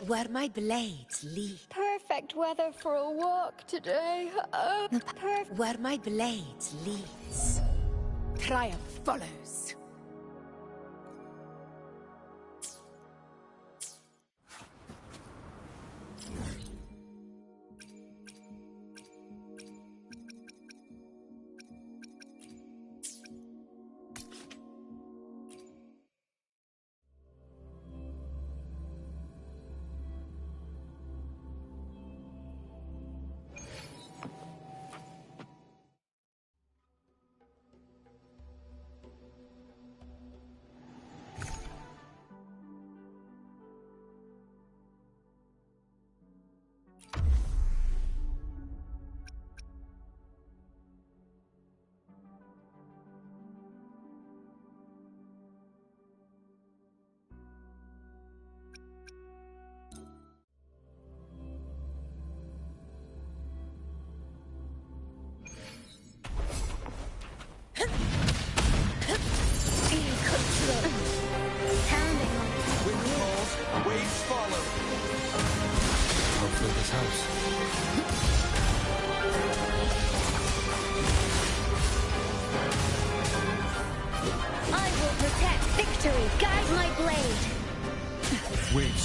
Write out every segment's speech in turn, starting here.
Where my blades lead. Perfect weather for a walk today. Where my blades leads, triumph follows.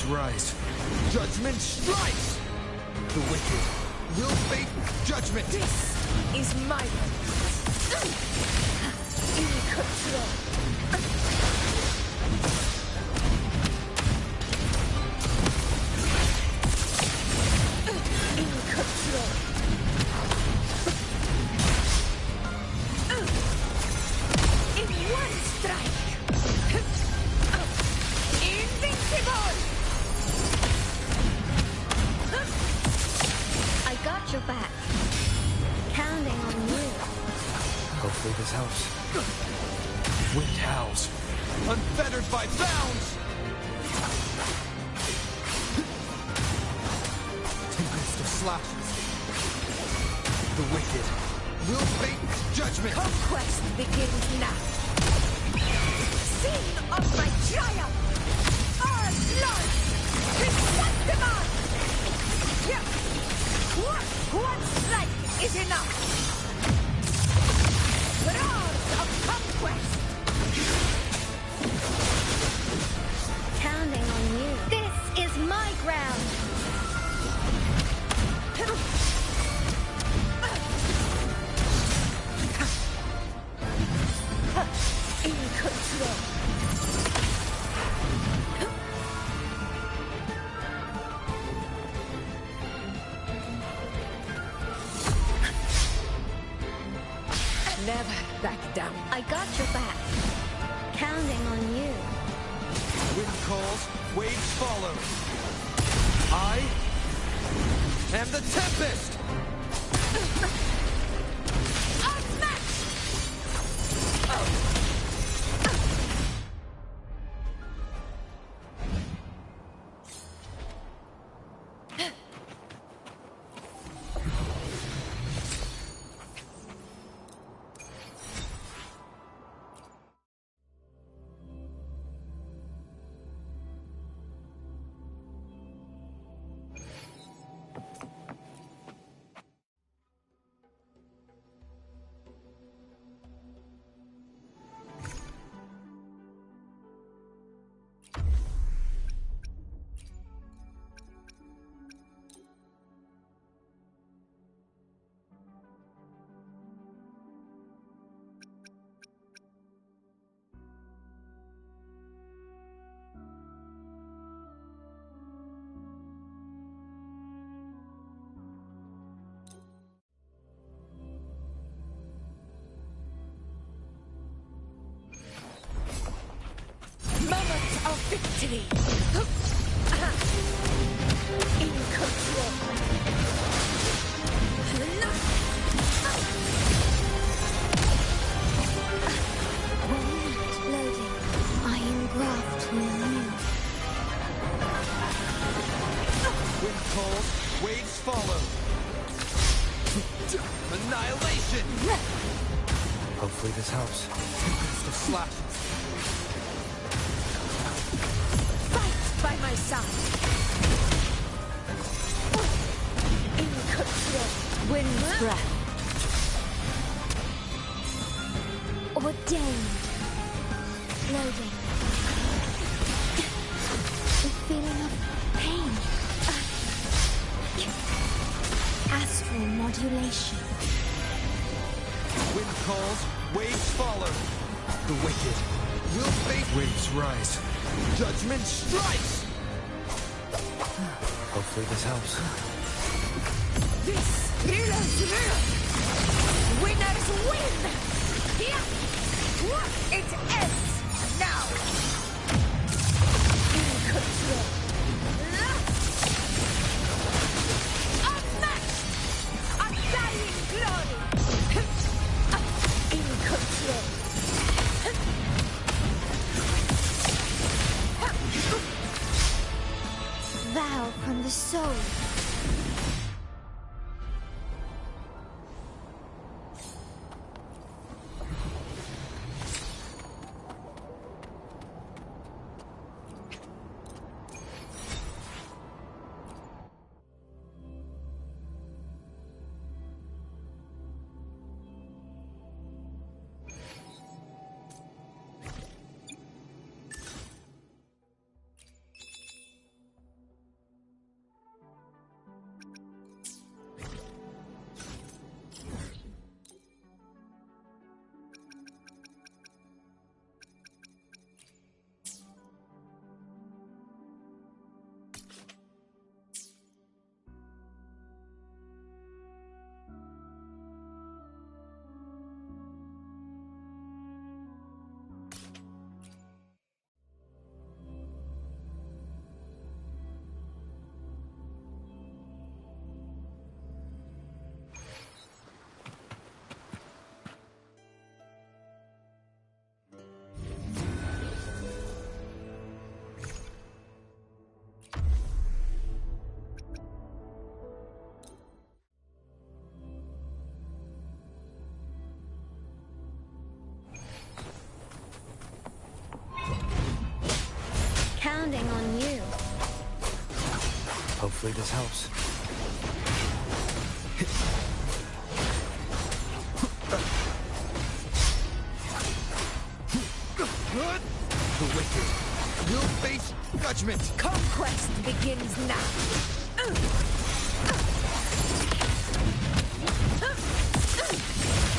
Rise. Judgment strikes! The wicked will face judgment! This is my moment. In control. In control. In one strike. Invincible! Got your back. Counting on you. Hopefully this helps. Wind howls. Unfettered by bounds! Tempest of slashes. The wicked will face judgment! Conquest begins now. Scene of my triumph! Our blood! Destructible! One strike is enough! Roars of conquest! Counting on you. This is my ground! never back down. I got your back. Counting on you. Wind calls, waves follow. I am the Tempest! Unmatched! Moment of victory! In control! Moment loading. I engraft you. Wind calls, waves follow. Annihilation! Hopefully this helps. Tempest of slashes. Fight by my side! In control! Wind's breath. Ordained. Loading. The feeling of pain. Astral modulation. Wind calls, waves follow. The wicked will face waves rise. Judgment strikes! Hopefully this helps. This is real! Winners win! Here! It ends now! In control! Unmatched! Undying glory! In control! Vow from the soul. Counting on you. Hopefully this helps. The wicked will face judgment. Conquest begins now!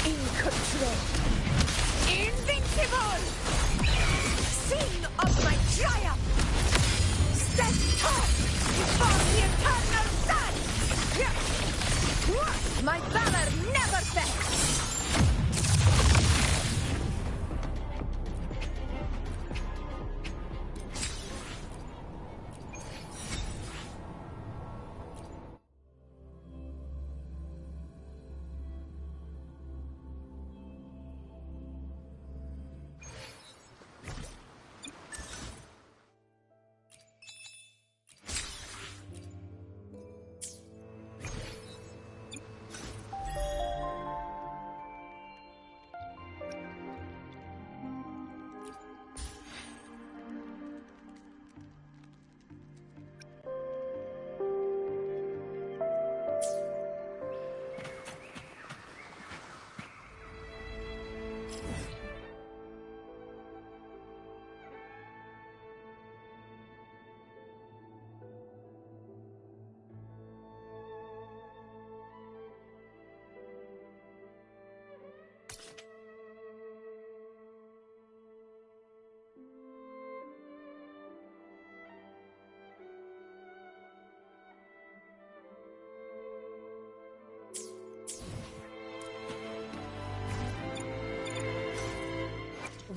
In control! Invincible! Sing of my triumph! Stand tall before the eternal sun! My valor never fails!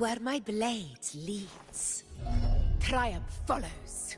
Where my blade leads, triumph follows.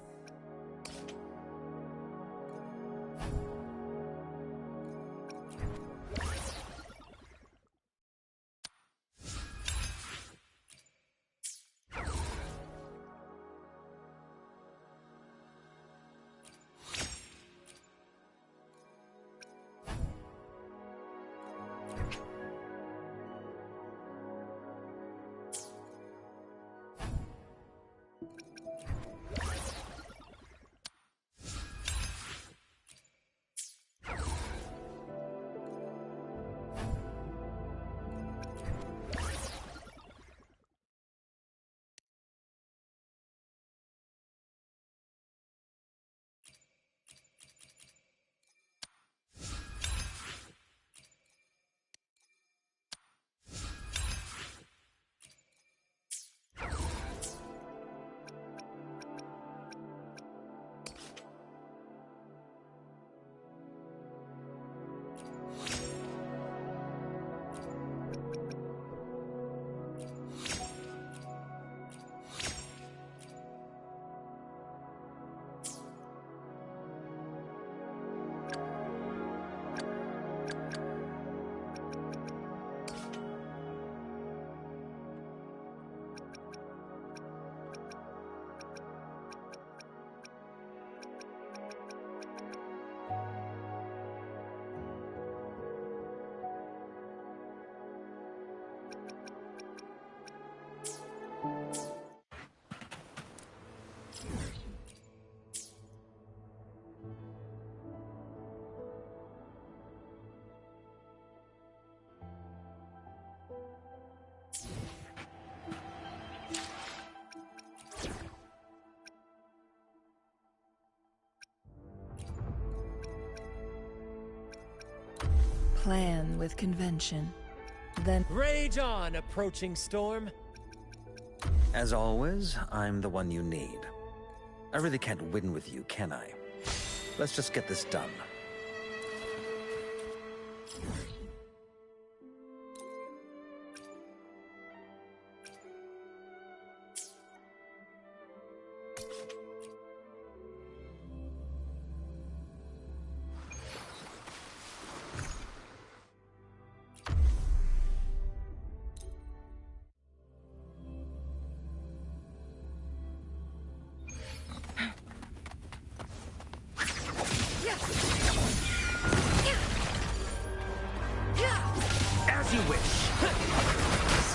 Plan with convention, then Rage on, approaching storm. As always, I'm the one you need. I really can't win with you, can I? Let's just get this done. As you wish.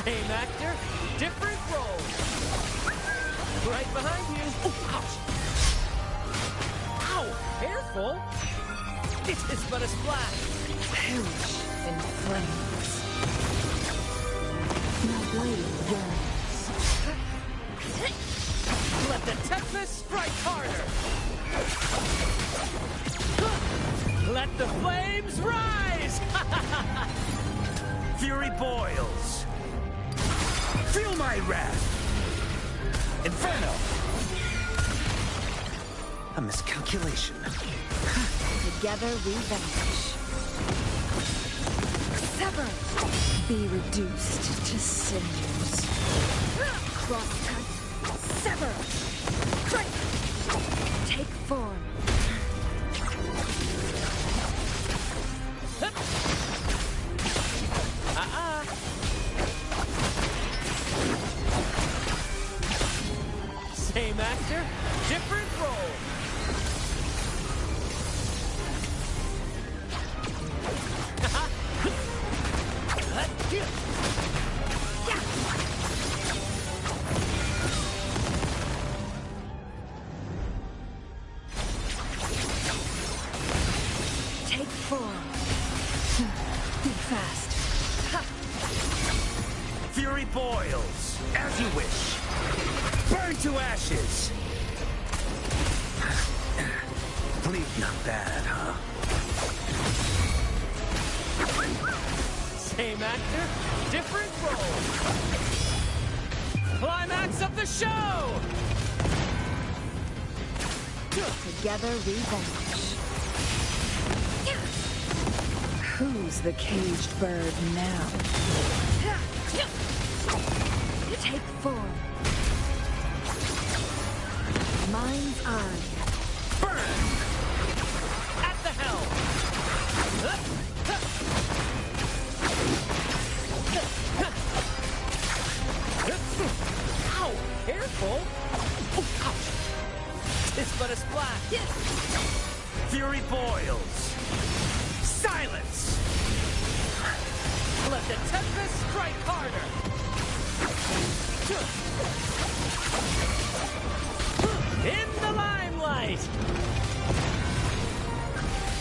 Same actor, different role. Right behind you. Oh, ouch. Ow, careful. It is but a splash. perish in flames. My blade burns. Let the tempest strike harder. Let the flames rise. Fury boils. Feel my wrath. Inferno. A miscalculation. Together we vanish. Sever! Be reduced to cinders. Crosscut. Sever! Strike! Take form. Same actor, different role. Take form. Be fast. Fury boils. As you wish. Burn to ashes! Bleed not bad, huh? Same actor, different role. Climax of the show! Together we vanish. Who's the caged bird now? Take form. Mind's eye. Burn! At the helm! Ow! Careful! Oh, ouch! It's but a splash! Fury boils! Silence! Let the tempest strike harder! In the limelight!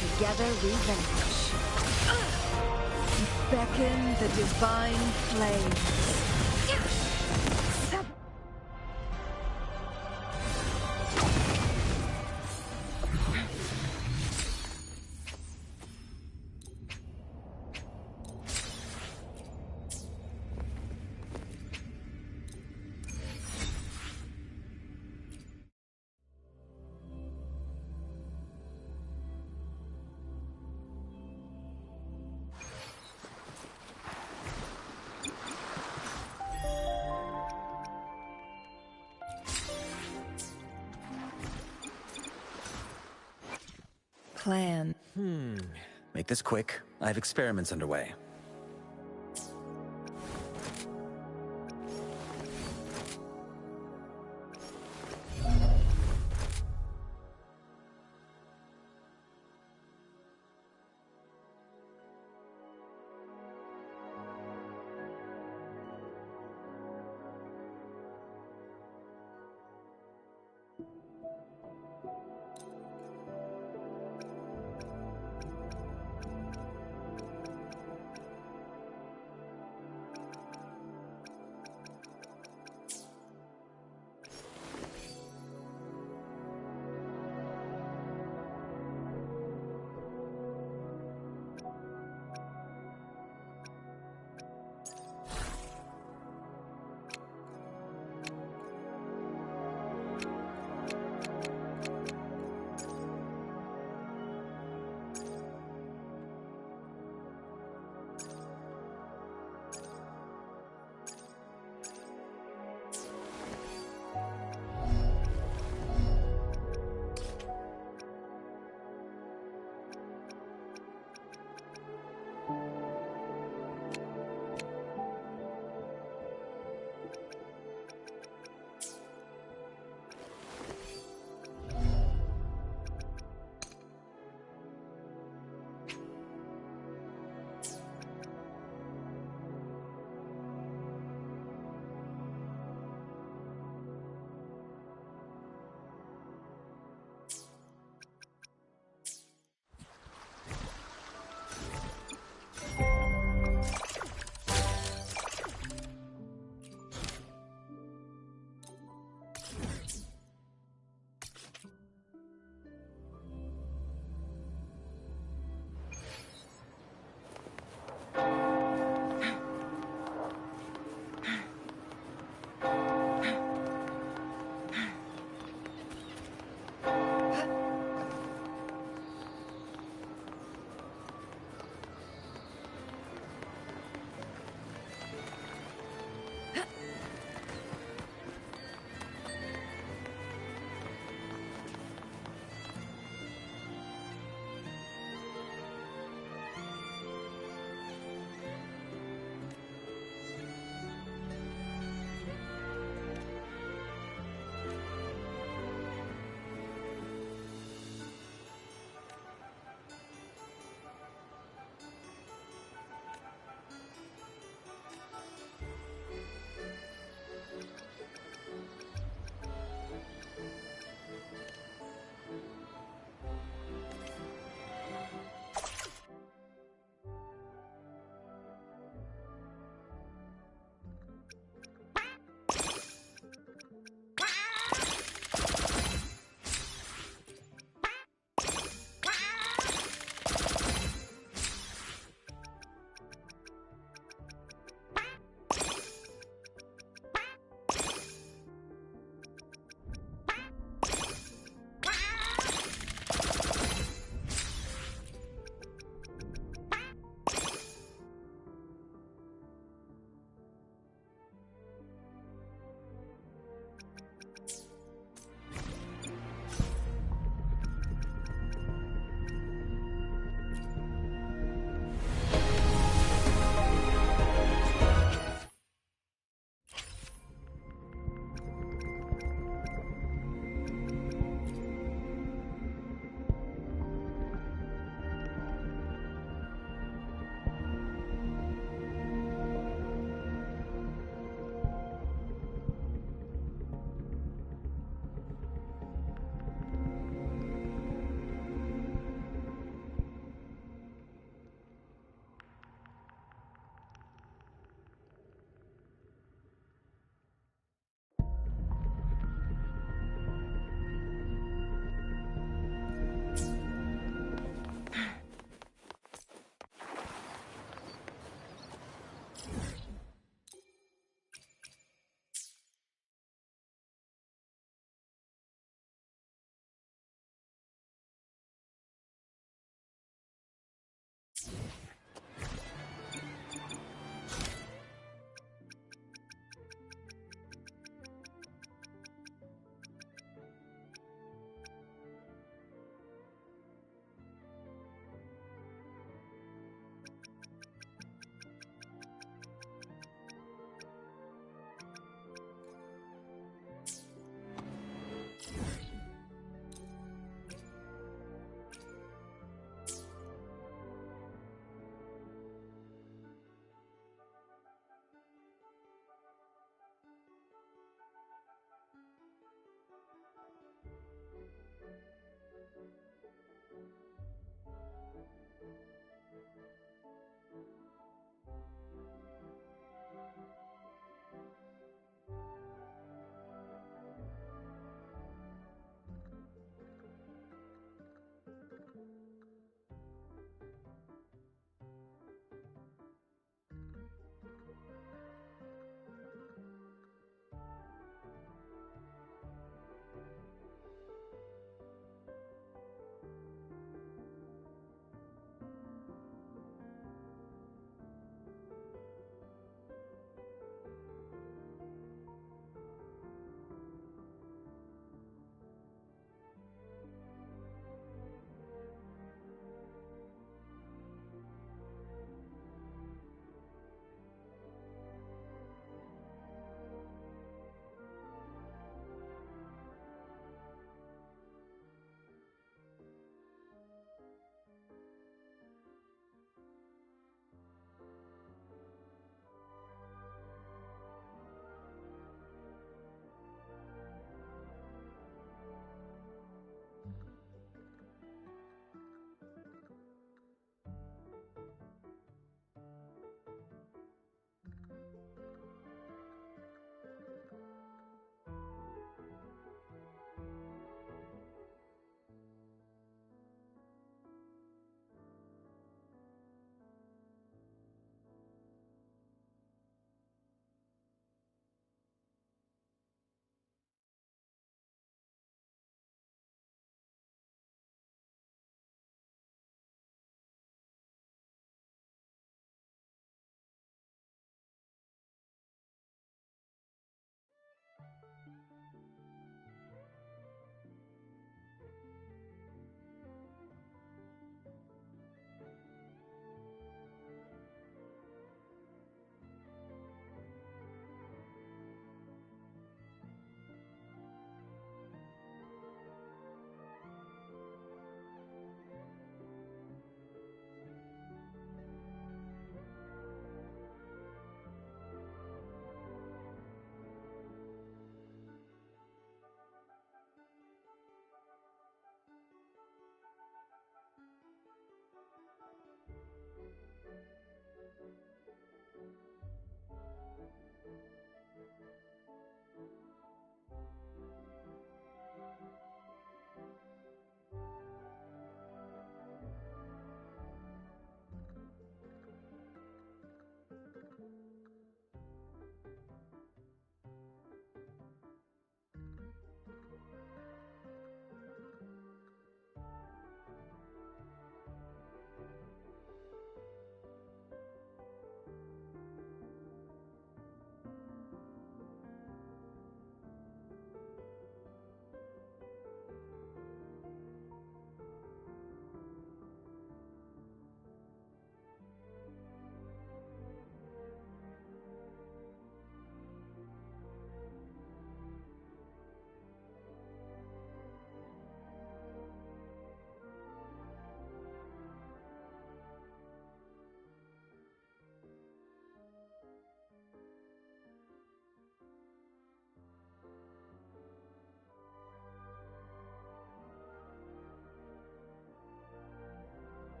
Together we vanish. Beckon the divine flames. Plan. Make this quick. I have experiments underway.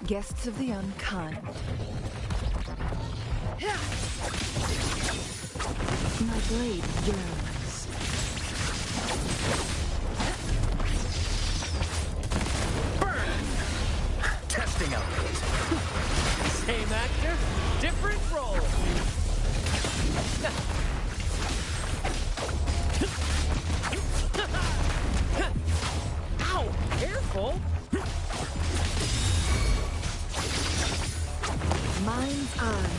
Guests of the unkind. My blade yearns. Burn! Testing output. Same actor, different role. Ow! Careful! Mind's eye.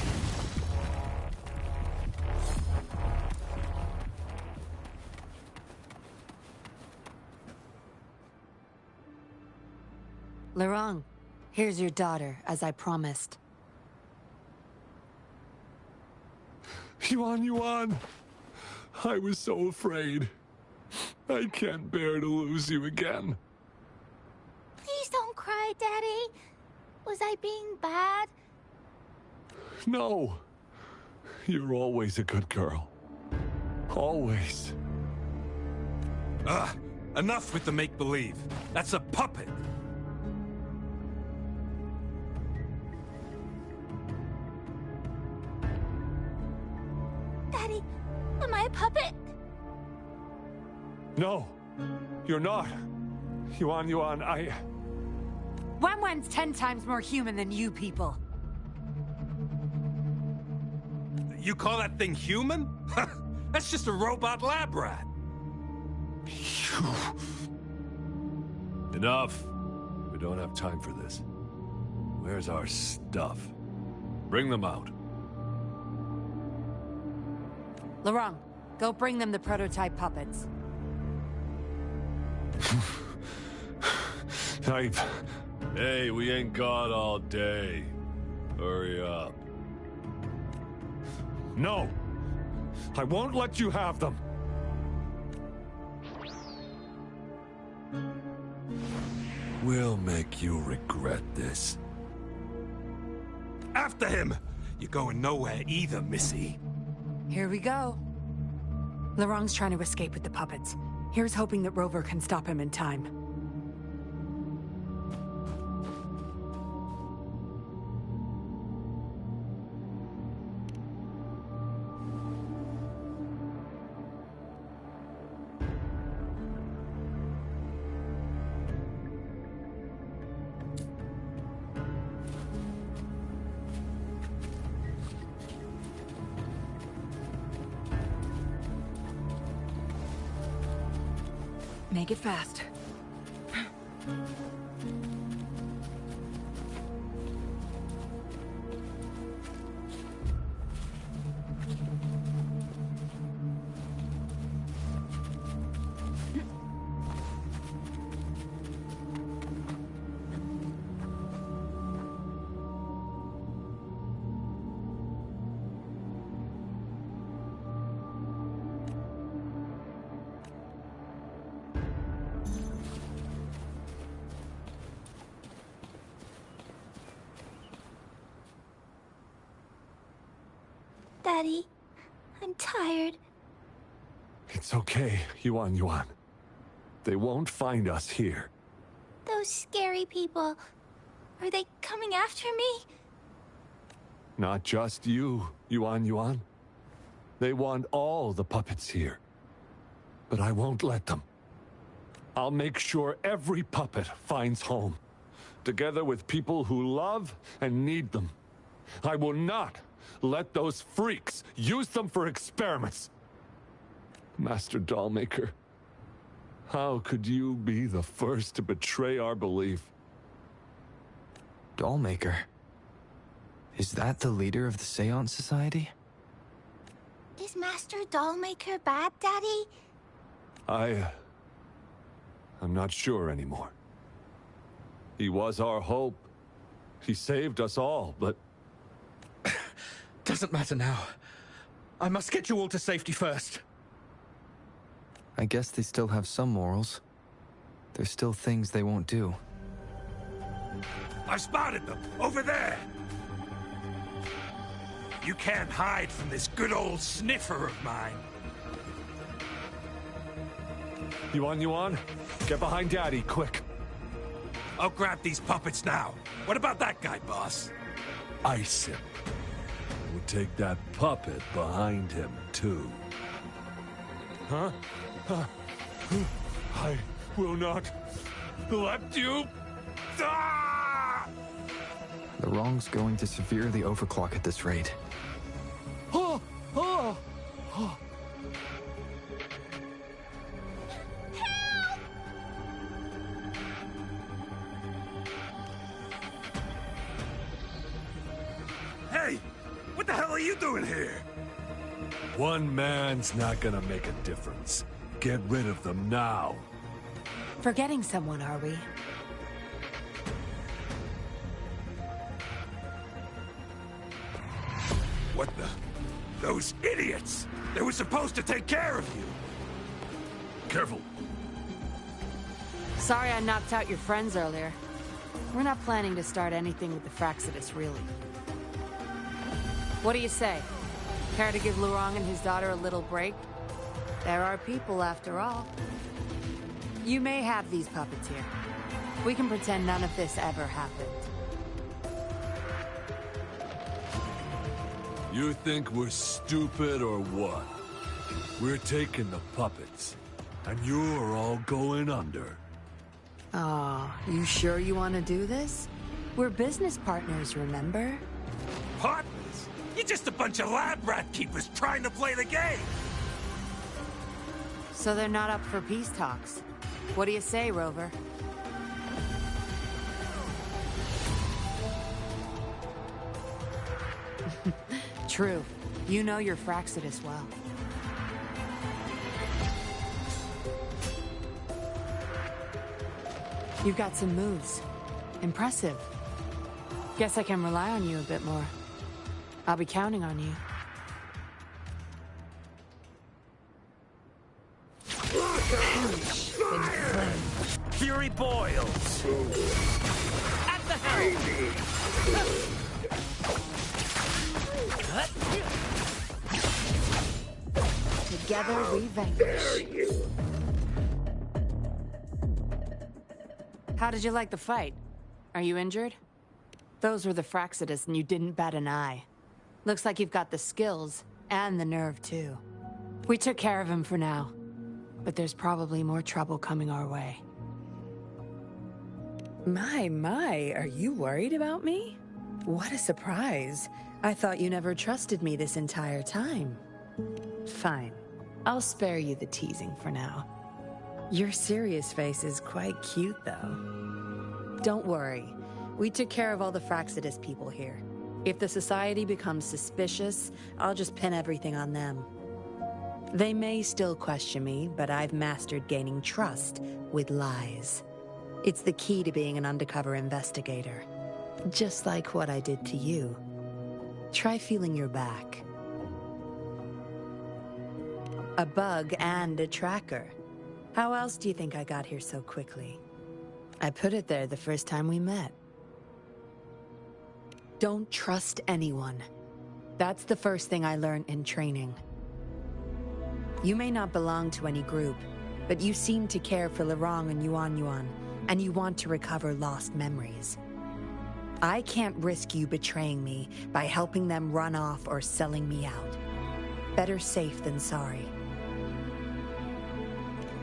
Lorang, here's your daughter, as I promised. Yuan, I was so afraid. I can't bear to lose you again. Please don't cry, Daddy. Was I being bad? No. You're always a good girl. Always. Enough with the make-believe. That's a puppet. Daddy, am I a puppet? No, you're not. Yuan, Wenwen's 10 times more human than you people. You call that thing human? That's just a robot lab rat. Enough. We don't have time for this. Where's our stuff? Bring them out. Lorang, go bring them the prototype puppets. Hey, we ain't got all day. Hurry up. No! I won't let you have them! We'll make you regret this. After him! You're going nowhere either, Missy. Here we go. Lorang's trying to escape with the puppets. Here's hoping that Rover can stop him in time. Make it fast. Daddy, I'm tired. It's okay, Yuan. They won't find us here. Those scary people, are they coming after me? Not just you, Yuan. They want all the puppets here. But I won't let them. I'll make sure every puppet finds home, together with people who love and need them. I will not let those freaks use them for experiments. Master Dollmaker, how could you be the first to betray our belief? Dollmaker? Is that the leader of the Seance Society? Is Master Dollmaker bad, Daddy? I'm not sure anymore. He was our hope. He saved us all, but... Doesn't matter now. I must get you all to safety first. I guess they still have some morals. There's still things they won't do. I spotted them! Over there! You can't hide from this good old sniffer of mine. Yuan, get behind Daddy, quick. I'll grab these puppets now. What about that guy, boss? Ice him. would take that puppet behind him, too. Huh? I will not let you... Ah! The wrong's going to severely overclock at this rate. Oh! Oh! Oh! Hey! What the hell are you doing here? One man's not gonna make a difference. Get rid of them now. Forgetting someone, are we? What the? Those idiots! They were supposed to take care of you! Careful. Sorry I knocked out your friends earlier. We're not planning to start anything with the Fraxidus, really. What do you say? Care to give Lurong and his daughter a little break? There are people, after all. You may have these puppets here. We can pretend none of this ever happened. You think we're stupid or what? We're taking the puppets, and you're all going under. Aw, you sure you want to do this? We're business partners, remember? Partners? You're just a bunch of lab rat keepers trying to play the game! So they're not up for peace talks. What do you say, Rover? True. You know your Fraxidus well. You've got some moves. Impressive. Guess I can rely on you a bit more. I'll be counting on you. Fury boils. At the helm. Together we vanquish. How did you like the fight? Are you injured? Those were the Fraxidus and you didn't bat an eye. Looks like you've got the skills and the nerve too. We took care of him for now, but there's probably more trouble coming our way. My, are you worried about me? What a surprise. I thought you never trusted me this entire time. Fine. I'll spare you the teasing for now. Your serious face is quite cute, though. Don't worry. We took care of all the Fraxidus people here. If the Society becomes suspicious, I'll just pin everything on them. They may still question me, but I've mastered gaining trust with lies. It's the key to being an undercover investigator. Just like what I did to you. Try feeling your back. A bug and a tracker. How else do you think I got here so quickly? I put it there the first time we met. Don't trust anyone. That's the first thing I learned in training. You may not belong to any group, but you seem to care for Lurong and Yuan, and you want to recover lost memories. I can't risk you betraying me by helping them run off or selling me out. Better safe than sorry.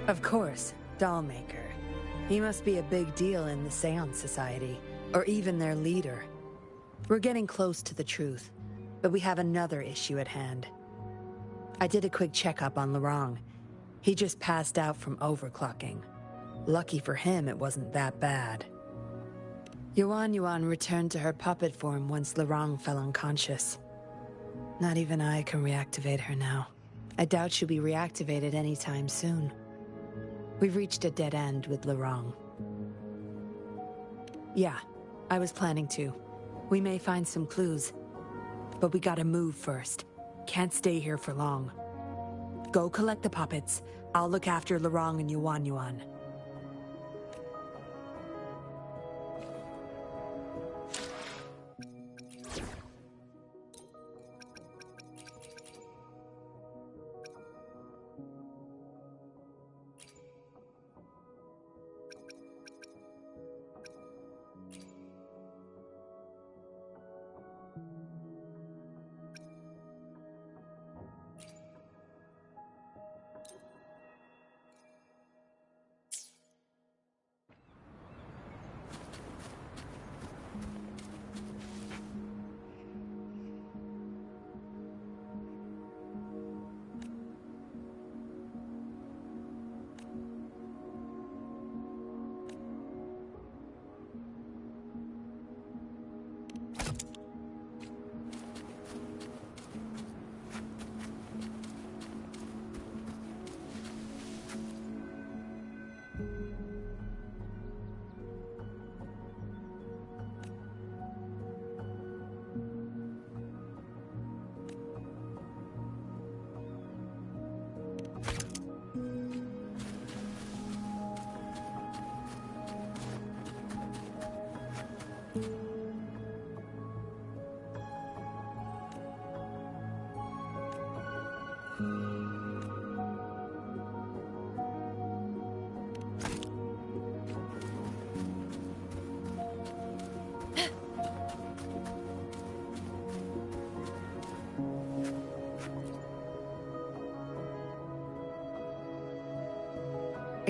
Of course, Dollmaker. He must be a big deal in the Seance Society, or even their leader. We're getting close to the truth, but we have another issue at hand. I did a quick checkup on Lurong. He just passed out from overclocking. Lucky for him, it wasn't that bad. Yuan returned to her puppet form once Lurong fell unconscious. Not even I can reactivate her now. I doubt she'll be reactivated anytime soon. We've reached a dead end with Lurong. Yeah, I was planning to. We may find some clues. But we gotta move first. Can't stay here for long. Go collect the puppets. I'll look after Lurong and Yuan.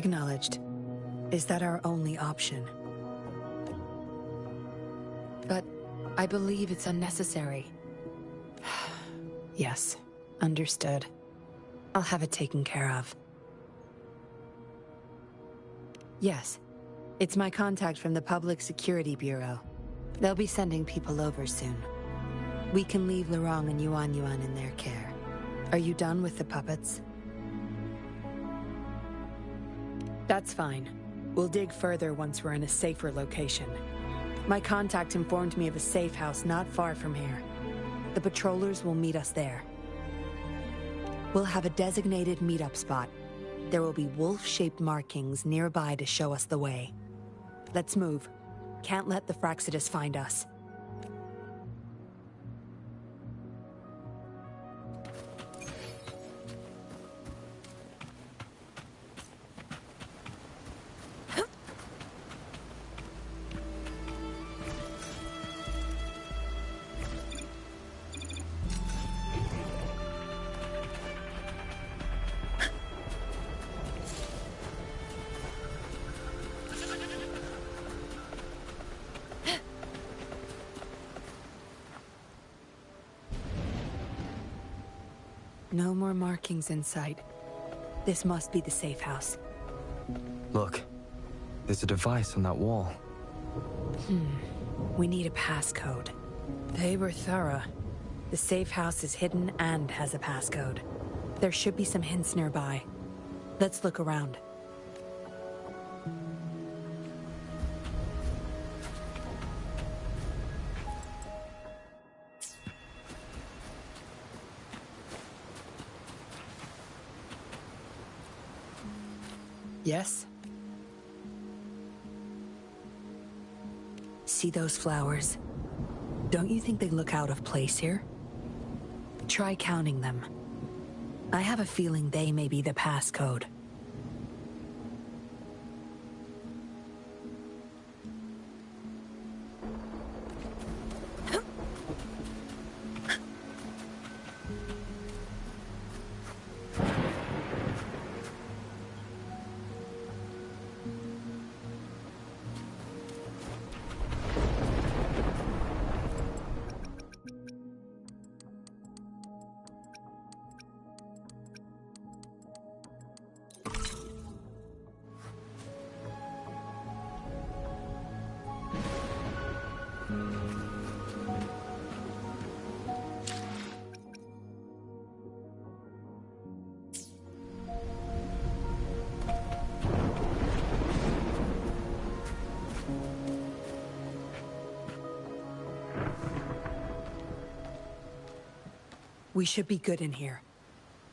Acknowledged. Is that our only option? But I believe it's unnecessary. Yes, understood. I'll have it taken care of. Yes, it's my contact from the Public Security Bureau. They'll be sending people over soon. We can leave Lurong and Yuan Yuan in their care. Are you done with the puppets? That's fine. We'll dig further once we're in a safer location. My contact informed me of a safe house not far from here. The patrollers will meet us there. We'll have a designated meetup spot. There will be wolf-shaped markings nearby to show us the way. Let's move. Can't let the Fraxidus find us. No more markings in sight. This must be the safe house. Look, there's a device on that wall. We need a passcode. They were thorough. The safe house is hidden and has a passcode. There should be some hints nearby. Let's look around. Yes? See those flowers? Don't you think they look out of place here? Try counting them. I have a feeling they may be the passcode. We should be good in here.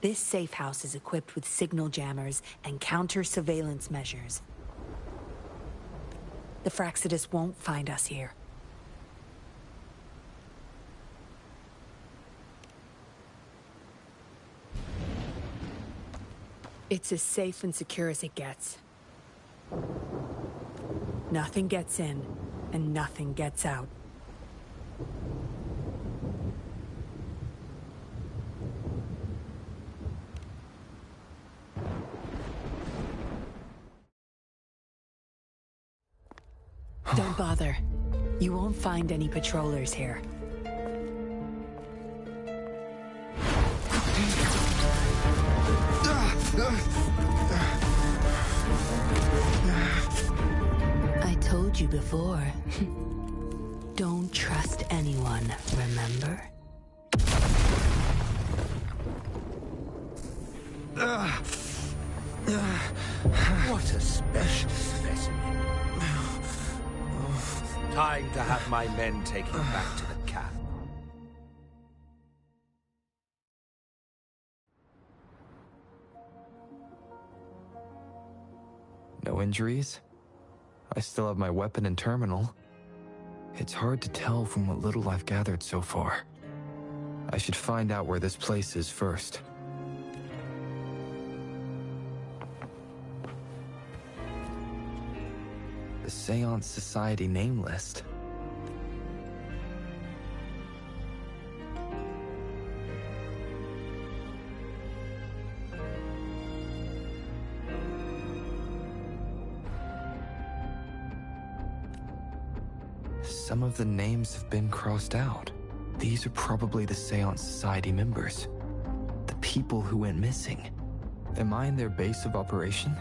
This safe house is equipped with signal jammers and counter-surveillance measures. The Fraxidus won't find us here. It's as safe and secure as it gets. Nothing gets in, and nothing gets out. Don't bother. You won't find any patrollers here. I told you before. Don't trust anyone, remember? What a special specimen. Time to have my men take him back to the camp. No injuries? I still have my weapon and terminal. It's hard to tell from what little I've gathered so far. I should find out where this place is first. The Seance Society name list. Some of the names have been crossed out. These are probably the Seance Society members. The people who went missing. Am I in their base of operation?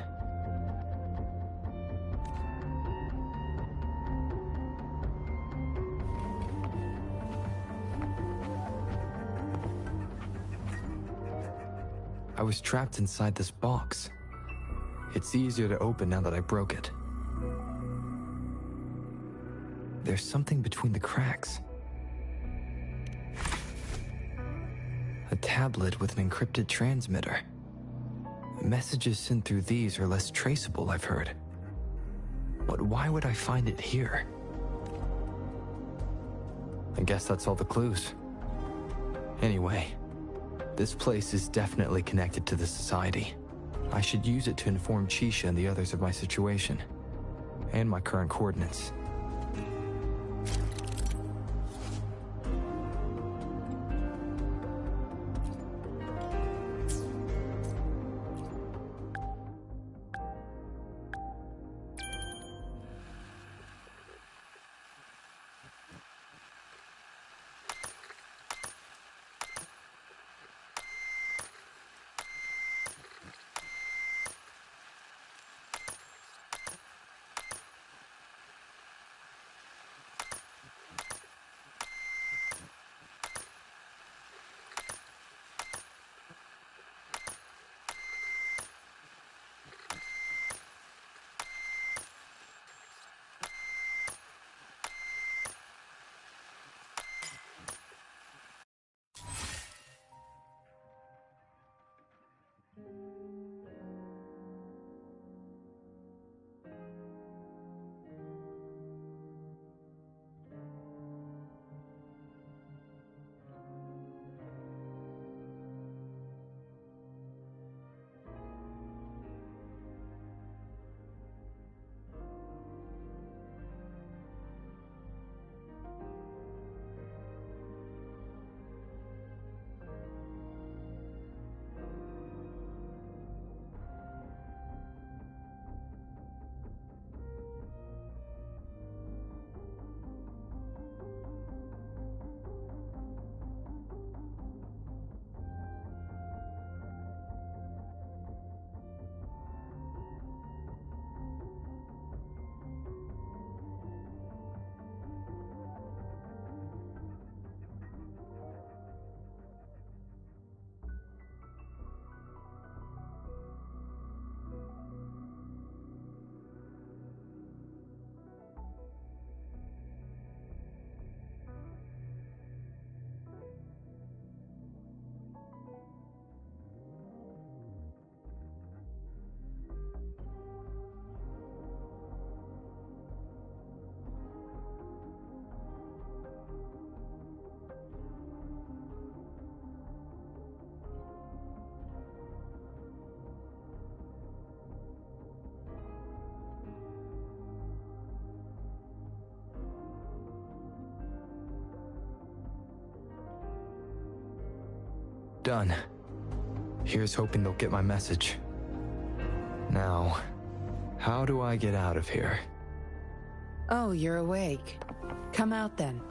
I was trapped inside this box. It's easier to open now that I broke it. There's something between the cracks. A tablet with an encrypted transmitter. Messages sent through these are less traceable, I've heard. But why would I find it here? I guess that's all the clues. Anyway, this place is definitely connected to the Society. I should use it to inform Chisha and the others of my situation, and my current coordinates. Done. Here's hoping they'll get my message. Now, how do I get out of here? Oh, you're awake. Come out then.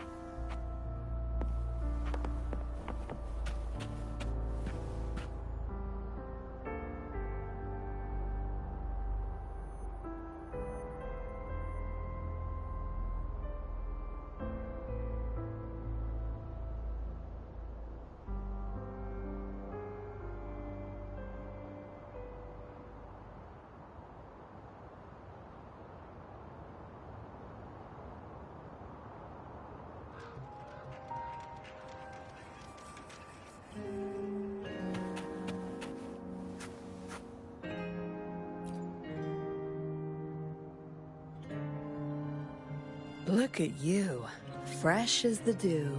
Look at you, fresh as the dew.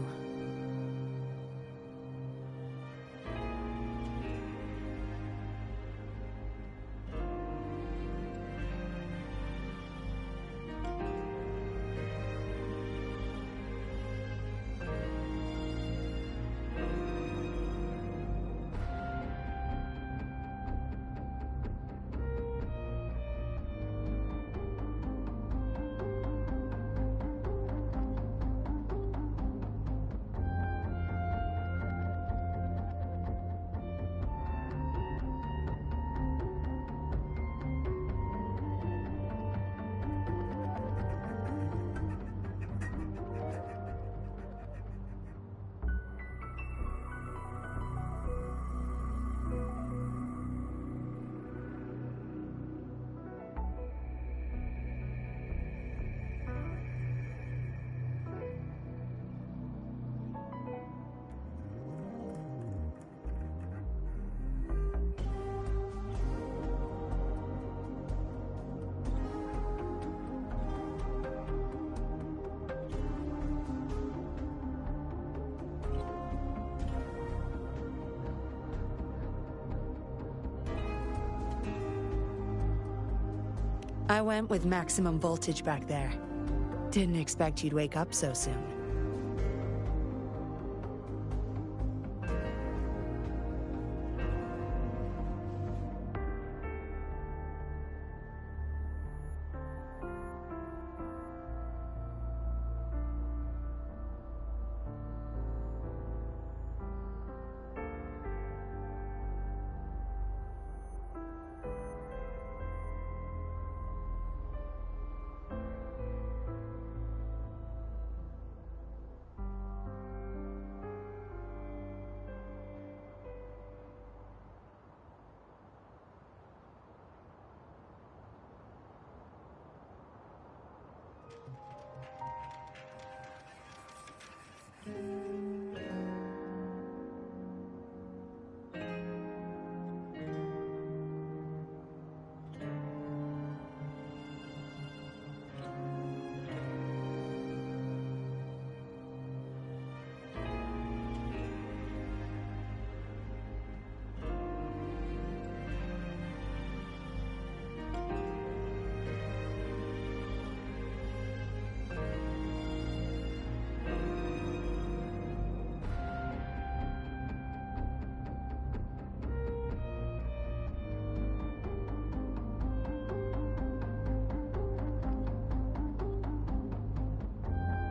I went with maximum voltage back there. Didn't expect you'd wake up so soon.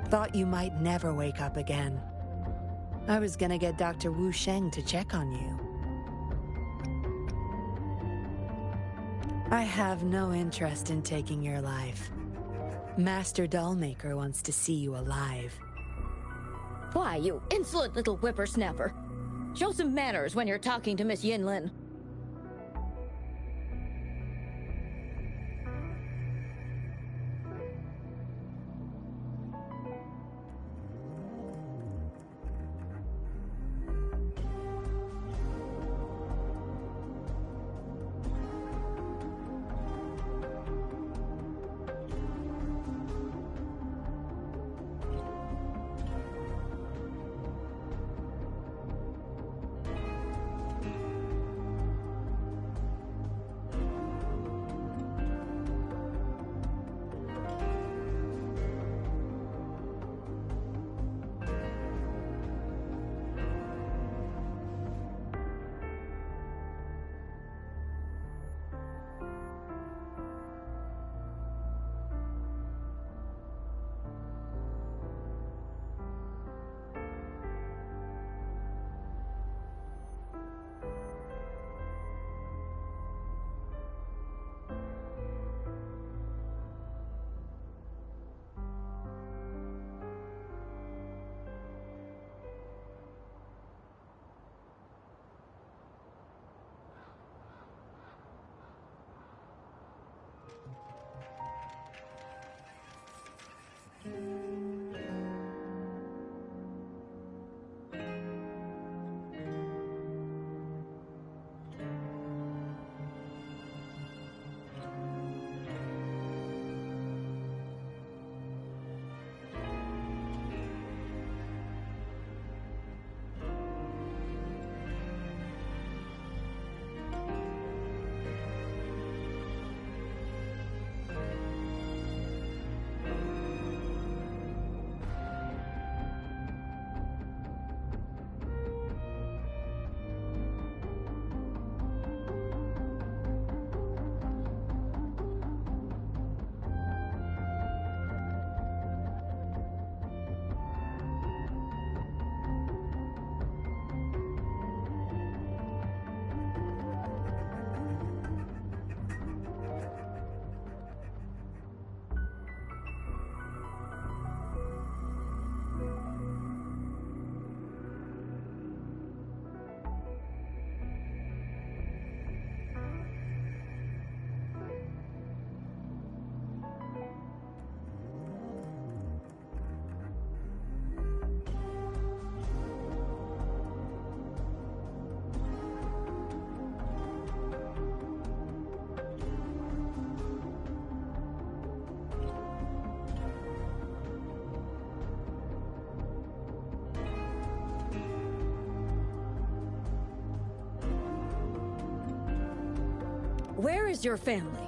Thought you might never wake up again. I was gonna get Dr. Wu Sheng to check on you. I have no interest in taking your life. Master Dollmaker wants to see you alive. Why, you insolent little whippersnapper! Show some manners when you're talking to Miss Yinlin. Where is your family?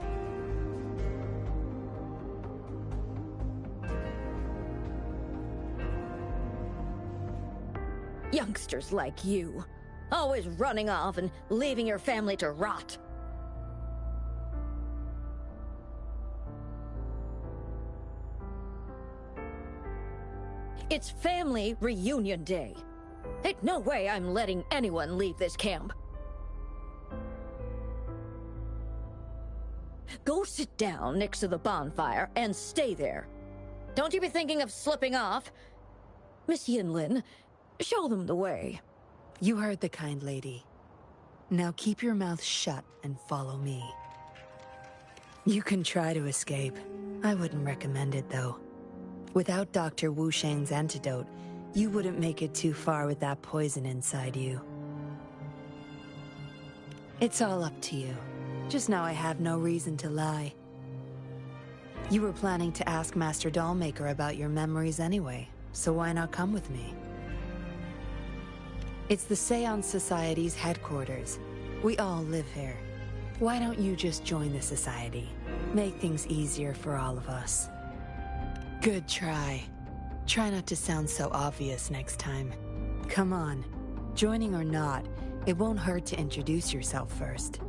Youngsters like you. Always running off and leaving your family to rot. It's family reunion day. Ain't no way I'm letting anyone leave this camp. Go sit down next to the bonfire and stay there. Don't you be thinking of slipping off. Miss Yinlin, show them the way. You heard the kind lady. Now keep your mouth shut and follow me. You can try to escape. I wouldn't recommend it, though. Without Dr. Wu Sheng's antidote, you wouldn't make it too far with that poison inside you. It's all up to you. Just know I have no reason to lie. You were planning to ask Master Dollmaker about your memories anyway, so why not come with me? It's the Seance Society's headquarters. We all live here. Why don't you just join the Society? Make things easier for all of us. Good try. Try not to sound so obvious next time. Come on. Joining or not, it won't hurt to introduce yourself first.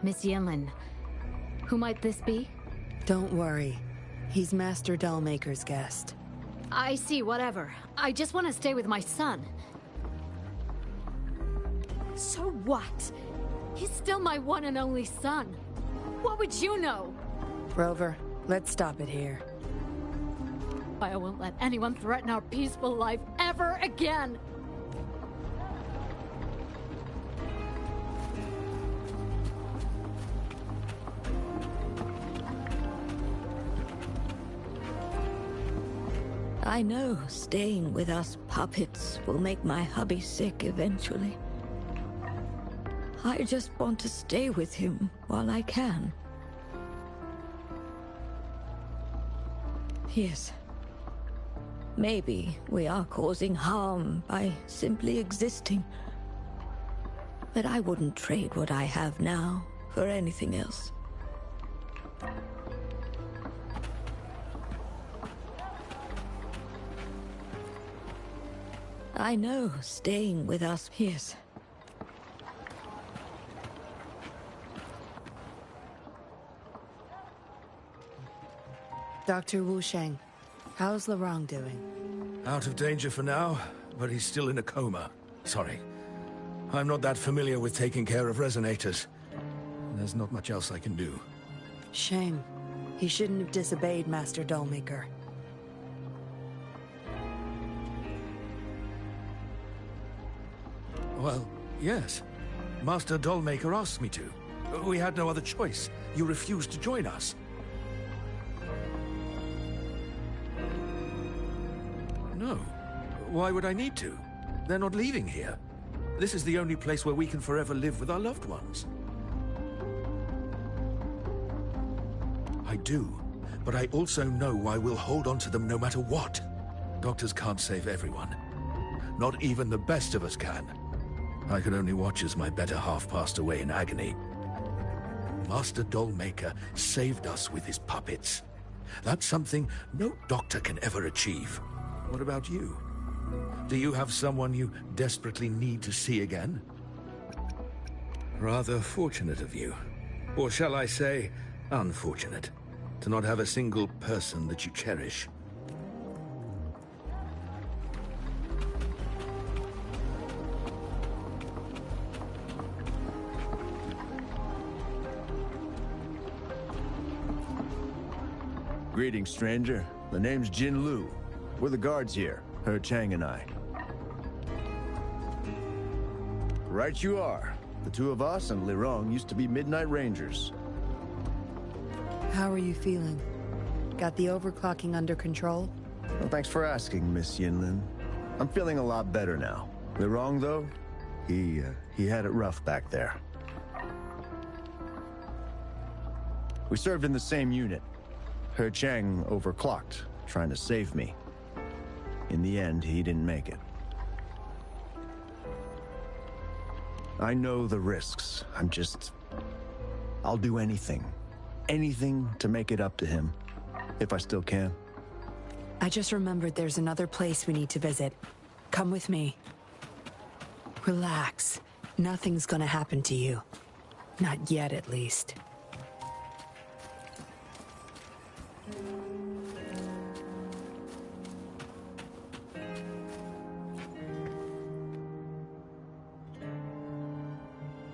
Miss Yinlin, who might this be? Don't worry. He's Master Dollmaker's guest. I see, whatever. I just want to stay with my son. So what? He's still my one and only son. What would you know? Rover, let's stop it here. I won't let anyone threaten our peaceful life ever again! I know staying with us puppets will make my hubby sick eventually. I just want to stay with him while I can. Yes. Maybe we are causing harm by simply existing. But I wouldn't trade what I have now for anything else. I know staying with us, yes. Dr. Wu Sheng, how's Lorang doing? Out of danger for now, but he's still in a coma. Sorry. I'm not that familiar with taking care of resonators. There's not much else I can do. Shame. He shouldn't have disobeyed Master Dollmaker. Well, yes. Master Dollmaker asked me to. We had no other choice. You refused to join us. No. Why would I need to? They're not leaving here. This is the only place where we can forever live with our loved ones. I do, but I also know I will hold on to them no matter what. Doctors can't save everyone. Not even the best of us can. I could only watch as my better half passed away in agony. Master Dollmaker saved us with his puppets. That's something no doctor can ever achieve. What about you? Do you have someone you desperately need to see again? Rather fortunate of you. Or shall I say, unfortunate, to not have a single person that you cherish. Greetings, stranger. The name's Jin Lu. We're the guards here, He Chang and I. Right you are. The two of us and Lirong used to be Midnight Rangers. How are you feeling? Got the overclocking under control? Well, thanks for asking, Miss Yinlin. I'm feeling a lot better now. Lirong, though, he had it rough back there. We served in the same unit. He Chang overclocked, trying to save me. In the end, he didn't make it. I know the risks. I'll do anything. Anything to make it up to him. If I still can. I just remembered there's another place we need to visit. Come with me. Relax. Nothing's gonna happen to you. Not yet, at least.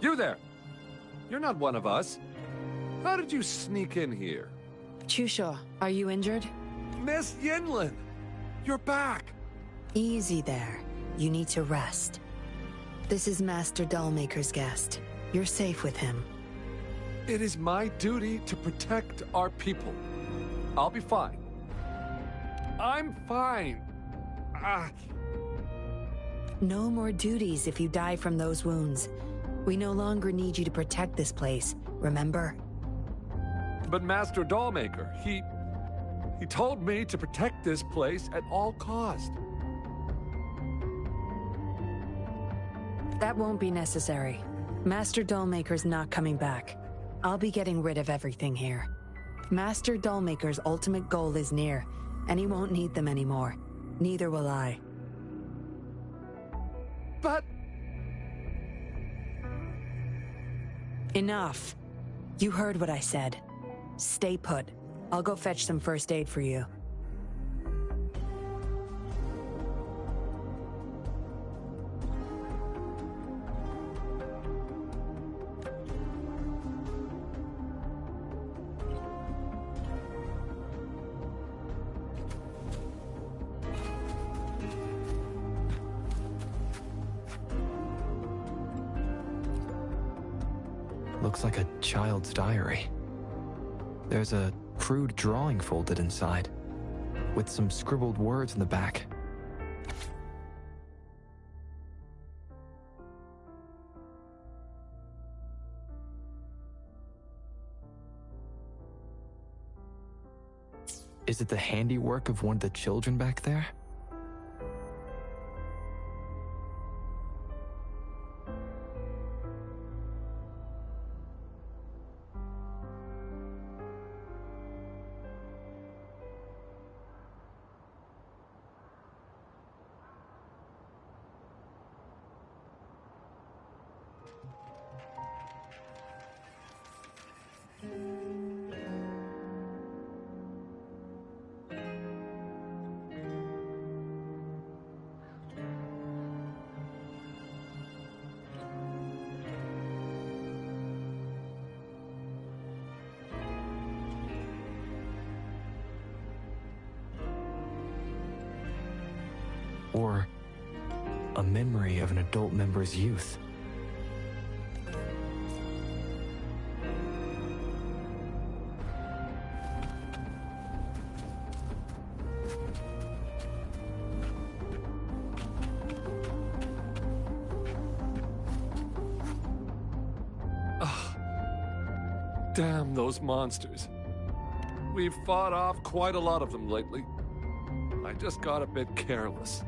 You there! You're not one of us. How did you sneak in here? Chusha, are you injured? Miss Yinlin! You're back! Easy there. You need to rest. This is Master Dollmaker's guest. You're safe with him. It is my duty to protect our people. I'll be fine. I'm fine. No more duties if you die from those wounds. We no longer need you to protect this place, remember? But Master Dollmaker, he told me to protect this place at all cost. That won't be necessary. Master Dollmaker's not coming back. I'll be getting rid of everything here. Master Dollmaker's ultimate goal is near, and he won't need them anymore. Neither will I. But... Enough. You heard what I said. Stay put. I'll go fetch some first aid for you. Looks like a child's diary. There's a crude drawing folded inside, with some scribbled words in the back. Is it the handiwork of one of the children back there? Or a memory of an adult member's youth. Damn those monsters. We've fought off quite a lot of them lately. I just got a bit careless.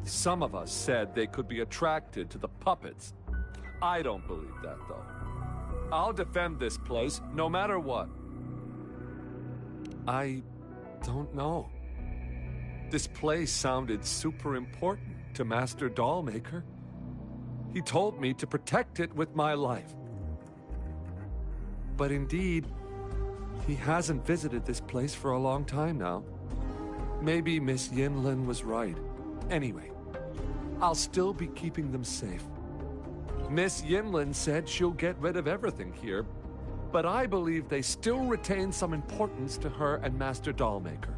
Some of us said they could be attracted to the puppets. I don't believe that, though. I'll defend this place no matter what. I don't know. This place sounded super important to Master Dollmaker. He told me to protect it with my life. But indeed, he hasn't visited this place for a long time now. Maybe Miss Yinlin was right. Anyway, I'll still be keeping them safe. Miss Yinlin said she'll get rid of everything here, but I believe they still retain some importance to her and Master Dollmaker.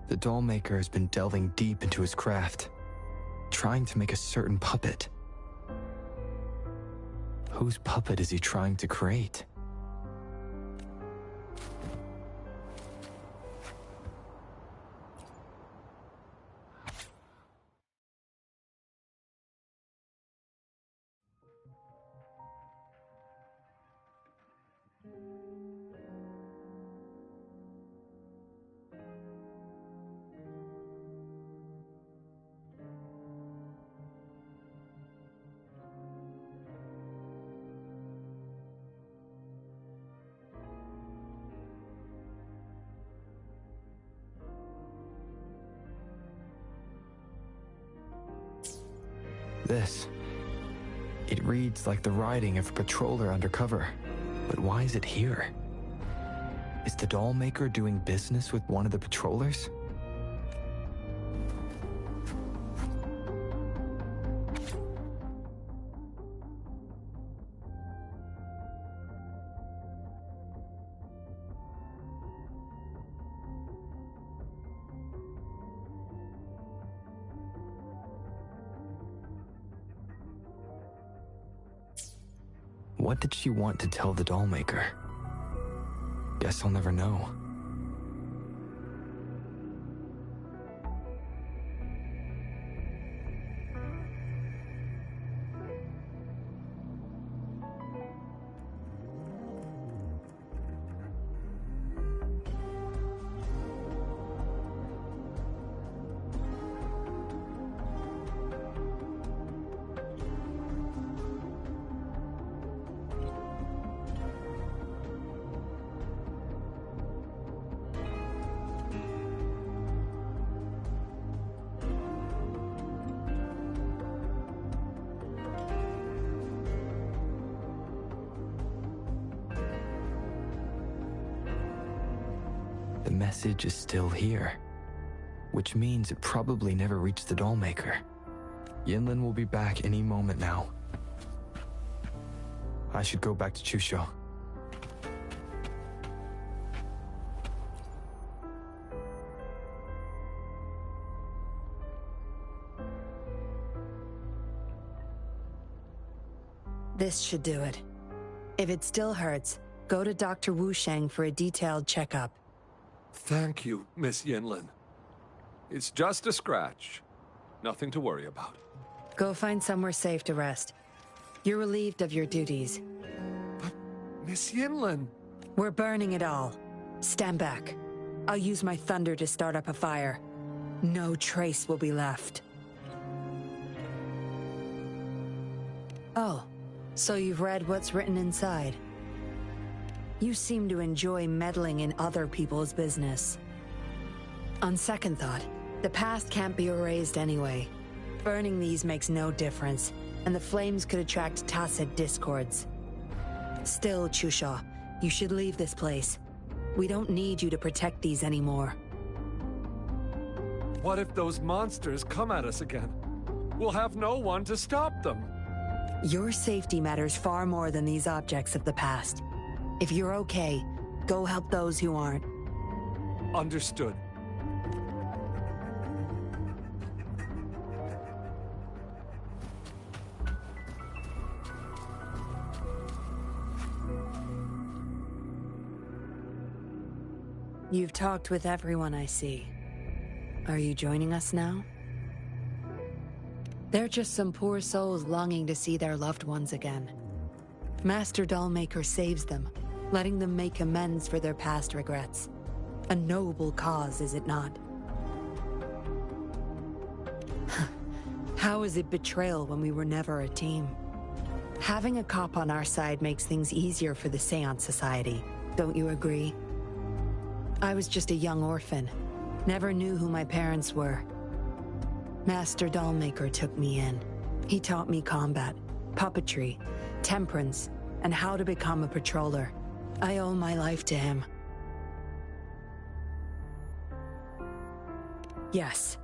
The doll maker has been delving deep into his craft, trying to make a certain puppet. Whose puppet is he trying to create? This. It reads like the writing of a patroller undercover. But why is it here? Is the doll maker doing business with one of the patrollers? What did she want to tell the doll maker? Guess I'll never know. The message is still here, which means it probably never reached the doll maker. Yinlin will be back any moment now. I should go back to Chusho. This should do it. If it still hurts, go to Dr. Wu Sheng for a detailed checkup. Thank you, Miss Yinlin. It's just a scratch. Nothing to worry about. Go find somewhere safe to rest. You're relieved of your duties. But, Miss Yinlin... We're burning it all. Stand back. I'll use my thunder to start up a fire. No trace will be left. Oh, so you've read what's written inside. You seem to enjoy meddling in other people's business. On second thought, the past can't be erased anyway. Burning these makes no difference, and the flames could attract tacit discords. Still, Chusha, you should leave this place. We don't need you to protect these anymore. What if those monsters come at us again? We'll have no one to stop them. Your safety matters far more than these objects of the past. If you're okay, go help those who aren't. Understood. You've talked with everyone I see. Are you joining us now? They're just some poor souls longing to see their loved ones again. Master Dollmaker saves them, letting them make amends for their past regrets. A noble cause, is it not? How is it betrayal when we were never a team? Having a cop on our side makes things easier for the Seance Society, don't you agree? I was just a young orphan, never knew who my parents were. Master Dollmaker took me in. He taught me combat, puppetry, temperance, and how to become a patroller. I owe my life to him. Yes,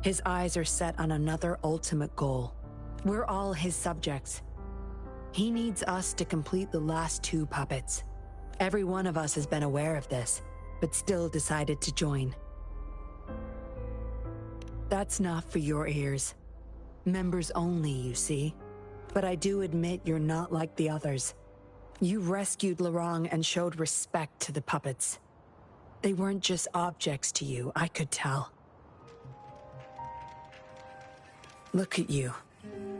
his eyes are set on another ultimate goal. We're all his subjects. He needs us to complete the last 2 puppets. Every one of us has been aware of this, but still decided to join. That's not for your ears. Members only, you see. But I do admit you're not like the others. You rescued Lorang and showed respect to the puppets. They weren't just objects to you, I could tell. Look at you.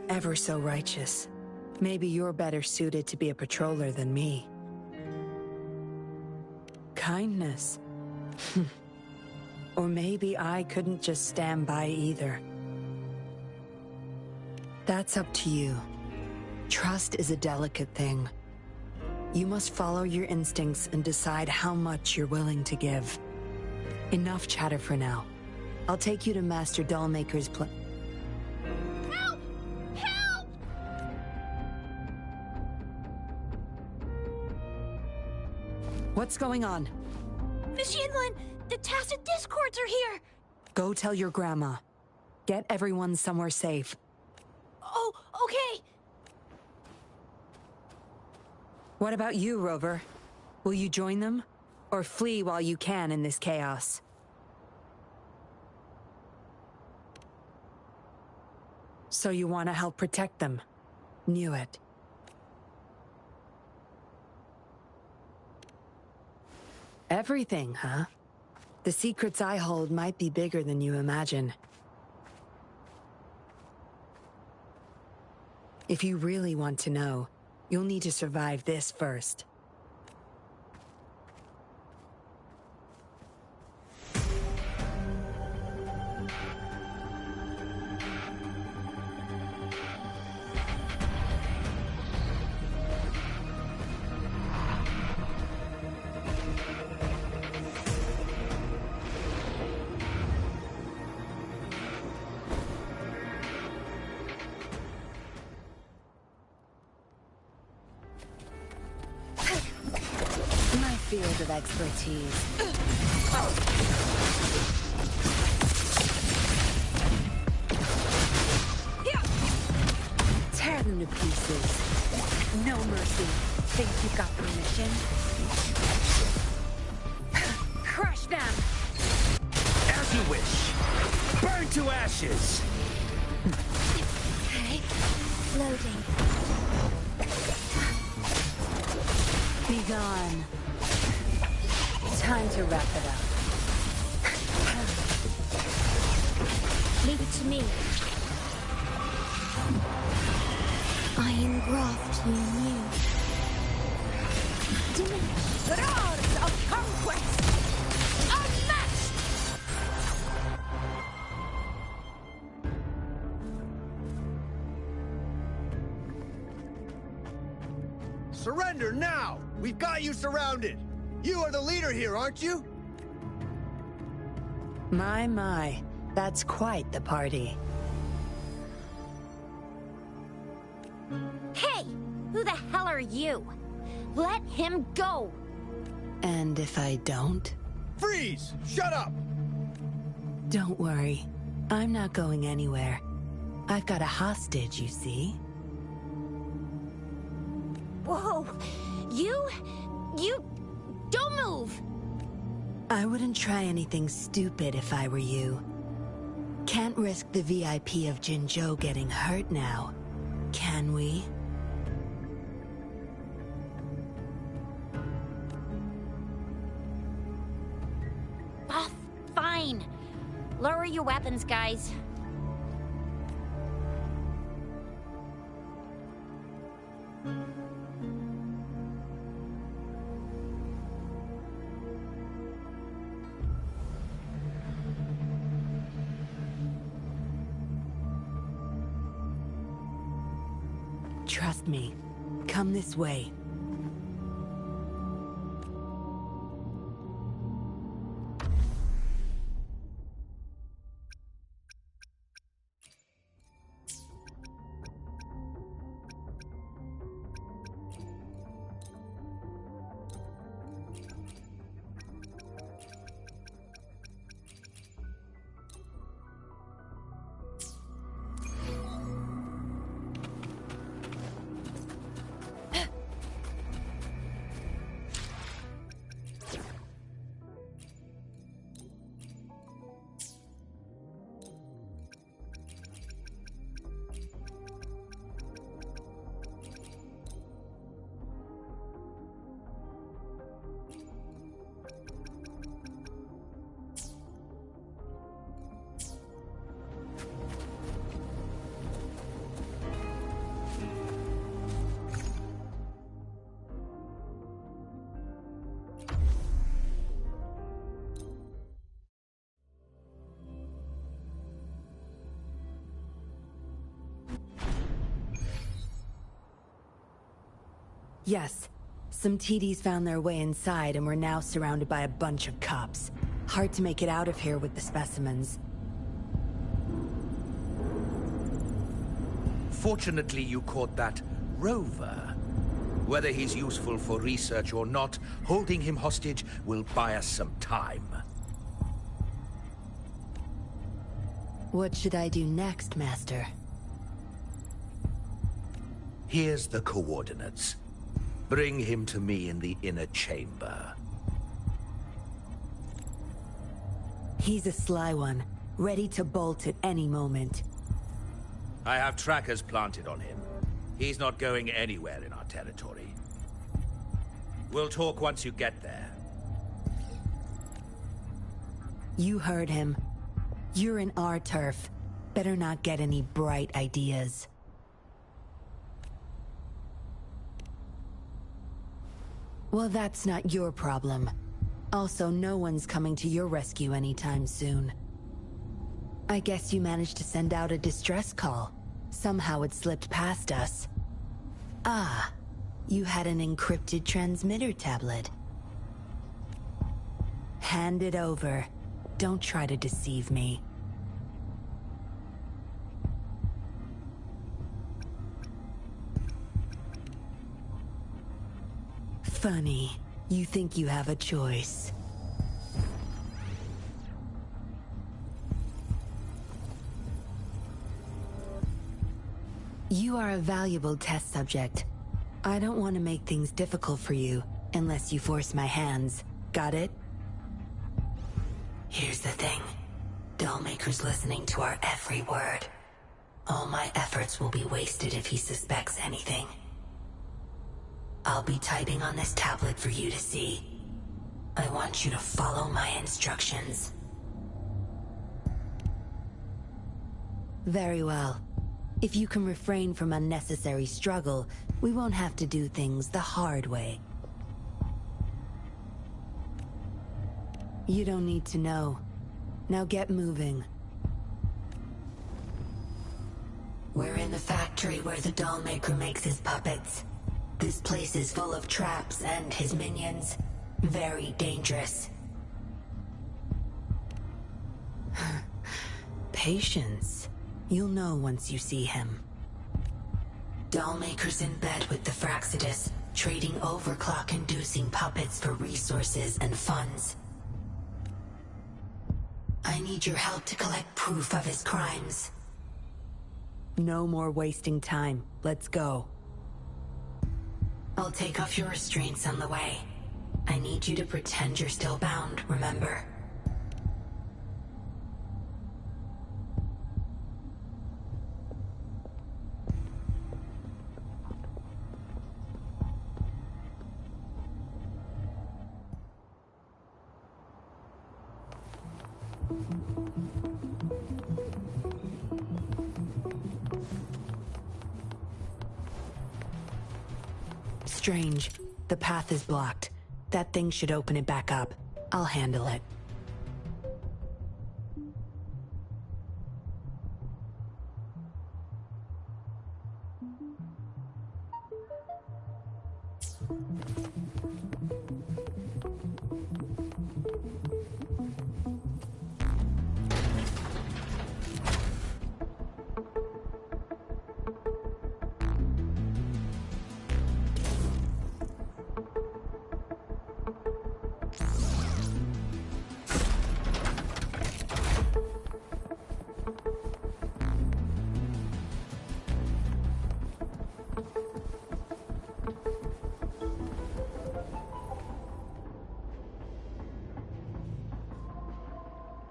Ever so righteous. Maybe you're better suited to be a patroller than me. Kindness. Or maybe I couldn't just stand by either. That's up to you. Trust is a delicate thing. You must follow your instincts and decide how much you're willing to give. Enough chatter for now. I'll take you to Master Dollmaker's place. Help! Help! What's going on? Miss Yinlin, the Tacit Discords are here! Go tell your grandma. Get everyone somewhere safe. Oh, okay! What about you, Rover? Will you join them? Or flee while you can in this chaos? So you want to help protect them? Knew it. Everything, huh? The secrets I hold might be bigger than you imagine. If you really want to know, you'll need to survive this first. Field of expertise. Tear them to pieces. No mercy. Think you got permission? Crush them! As you wish. Burn to ashes! Okay. Loading. Be gone. Time to wrap it up. Leave it to me. I engraft you anew. Roars of conquest! Unmatched! Surrender now! We've got you surrounded! You are the leader here, aren't you? My. That's quite the party. Hey! Who the hell are you? Let him go! And if I don't? Freeze! Shut up! Don't worry. I'm not going anywhere. I've got a hostage, you see? Whoa! You... Don't move! I wouldn't try anything stupid if I were you. Can't risk the VIP of Jinzhou getting hurt now, can we? Ah, fine. Lower your weapons, guys. Trust me. Come this way. Yes. Some TDs found their way inside and we're now surrounded by a bunch of cops. Hard to make it out of here with the specimens. Fortunately, you caught that rover. Whether he's useful for research or not, holding him hostage will buy us some time. What should I do next, Master? Here's the coordinates. Bring him to me in the inner chamber. He's a sly one, ready to bolt at any moment. I have trackers planted on him. He's not going anywhere in our territory. We'll talk once you get there. You heard him. You're in our turf. Better not get any bright ideas. Well, that's not your problem. Also, no one's coming to your rescue anytime soon. I guess you managed to send out a distress call. Somehow it slipped past us. Ah, you had an encrypted transmitter tablet. Hand it over. Don't try to deceive me. Funny. You think you have a choice. You are a valuable test subject. I don't want to make things difficult for you, unless you force my hands. Got it? Here's the thing. Dollmaker's listening to our every word. All my efforts will be wasted if he suspects anything. I'll be typing on this tablet for you to see. I want you to follow my instructions. Very well. If you can refrain from unnecessary struggle, we won't have to do things the hard way. You don't need to know. Now get moving. We're in the factory where the Dollmaker makes his puppets. This place is full of traps and his minions. Very dangerous. Patience. You'll know once you see him. Dollmaker's in bed with the Fraxidus, trading overclock-inducing puppets for resources and funds. I need your help to collect proof of his crimes. No more wasting time. Let's go. I'll take off your restraints on the way. I need you to pretend you're still bound, remember? Strange. The path is blocked. That thing should open it back up. I'll handle it.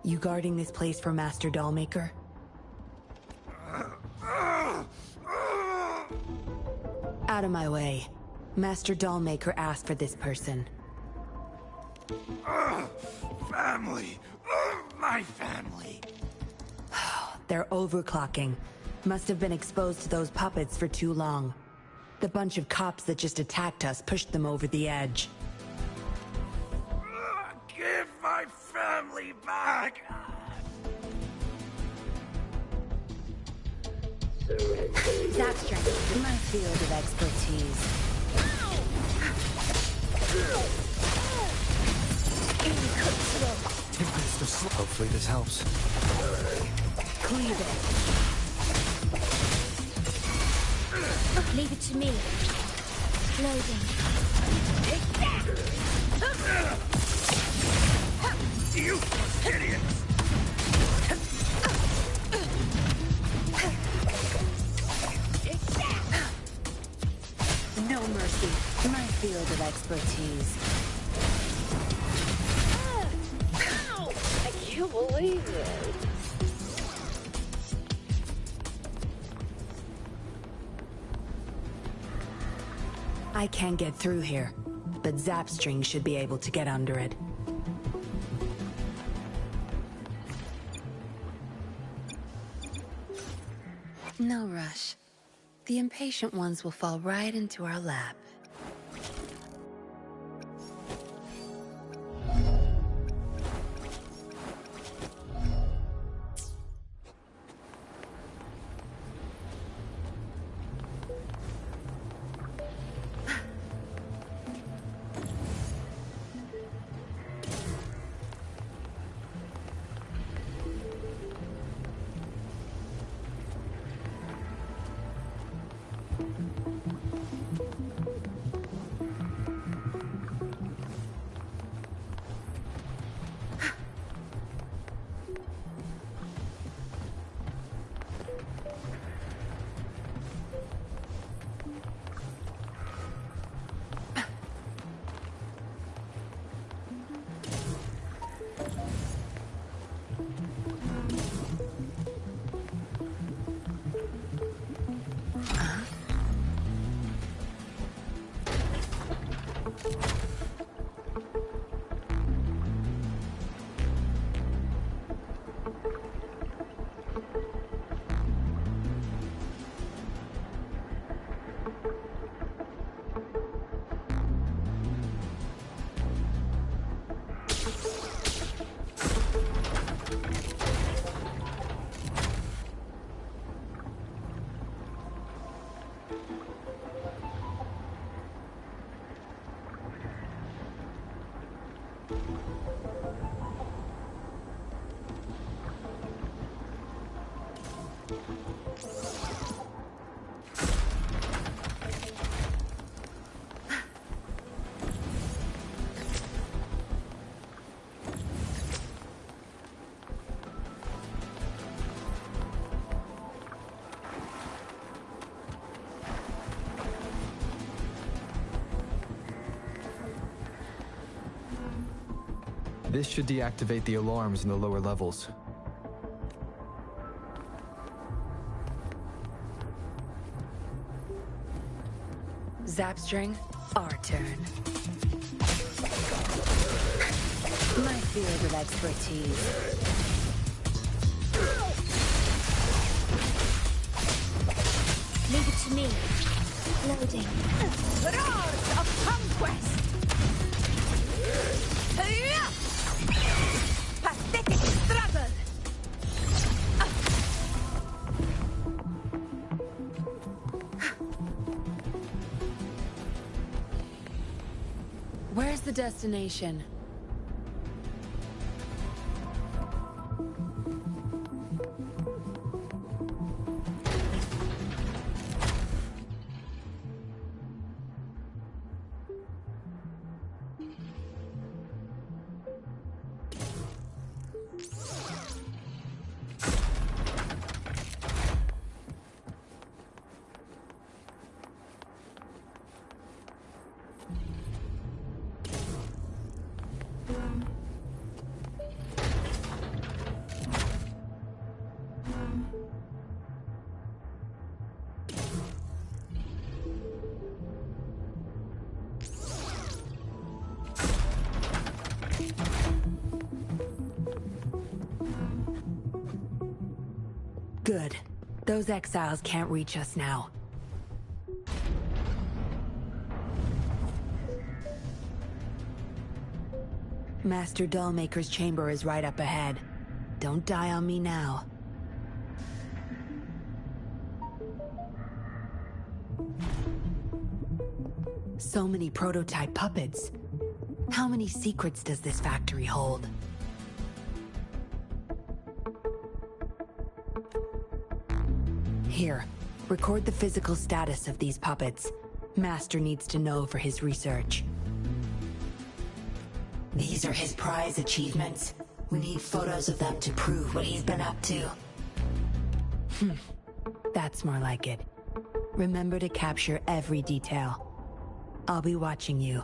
You guarding this place for Master Dollmaker? Out of my way. Master Dollmaker asked for this person. Family! My family! They're overclocking. Must have been exposed to those puppets for too long. The bunch of cops that just attacked us pushed them over the edge. Give my family back! That's my field of expertise. Hopefully this helps. Cleave it. Leave it to me. Loading. You idiots! No mercy. My field of expertise. Ow! I can't believe it. I can't get through here, but Zapstring should be able to get under it. No rush. The impatient ones will fall right into our lap. This should deactivate the alarms in the lower levels. Zapstring, our turn. My field of expertise. Leave it to me. Loading. Roars of conquest! Pathetic struggle! Where's the destination? Good. Those exiles can't reach us now. Master Dollmaker's chamber is right up ahead. Don't die on me now. So many prototype puppets. How many secrets does this factory hold? Here, record the physical status of these puppets. Master needs to know for his research. These are his prize achievements. We need photos of them to prove what he's been up to. That's more like it. Remember to capture every detail. I'll be watching you.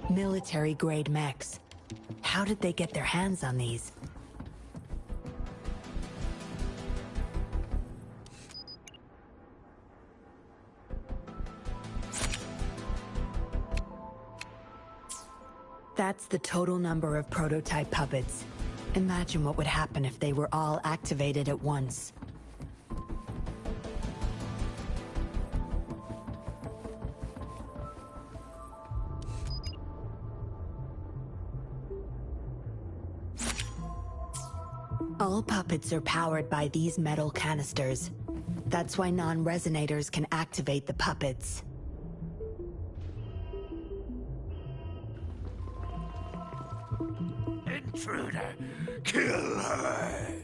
Military-grade mechs. How did they get their hands on these? That's the total number of prototype puppets. Imagine what would happen if they were all activated at once. All puppets are powered by these metal canisters. That's why non-resonators can activate the puppets. Intruder! Kill her!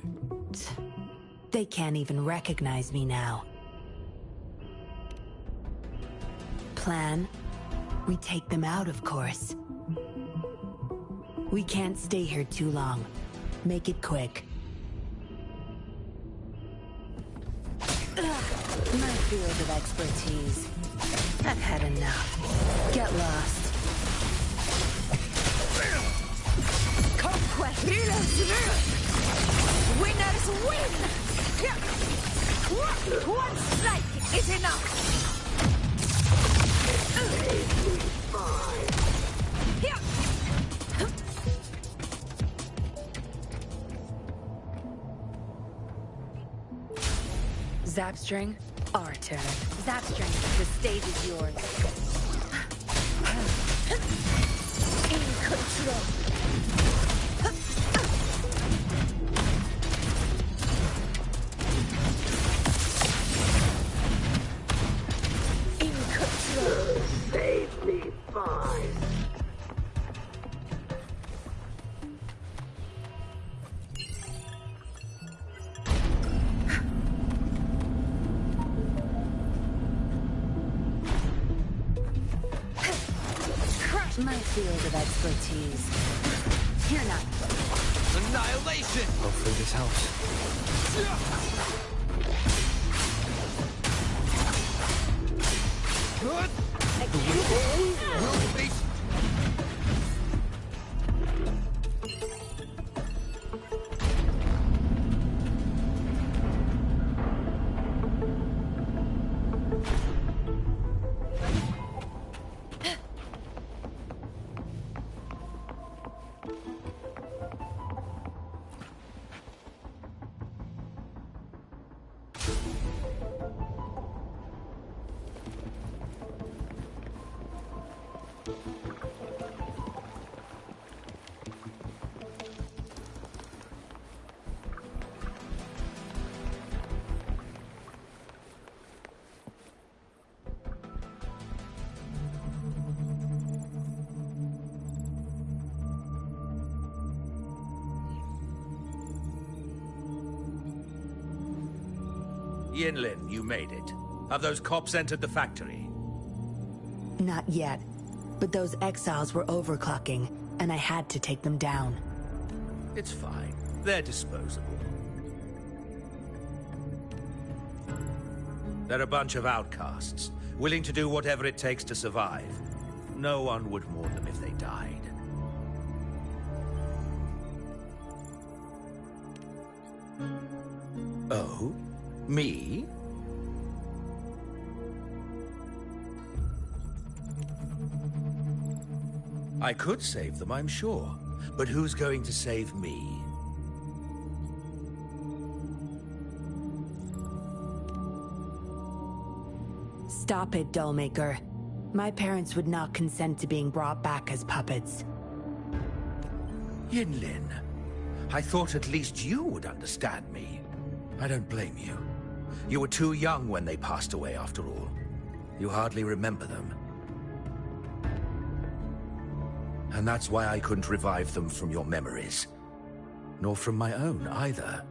They can't even recognize me now. Plan? We take them out, of course. We can't stay here too long. Make it quick. My field of expertise. I've had enough. Get lost. Conquest! Winners win! One strike is enough! Zapstring, our turn. Zapstring, the stage is yours. In control. In control. Safety fine. My field of expertise. You're not. Annihilation! Hopefully this helps. Good. Will face. Yinlin, you made it. Have those cops entered the factory? Not yet. But those exiles were overclocking, and I had to take them down. It's fine. They're disposable. They're a bunch of outcasts, willing to do whatever it takes to survive. No one would mourn them if they died. Oh? Me? I could save them, I'm sure. But who's going to save me? Stop it, Dollmaker. My parents would not consent to being brought back as puppets. Yinlin, I thought at least you would understand me. I don't blame you. You were too young when they passed away, after all. You hardly remember them. And that's why I couldn't revive them from your memories. Nor from my own, either.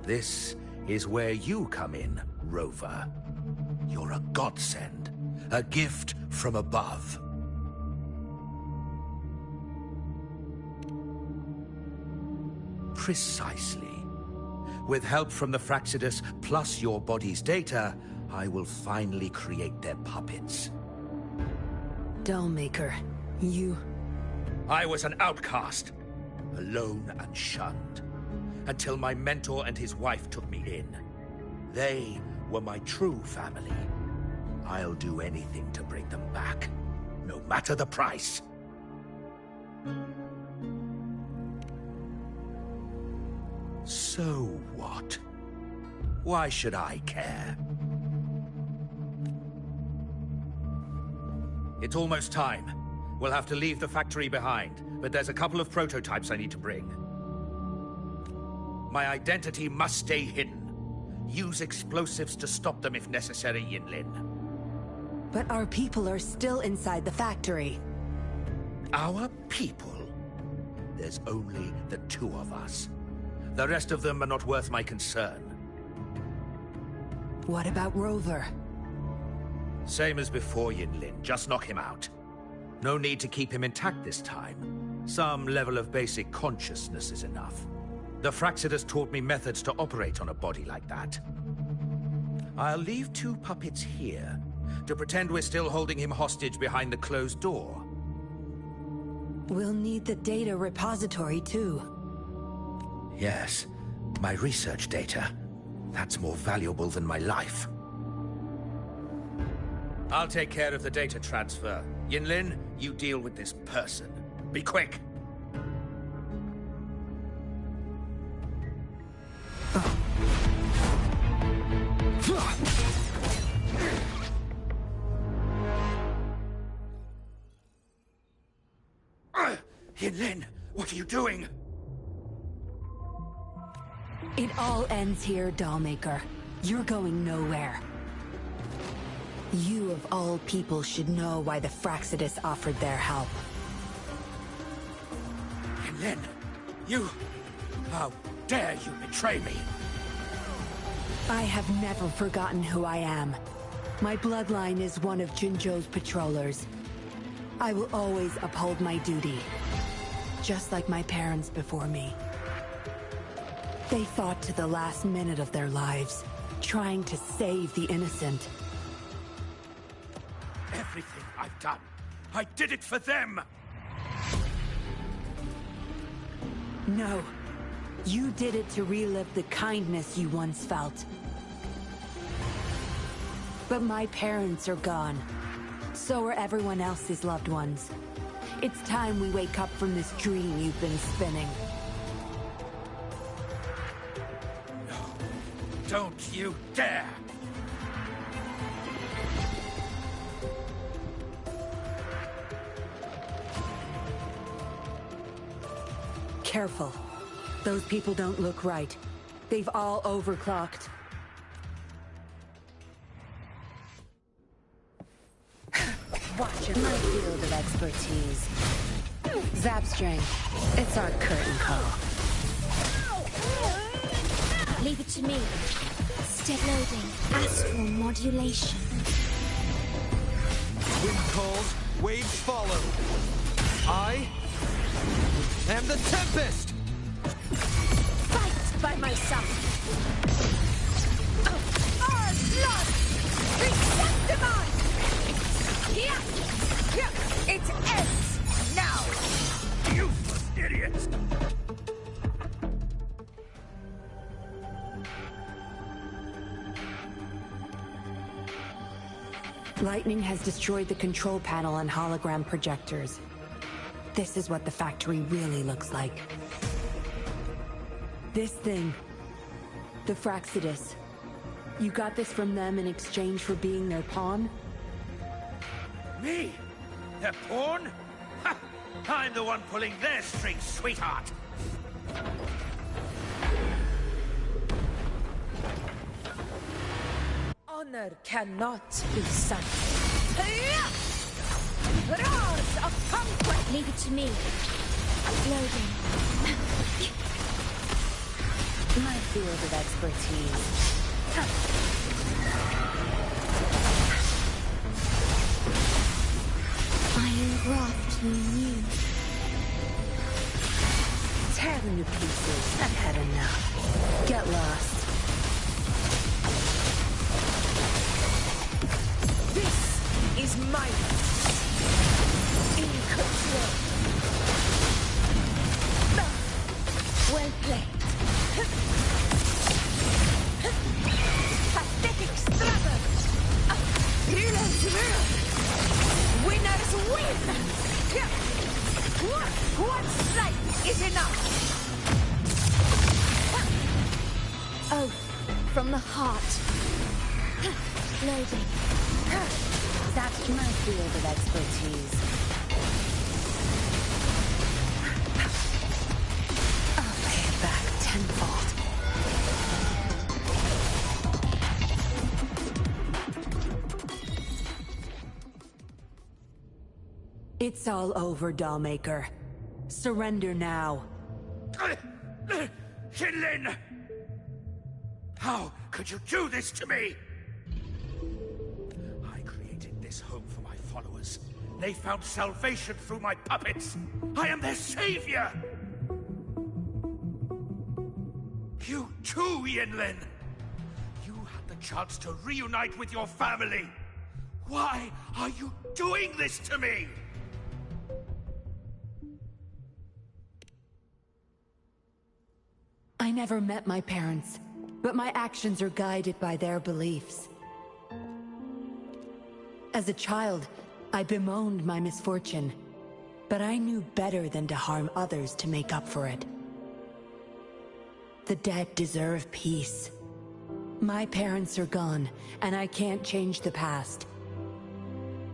This is where you come in, Rover. You're a godsend. A gift from above. Precisely. With help from the Fraxidus plus your body's data, I will finally create their puppets. Dollmaker, you... I was an outcast, alone and shunned, until my mentor and his wife took me in. They were my true family. I'll do anything to bring them back, no matter the price. So what? Why should I care? It's almost time. We'll have to leave the factory behind, but there's a couple of prototypes I need to bring. My identity must stay hidden. Use explosives to stop them if necessary, Yinlin. But our people are still inside the factory. Our people? There's only the two of us. The rest of them are not worth my concern. What about Rover? Same as before, Yinlin. Just knock him out. No need to keep him intact this time. Some level of basic consciousness is enough. The Fraxidus taught me methods to operate on a body like that. I'll leave two puppets here to pretend we're still holding him hostage behind the closed door. We'll need the data repository, too. Yes, my research data. That's more valuable than my life. I'll take care of the data transfer. Yinlin, you deal with this person. Be quick! Yinlin, what are you doing? It all ends here, Dollmaker. You're going nowhere. You of all people should know why the Fraxidus offered their help. Yinlin, you... How dare you betray me? I have never forgotten who I am. My bloodline is one of Jinzhou's patrollers. I will always uphold my duty. Just like my parents before me. They fought to the last minute of their lives, trying to save the innocent. Everything I've done, I did it for them! No. You did it to relive the kindness you once felt. But my parents are gone. So are everyone else's loved ones. It's time we wake up from this dream you've been spinning. No. Don't you dare! Careful. Those people don't look right. They've all overclocked. Watch your my field of expertise. Zapstring. It's our curtain call. Leave it to me. Step loading. Astral modulation. Wind calls, waves follow. I am the Tempest! Fight by my side. Our blood! Receptivate! Here! It ends now! Useless idiots! Lightning has destroyed the control panel and hologram projectors. This is what the factory really looks like. This thing, the Fraxidus, You got this from them in exchange for being their pawn? Me? Their pawn? Ha! I'm the one pulling their strings, sweetheart! Honor cannot be sunk. Roars of conquest! Leave it to me. Loading. My field of expertise. Iron graft new. Tear them to pieces. I've had enough. Get lost. This is my in control. Well played. Pathetic struggle. Healers will. Winners win. One sight is enough. Oath from the heart. Loading. That's my field of expertise. I'll pay it back tenfold. It's all over, Dollmaker. Surrender now. Jinlin! How could you do this to me? I created this home for my followers. They found salvation through my puppets. I am their savior! You too, Yinlin! You had the chance to reunite with your family. Why are you doing this to me? I never met my parents, but my actions are guided by their beliefs. As a child, I bemoaned my misfortune, but I knew better than to harm others to make up for it. The dead deserve peace. My parents are gone, and I can't change the past.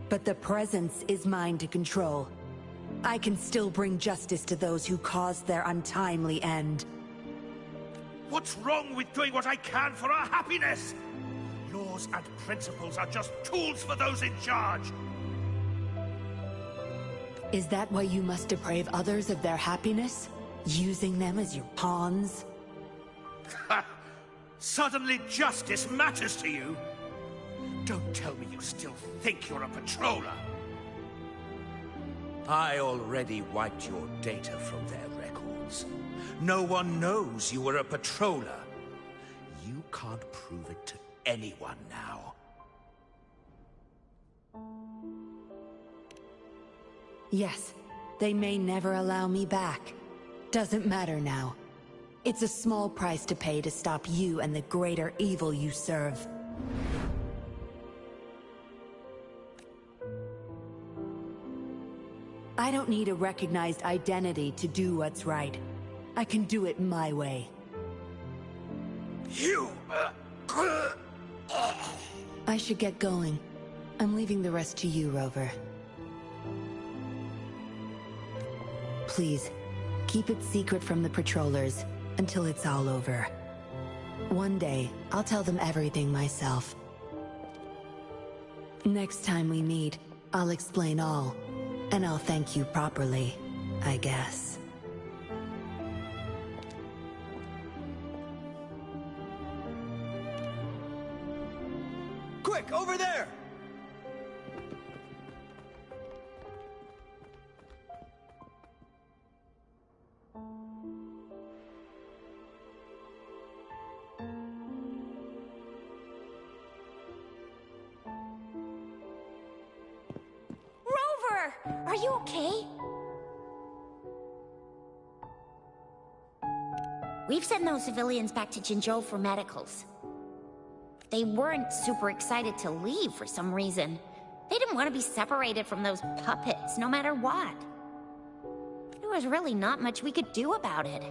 But the present is mine to control. I can still bring justice to those who caused their untimely end. What's wrong with doing what I can for our happiness? Laws and principles are just tools for those in charge. Is that why you must deprave others of their happiness? Using them as your pawns? Suddenly justice matters to you? Don't tell me you still think you're a patroller. I already wiped your data from their records. No one knows you were a patroller. You can't prove it to anyone now. Yes, they may never allow me back. Doesn't matter now. It's a small price to pay to stop you and the greater evil you serve. I don't need a recognized identity to do what's right. I can do it my way. You... I should get going. I'm leaving the rest to you, Rover. Please, keep it secret from the patrollers until it's all over. One day, I'll tell them everything myself. Next time we meet, I'll explain all, and I'll thank you properly, I guess. Quick, over there! Rover! Are you okay? We've sent those civilians back to Jinzhou for medicals. They weren't super excited to leave for some reason. They didn't want to be separated from those puppets, no matter what. There was really not much we could do about it.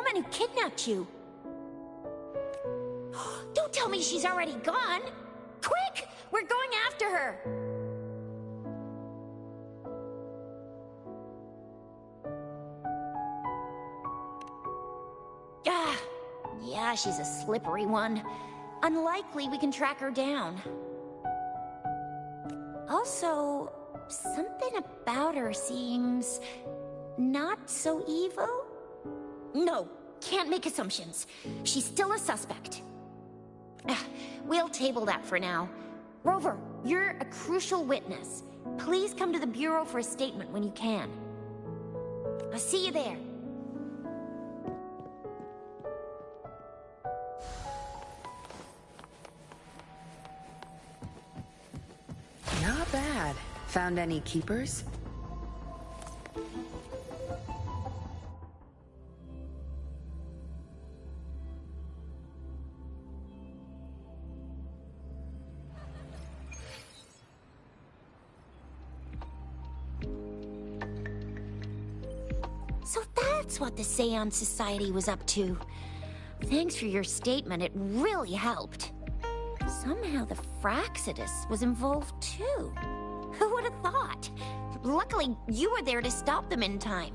woman who kidnapped you. Don't tell me she's already gone! Quick! We're going after her! Yeah, she's a slippery one. Unlikely we can track her down. Also, something about her seems not so evil? No, can't make assumptions. She's still a suspect. We'll table that for now. Rover, you're a crucial witness. Please come to the Bureau for a statement when you can. I'll see you there. Not bad. Found any keepers? So that's what the Seance Society was up to. Thanks for your statement, it really helped. Somehow the Fraxidus was involved too. Who would have thought? Luckily, you were there to stop them in time.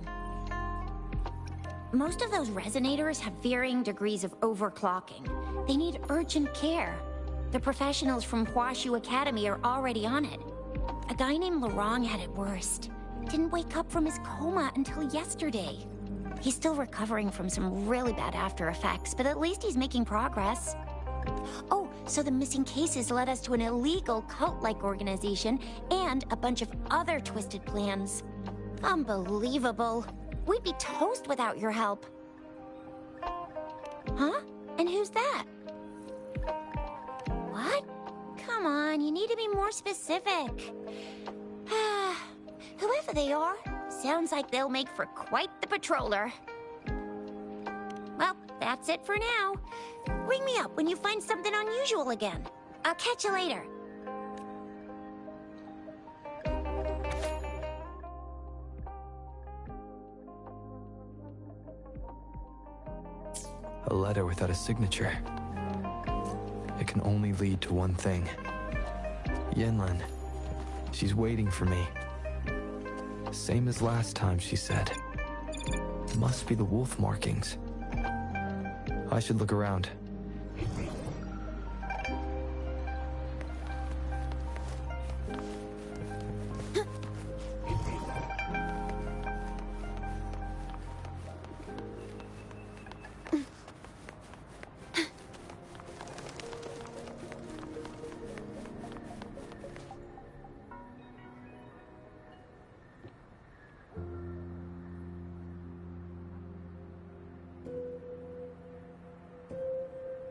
Most of those resonators have varying degrees of overclocking. They need urgent care. The professionals from Huashu Academy are already on it. A guy named Lorang had it worst. Didn't wake up from his coma until yesterday. He's still recovering from some really bad after effects, but at least he's making progress. Oh, so the missing cases led us to an illegal cult-like organization and a bunch of other twisted plans. Unbelievable. We'd be toast without your help. Huh? And who's that? What? Come on, you need to be more specific. Whoever they are, sounds like they'll make for quite the patroller. Well, that's it for now. Ring me up when you find something unusual again. I'll catch you later. A letter without a signature. It can only lead to one thing. Yenlin. She's waiting for me. Same as last time, she said. Must be the wolf markings. I should look around.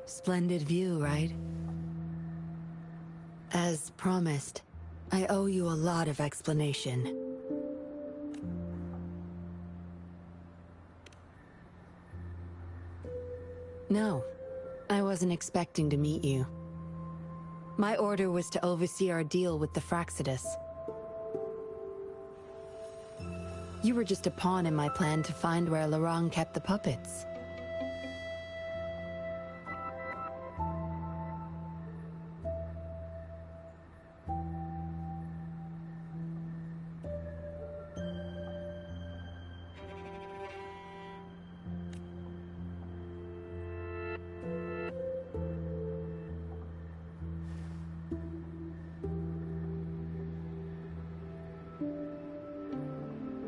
Splendid view, right? As promised, I owe you a lot of explanation. No, I wasn't expecting to meet you. My order was to oversee our deal with the Fraxidus. You were just a pawn in my plan to find where Lorang kept the puppets.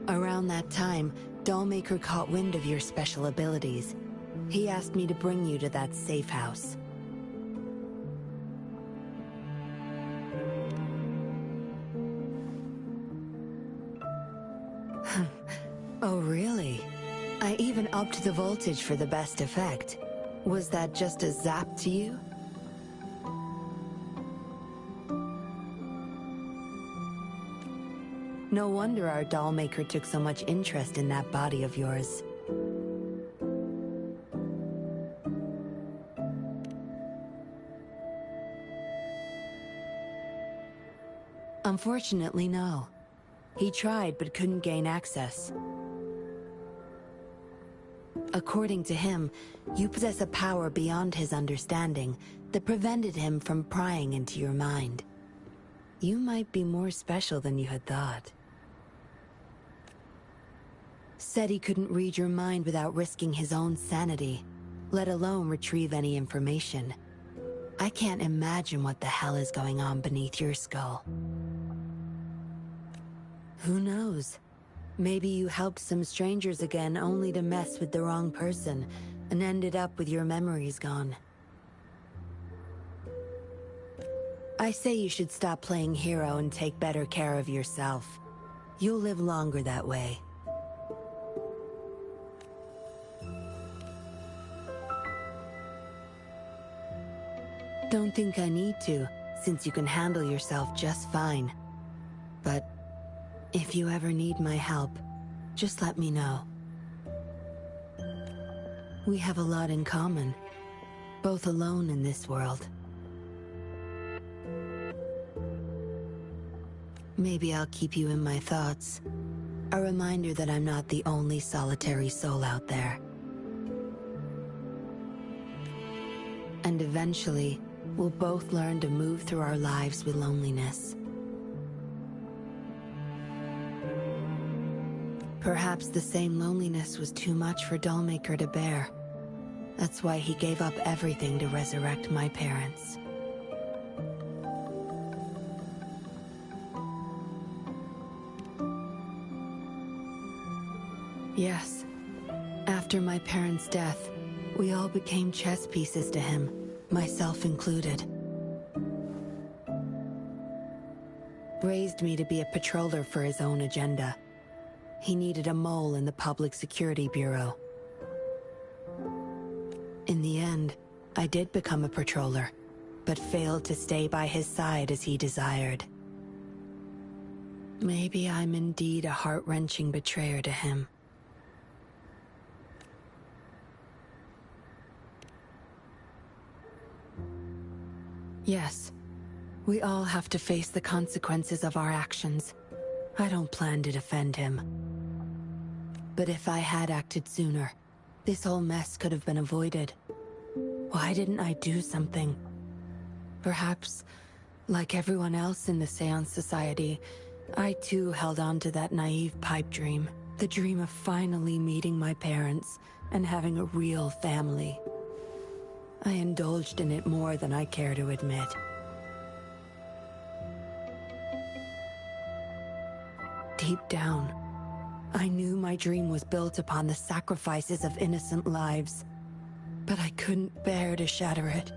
Around that time, Dollmaker caught wind of your special abilities. He asked me to bring you to that safe house. Oh, really? I even upped the voltage for the best effect. Was that just a zap to you? No wonder our dollmaker took so much interest in that body of yours. Unfortunately, no. He tried but couldn't gain access. According to him, you possess a power beyond his understanding that prevented him from prying into your mind. You might be more special than you had thought. Said he couldn't read your mind without risking his own sanity, let alone retrieve any information. I can't imagine what the hell is going on beneath your skull. Who knows? Maybe you helped some strangers again only to mess with the wrong person and ended up with your memories gone. I say you should stop playing hero and take better care of yourself. You'll live longer that way. Don't think I need to, since you can handle yourself just fine. But if you ever need my help, just let me know. We have a lot in common, both alone in this world. Maybe I'll keep you in my thoughts. A reminder that I'm not the only solitary soul out there. And eventually, we'll both learn to move through our lives with loneliness. Perhaps the same loneliness was too much for Dollmaker to bear. That's why he gave up everything to resurrect my parents. Yes. After my parents' death, we all became chess pieces to him, myself included. Raised me to be a patroller for his own agenda. He needed a mole in the Public Security Bureau. In the end, I did become a patroller, but failed to stay by his side as he desired. Maybe I'm indeed a heart-wrenching betrayer to him. Yes, we all have to face the consequences of our actions. I don't plan to defend him. But if I had acted sooner, this whole mess could have been avoided. Why didn't I do something? Perhaps, like everyone else in the Seance Society, I too held on to that naive pipe dream. The dream of finally meeting my parents and having a real family. I indulged in it more than I care to admit. Deep down, I knew my dream was built upon the sacrifices of innocent lives, but I couldn't bear to shatter it.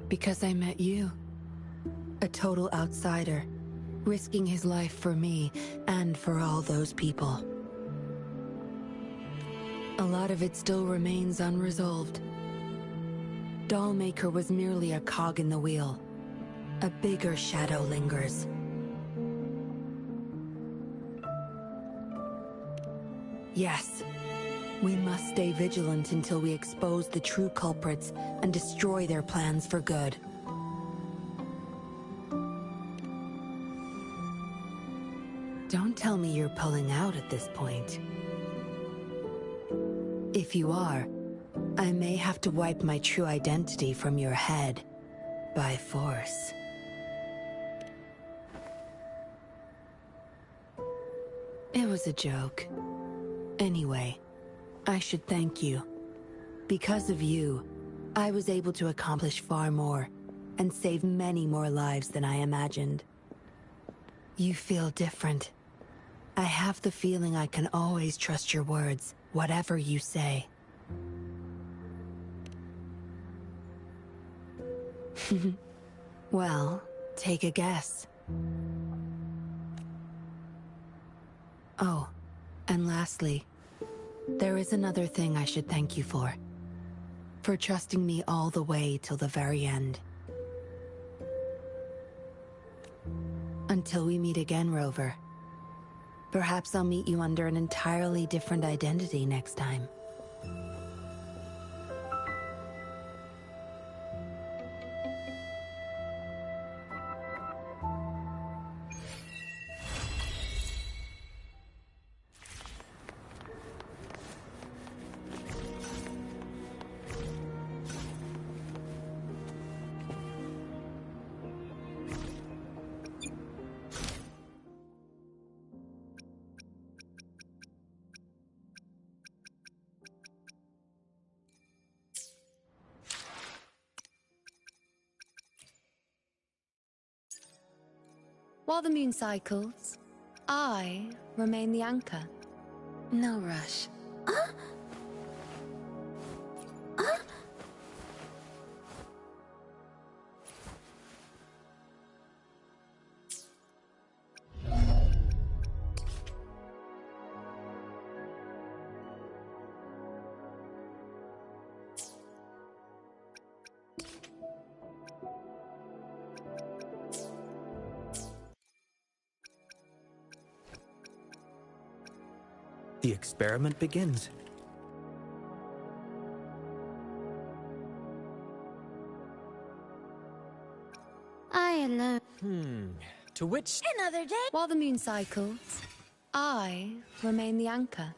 Because I met you. A total outsider, risking his life for me and for all those people. A lot of it still remains unresolved. Dollmaker was merely a cog in the wheel. A bigger shadow lingers. Yes, we must stay vigilant until we expose the true culprits and destroy their plans for good. Don't tell me you're pulling out at this point. If you are, I may have to wipe my true identity from your head by force. It was a joke. Anyway, I should thank you. Because of you, I was able to accomplish far more and save many more lives than I imagined. You feel different. I have the feeling I can always trust your words, whatever you say. Well, take a guess. Oh, and lastly, there is another thing I should thank you for. For trusting me all the way till the very end. Until we meet again, Rover. Perhaps I'll meet you under an entirely different identity next time. While the moon cycles, I remain the anchor. No rush. The experiment begins. I alone. To which... Another day? While the moon cycles, I remain the anchor.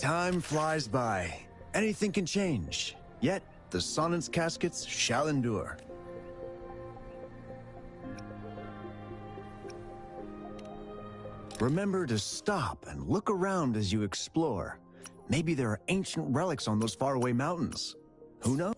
Time flies by. Anything can change. Yet, the Sonnet's caskets shall endure. Remember to stop and look around as you explore. Maybe there are ancient relics on those faraway mountains. Who knows?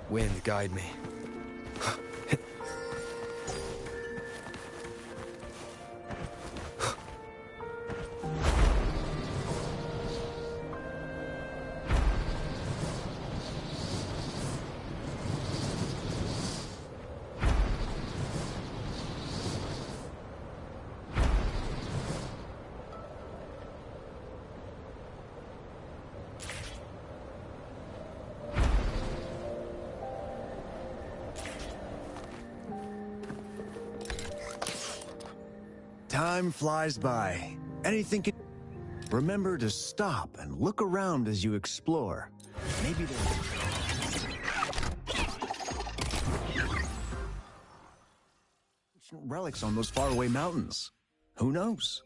Wind, guide me. Time flies by. Anything can... Remember to stop and look around as you explore. Maybe there's ancient relics on those faraway mountains. Who knows?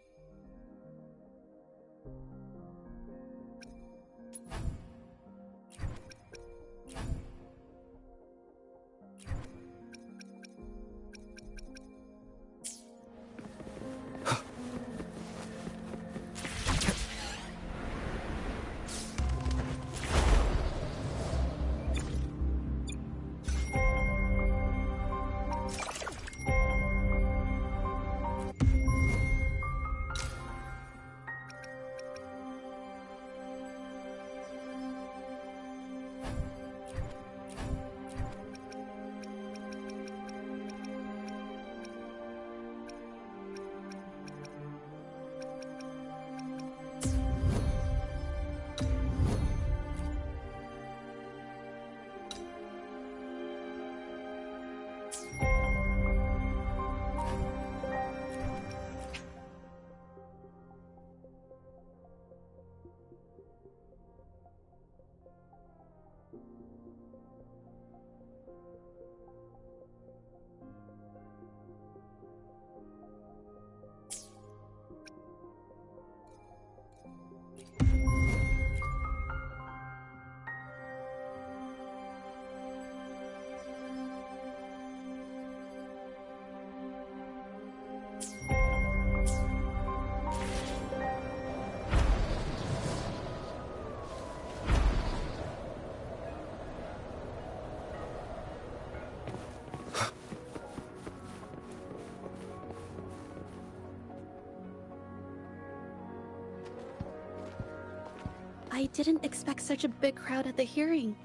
I didn't expect such a big crowd at the hearing.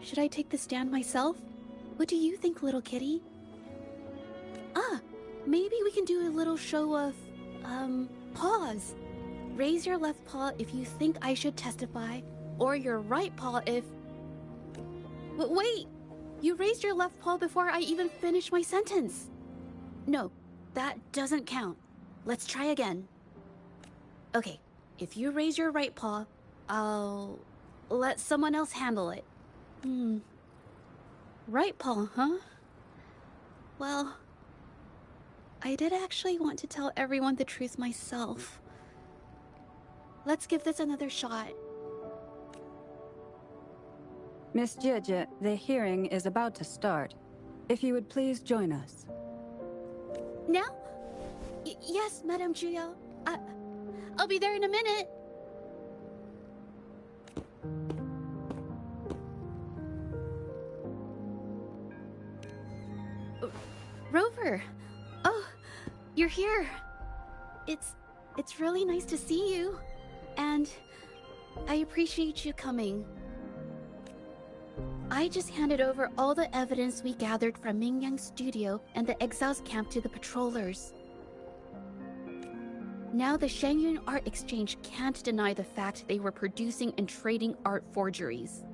Should I take the stand myself? What do you think, little kitty? Maybe we can do a little show of, paws. Raise your left paw if you think I should testify, or your right paw if... Wait! You raised your left paw before I even finished my sentence. No, that doesn't count. Let's try again. Okay, if you raise your right paw, I'll let someone else handle it. Right, Paul, huh? Well, I did actually want to tell everyone the truth myself. Let's give this another shot. Miss Jieje, the hearing is about to start. If you would please join us. Now? Yes, Madame Juya. I'll be there in a minute. Rover. Oh, you're here. It's really nice to see you. And I appreciate you coming. I just handed over all the evidence we gathered from Mingyang's studio and the Exiles camp to the patrollers. Now the Shangyun Art Exchange can't deny the fact they were producing and trading art forgeries.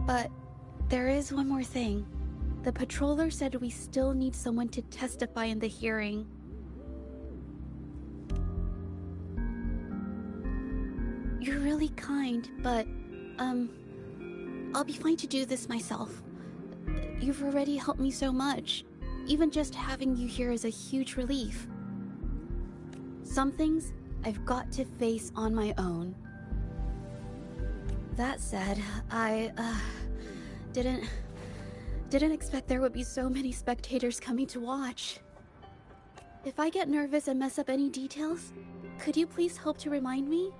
But there is one more thing. The patroller said we still need someone to testify in the hearing. You're really kind, but, I'll be fine to do this myself. You've already helped me so much. Even just having you here is a huge relief. Some things I've got to face on my own. That said, I, didn't expect there would be so many spectators coming to watch. If I get nervous and mess up any details, could you please help to remind me?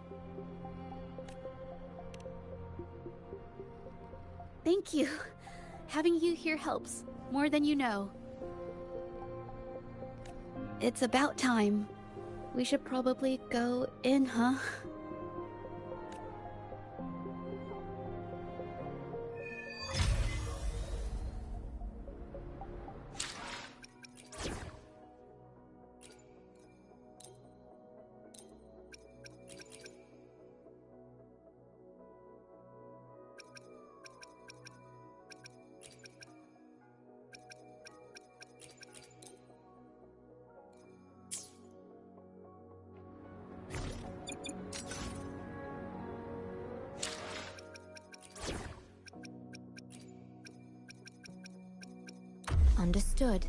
Thank you. Having you here helps, more than you know. It's about time. We should probably go in, huh? Understood.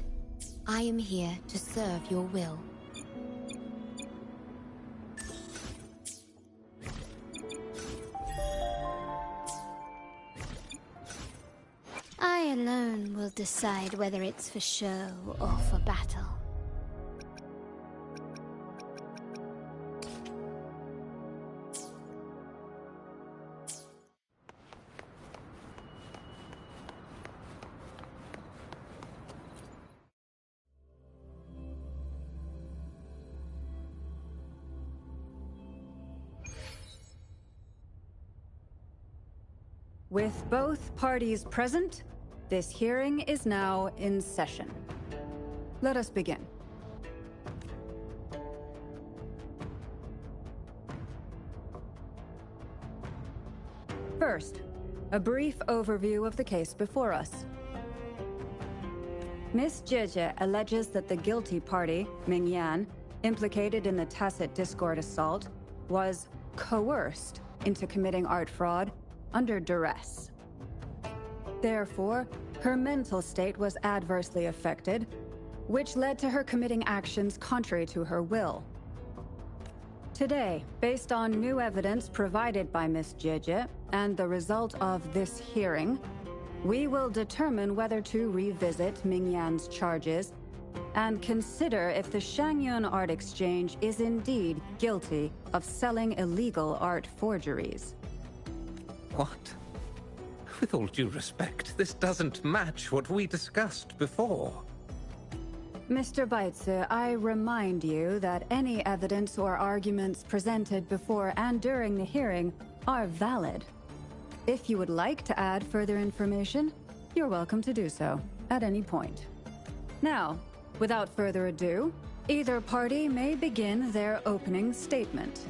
I am here to serve your will. I alone will decide whether it's for show or for battle. With both parties present, this hearing is now in session. Let us begin. First, a brief overview of the case before us. Miss Jieje alleges that the guilty party, Mingyan, implicated in the tacit discord assault, was coerced into committing art fraud under duress. Therefore, her mental state was adversely affected, which led to her committing actions contrary to her will. Today, based on new evidence provided by Miss Jieje and the result of this hearing, we will determine whether to revisit Mingyan's charges and consider if the Shangyun Art Exchange is indeed guilty of selling illegal art forgeries. What? With all due respect, this doesn't match what we discussed before. Mr. Baitsu, I remind you that any evidence or arguments presented before and during the hearing are valid. If you would like to add further information, you're welcome to do so at any point. Now, without further ado, either party may begin their opening statement.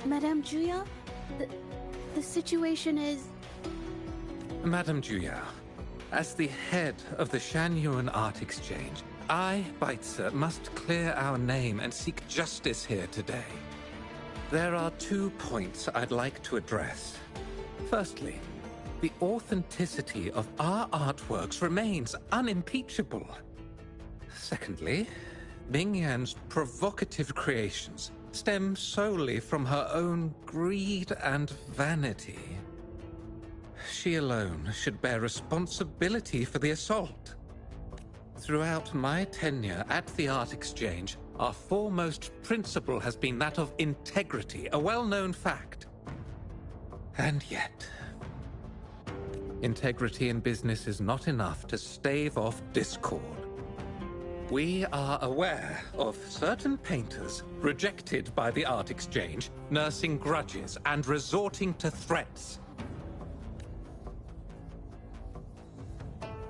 Madame Juya, the situation is... Madame Juya, as the head of the Shangyun Art Exchange, I, Baitzer, must clear our name and seek justice here today. There are 2 points I'd like to address. Firstly, the authenticity of our artworks remains unimpeachable. Secondly, Ming-Yan's provocative creations stem solely from her own greed and vanity. She alone should bear responsibility for the assault. Throughout my tenure at the Art Exchange, our foremost principle has been that of integrity, a well-known fact. And yet, integrity in business is not enough to stave off discord. We are aware of certain painters rejected by the Art Exchange, nursing grudges and resorting to threats.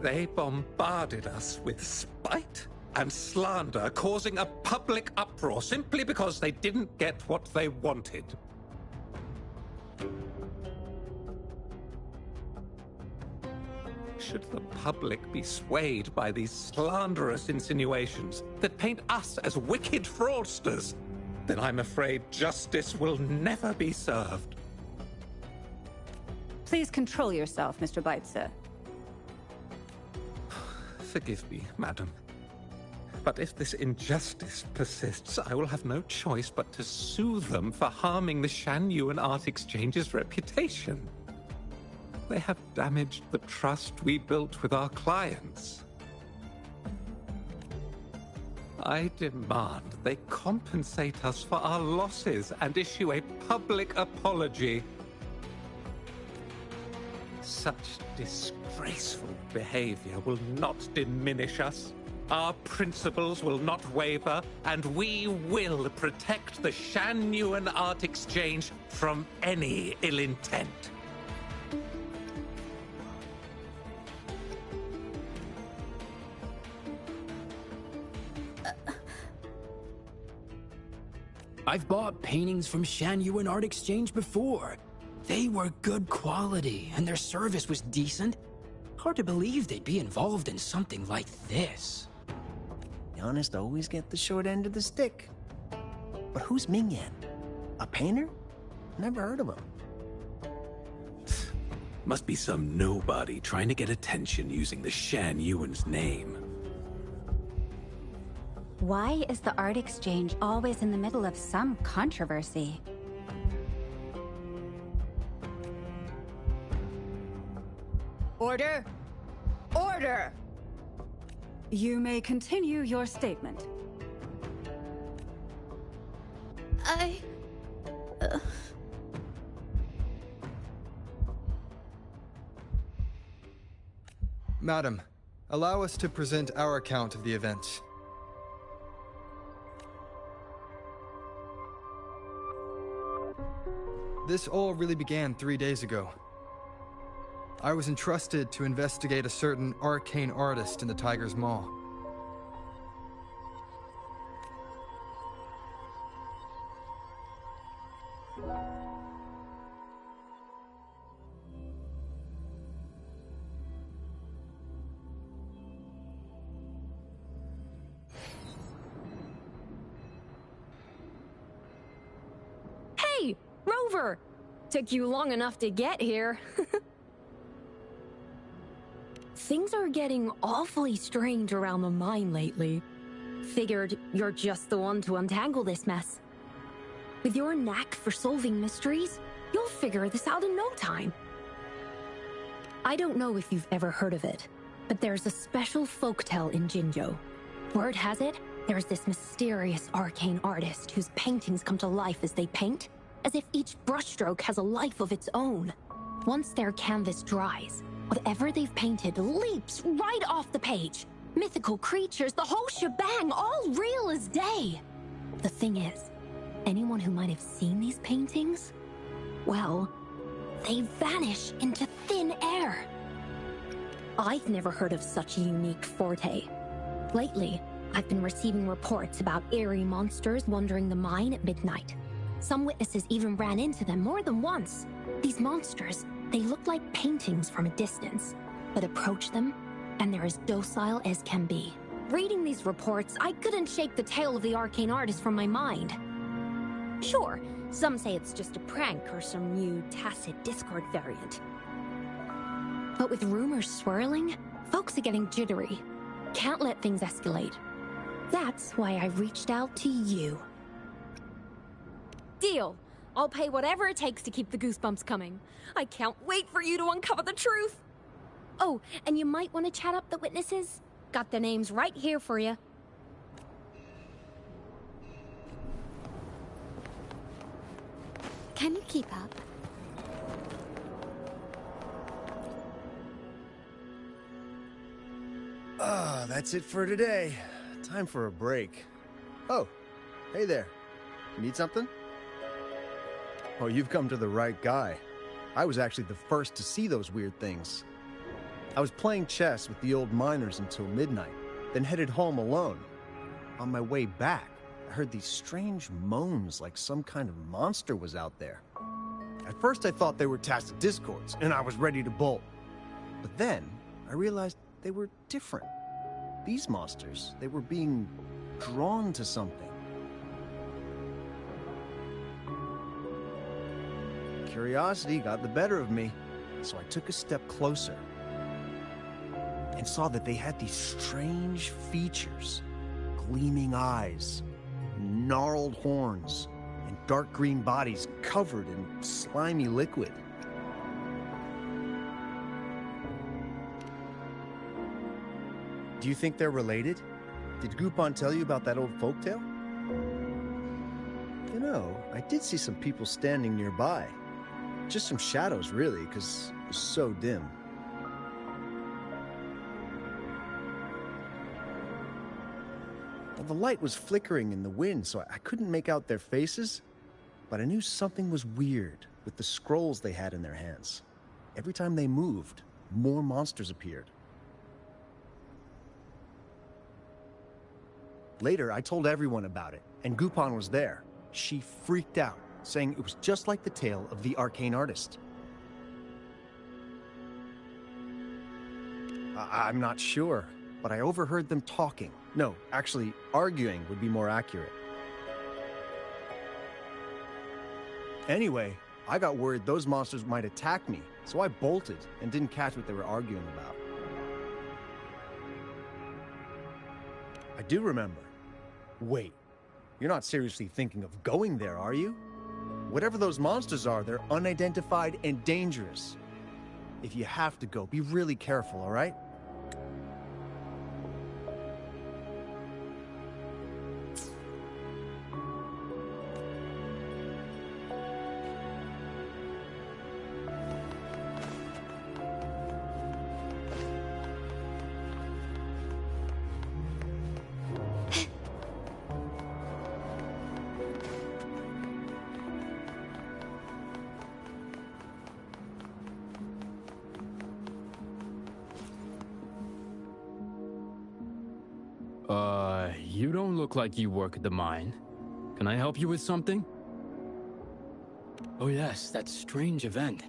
They bombarded us with spite and slander, causing a public uproar simply because they didn't get what they wanted. Should the public be swayed by these slanderous insinuations that paint us as wicked fraudsters, then I'm afraid justice will never be served. Please control yourself, Mr. Baitzer. Forgive me, madam. But if this injustice persists, I will have no choice but to sue them for harming the Shan Yuan Art Exchange's reputation. They have damaged the trust we built with our clients. I demand they compensate us for our losses and issue a public apology. Such disgraceful behavior will not diminish us. Our principles will not waver, and we will protect the Shan Yuan Art Exchange from any ill intent. I've bought paintings from Shan Yuan Art Exchange before. They were good quality, and their service was decent. Hard to believe they'd be involved in something like this. The honest always get the short end of the stick. But who's Ming-Yan? A painter? Never heard of him. Must be some nobody trying to get attention using the Shan Yuan's name. Why is the Art Exchange always in the middle of some controversy? Order! Order! You may continue your statement. Madam, allow us to present our account of the events. This all really began 3 days ago. I was entrusted to investigate a certain arcane artist in the Tiger's Maw. Hey, Rover! Took you long enough to get here. Things are getting awfully strange around the mine lately. Figured you're just the one to untangle this mess. With your knack for solving mysteries, you'll figure this out in no time. I don't know if you've ever heard of it, but there's a special folktale in Jinzhou. Word has it, there's this mysterious arcane artist whose paintings come to life as they paint, as if each brushstroke has a life of its own. Once their canvas dries, whatever they've painted leaps right off the page. Mythical creatures, the whole shebang, all real as day. The thing is, anyone who might have seen these paintings, well, they vanish into thin air. I've never heard of such a unique forte. Lately, I've been receiving reports about eerie monsters wandering the mine at midnight. Some witnesses even ran into them more than once. These monsters, they look like paintings from a distance, but approach them, and they're as docile as can be. Reading these reports, I couldn't shake the tale of the arcane artist from my mind. Sure, some say it's just a prank or some new tacit Discord variant. But with rumors swirling, folks are getting jittery. Can't let things escalate. That's why I reached out to you. Deal. I'll pay whatever it takes to keep the goosebumps coming. I can't wait for you to uncover the truth. Oh, and you might want to chat up the witnesses. Got their names right here for you. Can you keep up? That's it for today. Time for a break. Oh, hey there. Need something? Oh, you've come to the right guy. I was actually the first to see those weird things. I was playing chess with the old miners until midnight, then headed home alone. On my way back, I heard these strange moans like some kind of monster was out there. At first I thought they were tacit discords, and I was ready to bolt. But then, I realized they were different. These monsters, they were being drawn to something. Curiosity got the better of me, so I took a step closer and saw that they had these strange features. Gleaming eyes, gnarled horns, and dark green bodies covered in slimy liquid. Do you think they're related? Did Gupon tell you about that old folktale? You know, I did see some people standing nearby. Just some shadows, really, because it was so dim. Well, the light was flickering in the wind, so I couldn't make out their faces, but I knew something was weird with the scrolls they had in their hands. Every time they moved, more monsters appeared. Later, I told everyone about it, and Gupon was there. She freaked out, saying it was just like the tale of the arcane artist. I'm not sure, but I overheard them talking. No, actually, arguing would be more accurate. Anyway, I got worried those monsters might attack me, so I bolted and didn't catch what they were arguing about. I do remember. Wait, you're not seriously thinking of going there, are you? Whatever those monsters are, they're unidentified and dangerous. If you have to go, be really careful, all right? You don't look like you work at the mine. Can I help you with something? Oh yes, that strange event.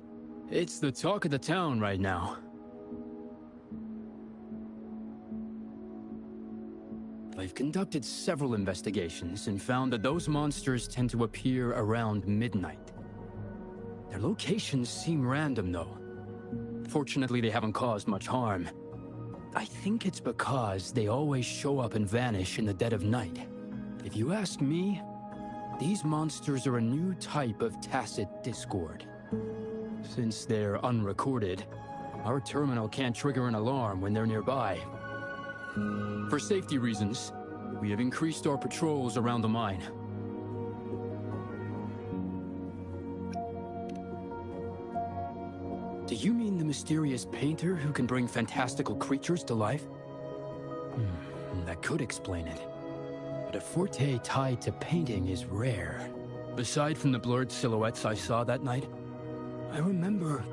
It's the talk of the town right now. I've conducted several investigations and found that those monsters tend to appear around midnight. Their locations seem random though. Fortunately, they haven't caused much harm. I think it's because they always show up and vanish in the dead of night. If you ask me, these monsters are a new type of tacit discord. Since they're unrecorded, our terminal can't trigger an alarm when they're nearby. For safety reasons, we have increased our patrols around the mine. Do you mean the mysterious painter who can bring fantastical creatures to life? That could explain it. But a forte tied to painting is rare. Aside from the blurred silhouettes I saw that night, I remember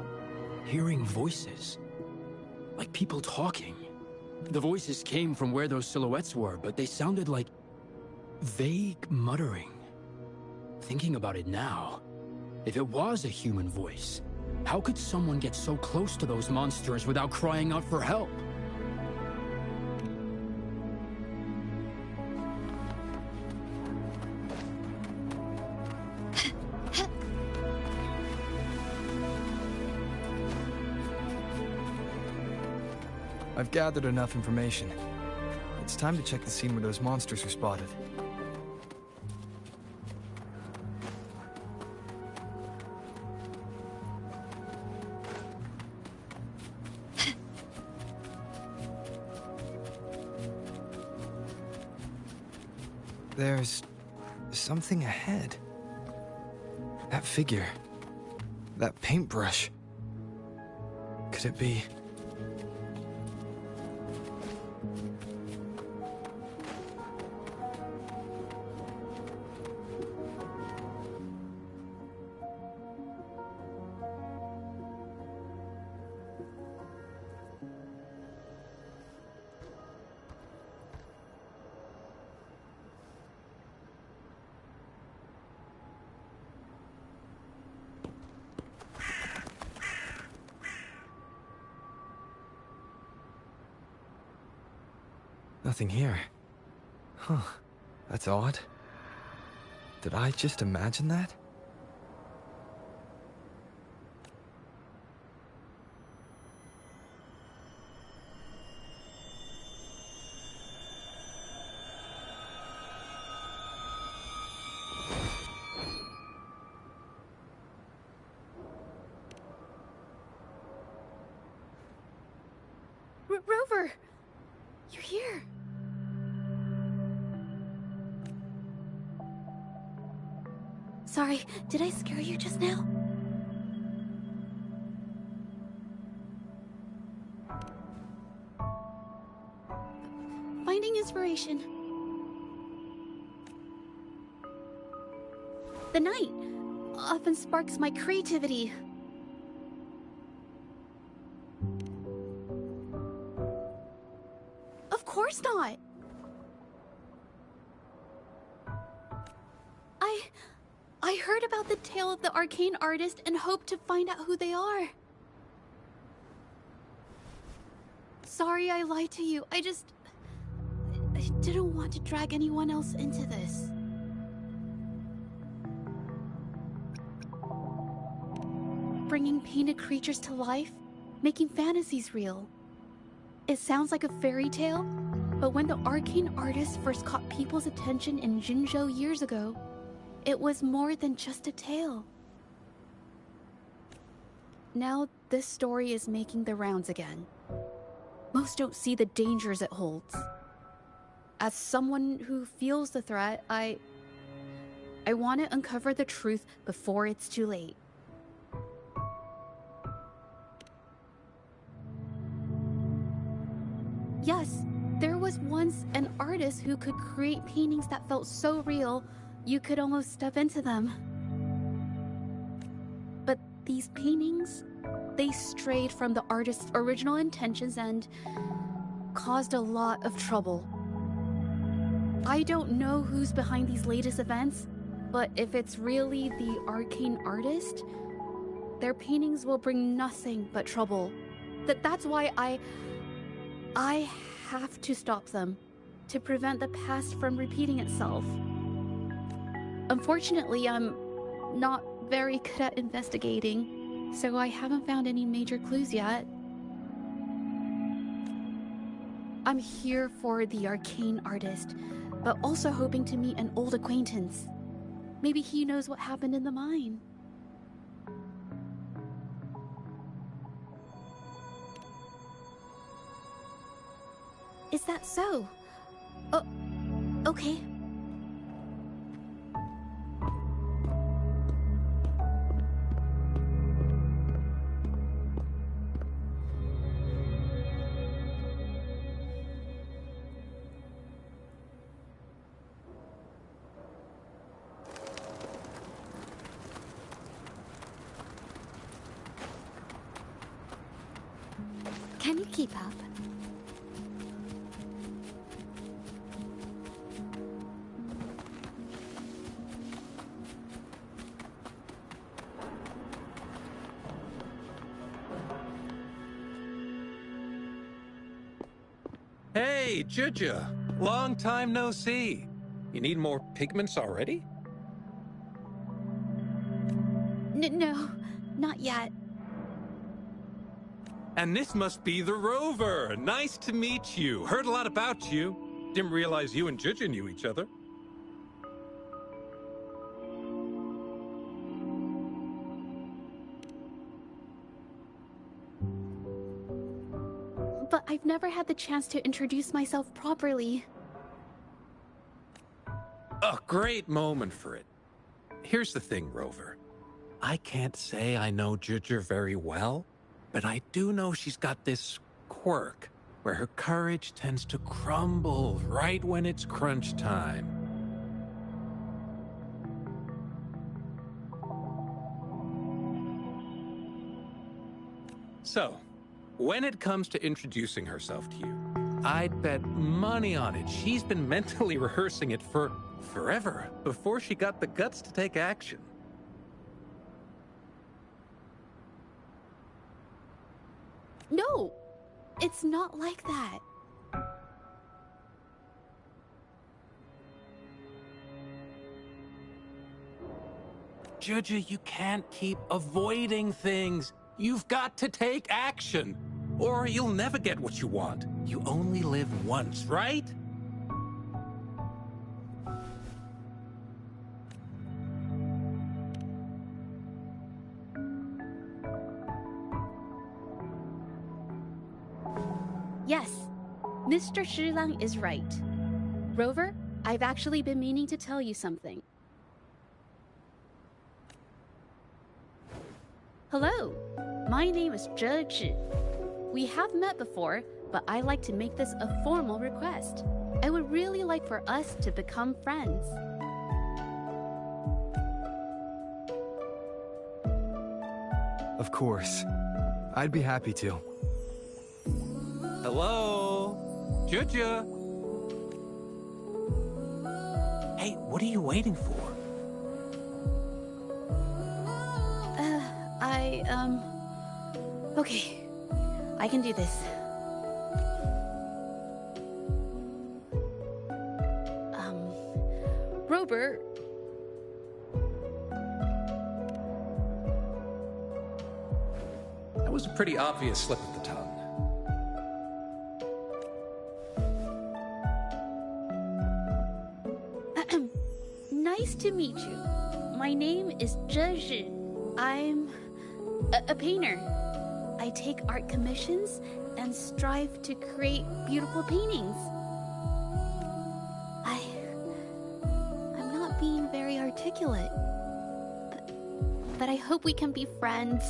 hearing voices. Like people talking. The voices came from where those silhouettes were, but they sounded like vague muttering. Thinking about it now, if it was a human voice, how could someone get so close to those monsters without crying out for help? I've gathered enough information. It's time to check the scene where those monsters were spotted. There's something ahead. That figure. That paintbrush. Could it be... Nothing here. Huh. That's odd. Did I just imagine that? Rover! You're here! Sorry, did I scare you just now? Finding inspiration. The night often sparks my creativity. Of course not! I heard about the tale of the arcane artist and hoped to find out who they are. Sorry I lied to you. I didn't want to drag anyone else into this. Bringing painted creatures to life, making fantasies real. It sounds like a fairy tale, but when the arcane artist first caught people's attention in Jinzhou years ago, it was more than just a tale. Now this story is making the rounds again. Most don't see the dangers it holds. As someone who feels the threat, I want to uncover the truth before it's too late. Yes, there was once an artist who could create paintings that felt so real, you could almost step into them. But these paintings, they strayed from the artist's original intentions and caused a lot of trouble. I don't know who's behind these latest events, but if it's really the arcane artist, their paintings will bring nothing but trouble. That's why I have to stop them, to prevent the past from repeating itself. Unfortunately, I'm not very good at investigating, so I haven't found any major clues yet. I'm here for the arcane artist, but also hoping to meet an old acquaintance. Maybe he knows what happened in the mine. Is that so? Oh, okay. Can you keep up? Hey, Juju! Long time no see. You need more pigments already? No, not yet. And this must be the Rover. Nice to meet you. Heard a lot about you. Didn't realize you and Juju knew each other. But I've never had the chance to introduce myself properly. A great moment for it. Here's the thing, Rover. I can't say I know Juju very well, but I do know she's got this quirk where her courage tends to crumble right when it's crunch time. So, when it comes to introducing herself to you, I'd bet money on it she's been mentally rehearsing it for forever before she got the guts to take action. No, it's not like that. Juju, you can't keep avoiding things. You've got to take action, or you'll never get what you want. You only live once, right? Yes, Mr. Shilang is right. Rover, I've actually been meaning to tell you something. Hello, my name is Zhe Zhi. We have met before, but I like to make this a formal request. I would really like for us to become friends. Of course. I'd be happy to. Hello? Juju? Hey, what are you waiting for? Okay. I can do this. Rover... That was a pretty obvious slip of the tongue. Nice to meet you. My name is Zhe Zhi. I'm a painter. I take art commissions and strive to create beautiful paintings. I'm not being very articulate, but I hope we can be friends.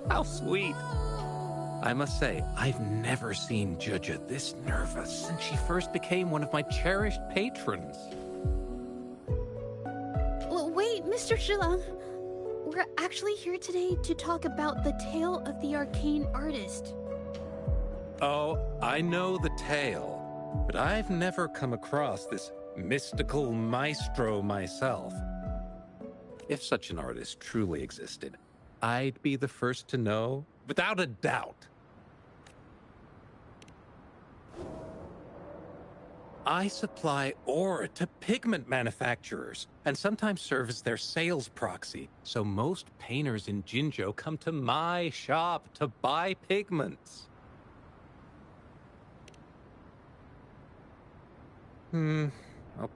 How sweet. I must say, I've never seen Juju this nervous since she first became one of my cherished patrons. Well, wait, Mr. Shilang. We're actually here today to talk about the tale of the arcane artist. Oh, I know the tale, but I've never come across this mystical maestro myself. If such an artist truly existed, I'd be the first to know, without a doubt. I supply ore to pigment manufacturers, and sometimes serve as their sales proxy, so most painters in Jinzhou come to my shop to buy pigments. Well,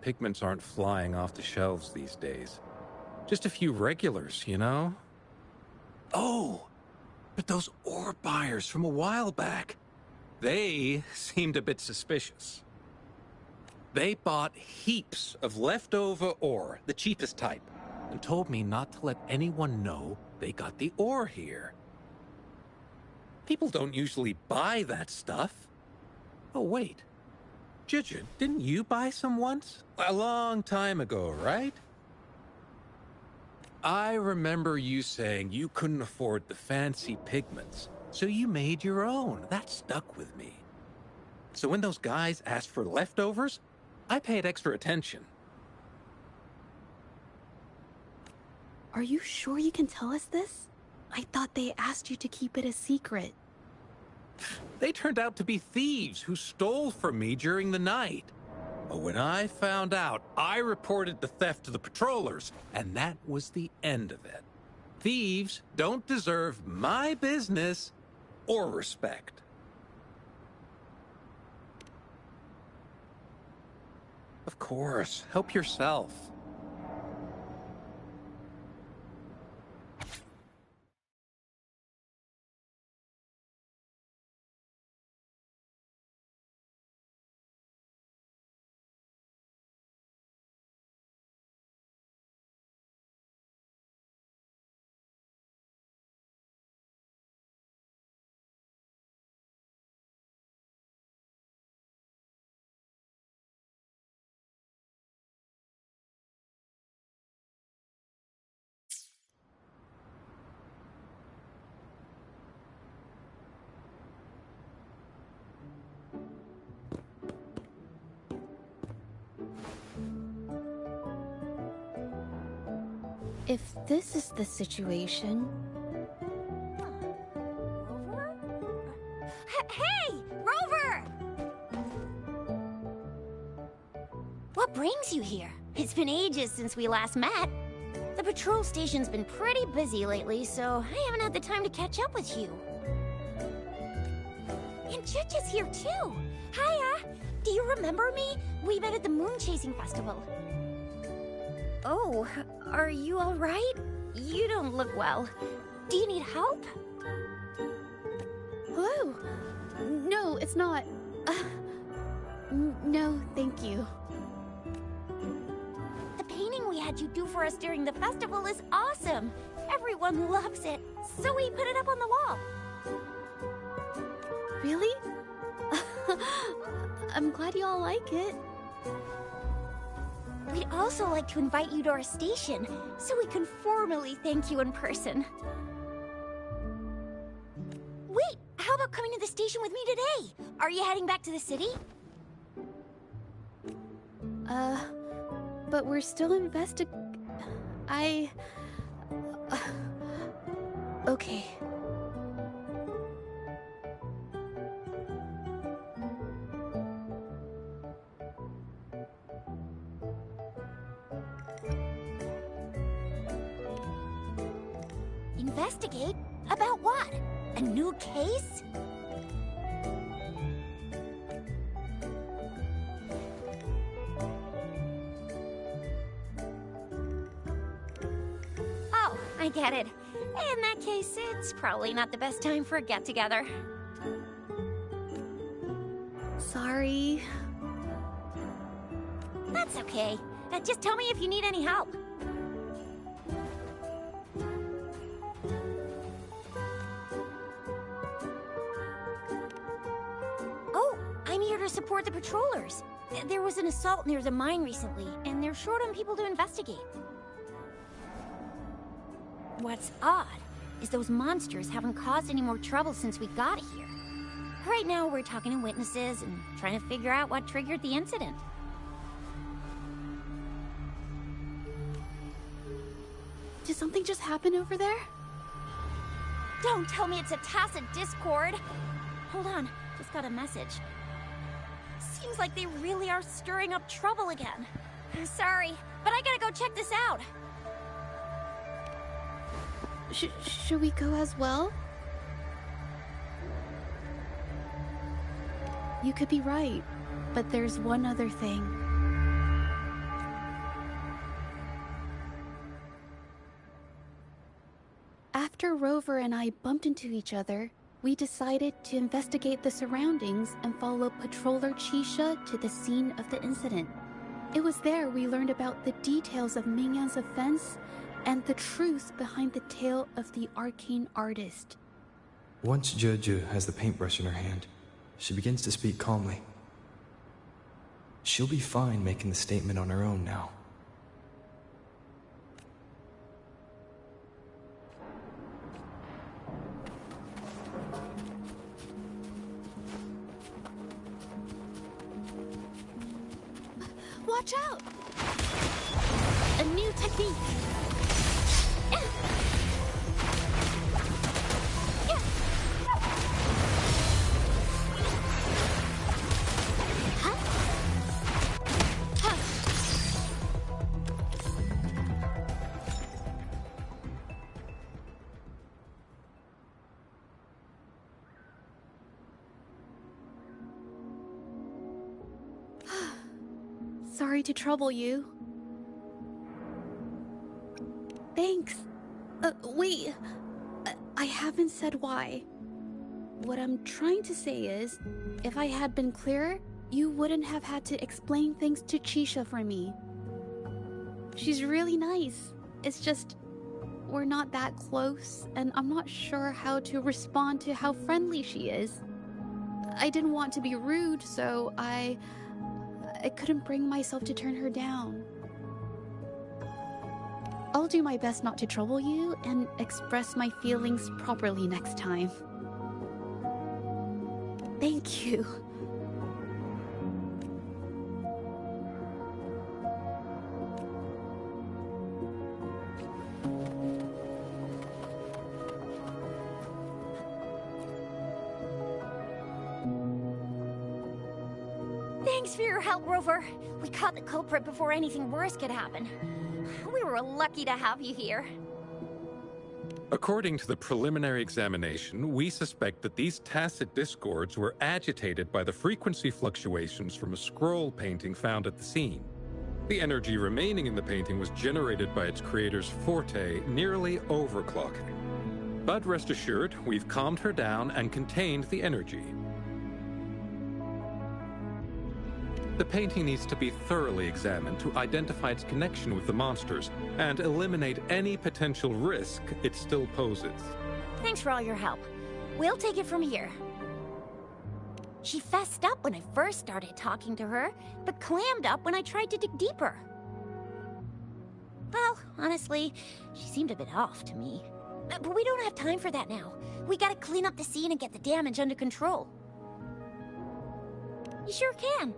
pigments aren't flying off the shelves these days. Just a few regulars, you know? Oh, but those ore buyers from a while back, they seemed a bit suspicious. They bought heaps of leftover ore, the cheapest type, and told me not to let anyone know they got the ore here. People don't usually buy that stuff. Oh, wait. Juju, didn't you buy some once? A long time ago, right? I remember you saying you couldn't afford the fancy pigments, so you made your own. That stuck with me. So when those guys asked for leftovers, I paid extra attention. Are you sure you can tell us this? I thought they asked you to keep it a secret. They turned out to be thieves who stole from me during the night. But when I found out, I reported the theft to the patrollers, and that was the end of it. Thieves don't deserve my business or respect. Of course, help yourself. If this is the situation... Rover? Hey! Rover! What brings you here? It's been ages since we last met. The patrol station's been pretty busy lately, so I haven't had the time to catch up with you. And Judge is here too. Hiya! Do you remember me? We met at the moon chasing festival. Oh, are you all right? You don't look well. Do you need help? Hello? No, it's not. No, thank you. The painting we had you do for us during the festival is awesome. Everyone loves it, so we put it up on the wall. Really? I'm glad you all like it. We'd also like to invite you to our station, so we can formally thank you in person. Wait, how about coming to the station with me today? Are you heading back to the city? But we're still okay. Investigate? About what? A new case? Oh, I get it. In that case, it's probably not the best time for a get-together. Sorry. That's okay. Just tell me if you need any help. Oh, I'm here to support the patrollers. There was an assault near the mine recently, and they're short on people to investigate. What's odd is those monsters haven't caused any more trouble since we got here. Right now, we're talking to witnesses and trying to figure out what triggered the incident. Did something just happen over there? Don't tell me it's a tacit discord. Hold on, just got a message. Seems like they really are stirring up trouble again. I'm sorry, but I gotta go check this out. Should we go as well? You could be right, but there's one other thing. After Rover and I bumped into each other, we decided to investigate the surroundings and follow Patroller Chisha to the scene of the incident. It was there we learned about the details of Mingyan's offense and the truth behind the tale of the arcane artist. Once Jojo has the paintbrush in her hand, she begins to speak calmly. She'll be fine making the statement on her own now. Watch out! A new technique. Sorry to trouble you. Thanks. Wait. I haven't said why. What I'm trying to say is, if I had been clearer, you wouldn't have had to explain things to Chisha for me. She's really nice. It's just, we're not that close, and I'm not sure how to respond to how friendly she is. I didn't want to be rude, so I couldn't bring myself to turn her down. I'll do my best not to trouble you and express my feelings properly next time. Thank you. Thanks for your help, Rover. We caught the culprit before anything worse could happen. We were lucky to have you here. According to the preliminary examination, we suspect that these tacit discords were agitated by the frequency fluctuations from a scroll painting found at the scene. The energy remaining in the painting was generated by its creator's forte, nearly overclocking. But rest assured, we've calmed her down and contained the energy. The painting needs to be thoroughly examined to identify its connection with the monsters and eliminate any potential risk it still poses. Thanks for all your help. We'll take it from here. She fessed up when I first started talking to her, but clammed up when I tried to dig deeper. Well, honestly, she seemed a bit off to me. But we don't have time for that now. We gotta clean up the scene and get the damage under control. You sure can.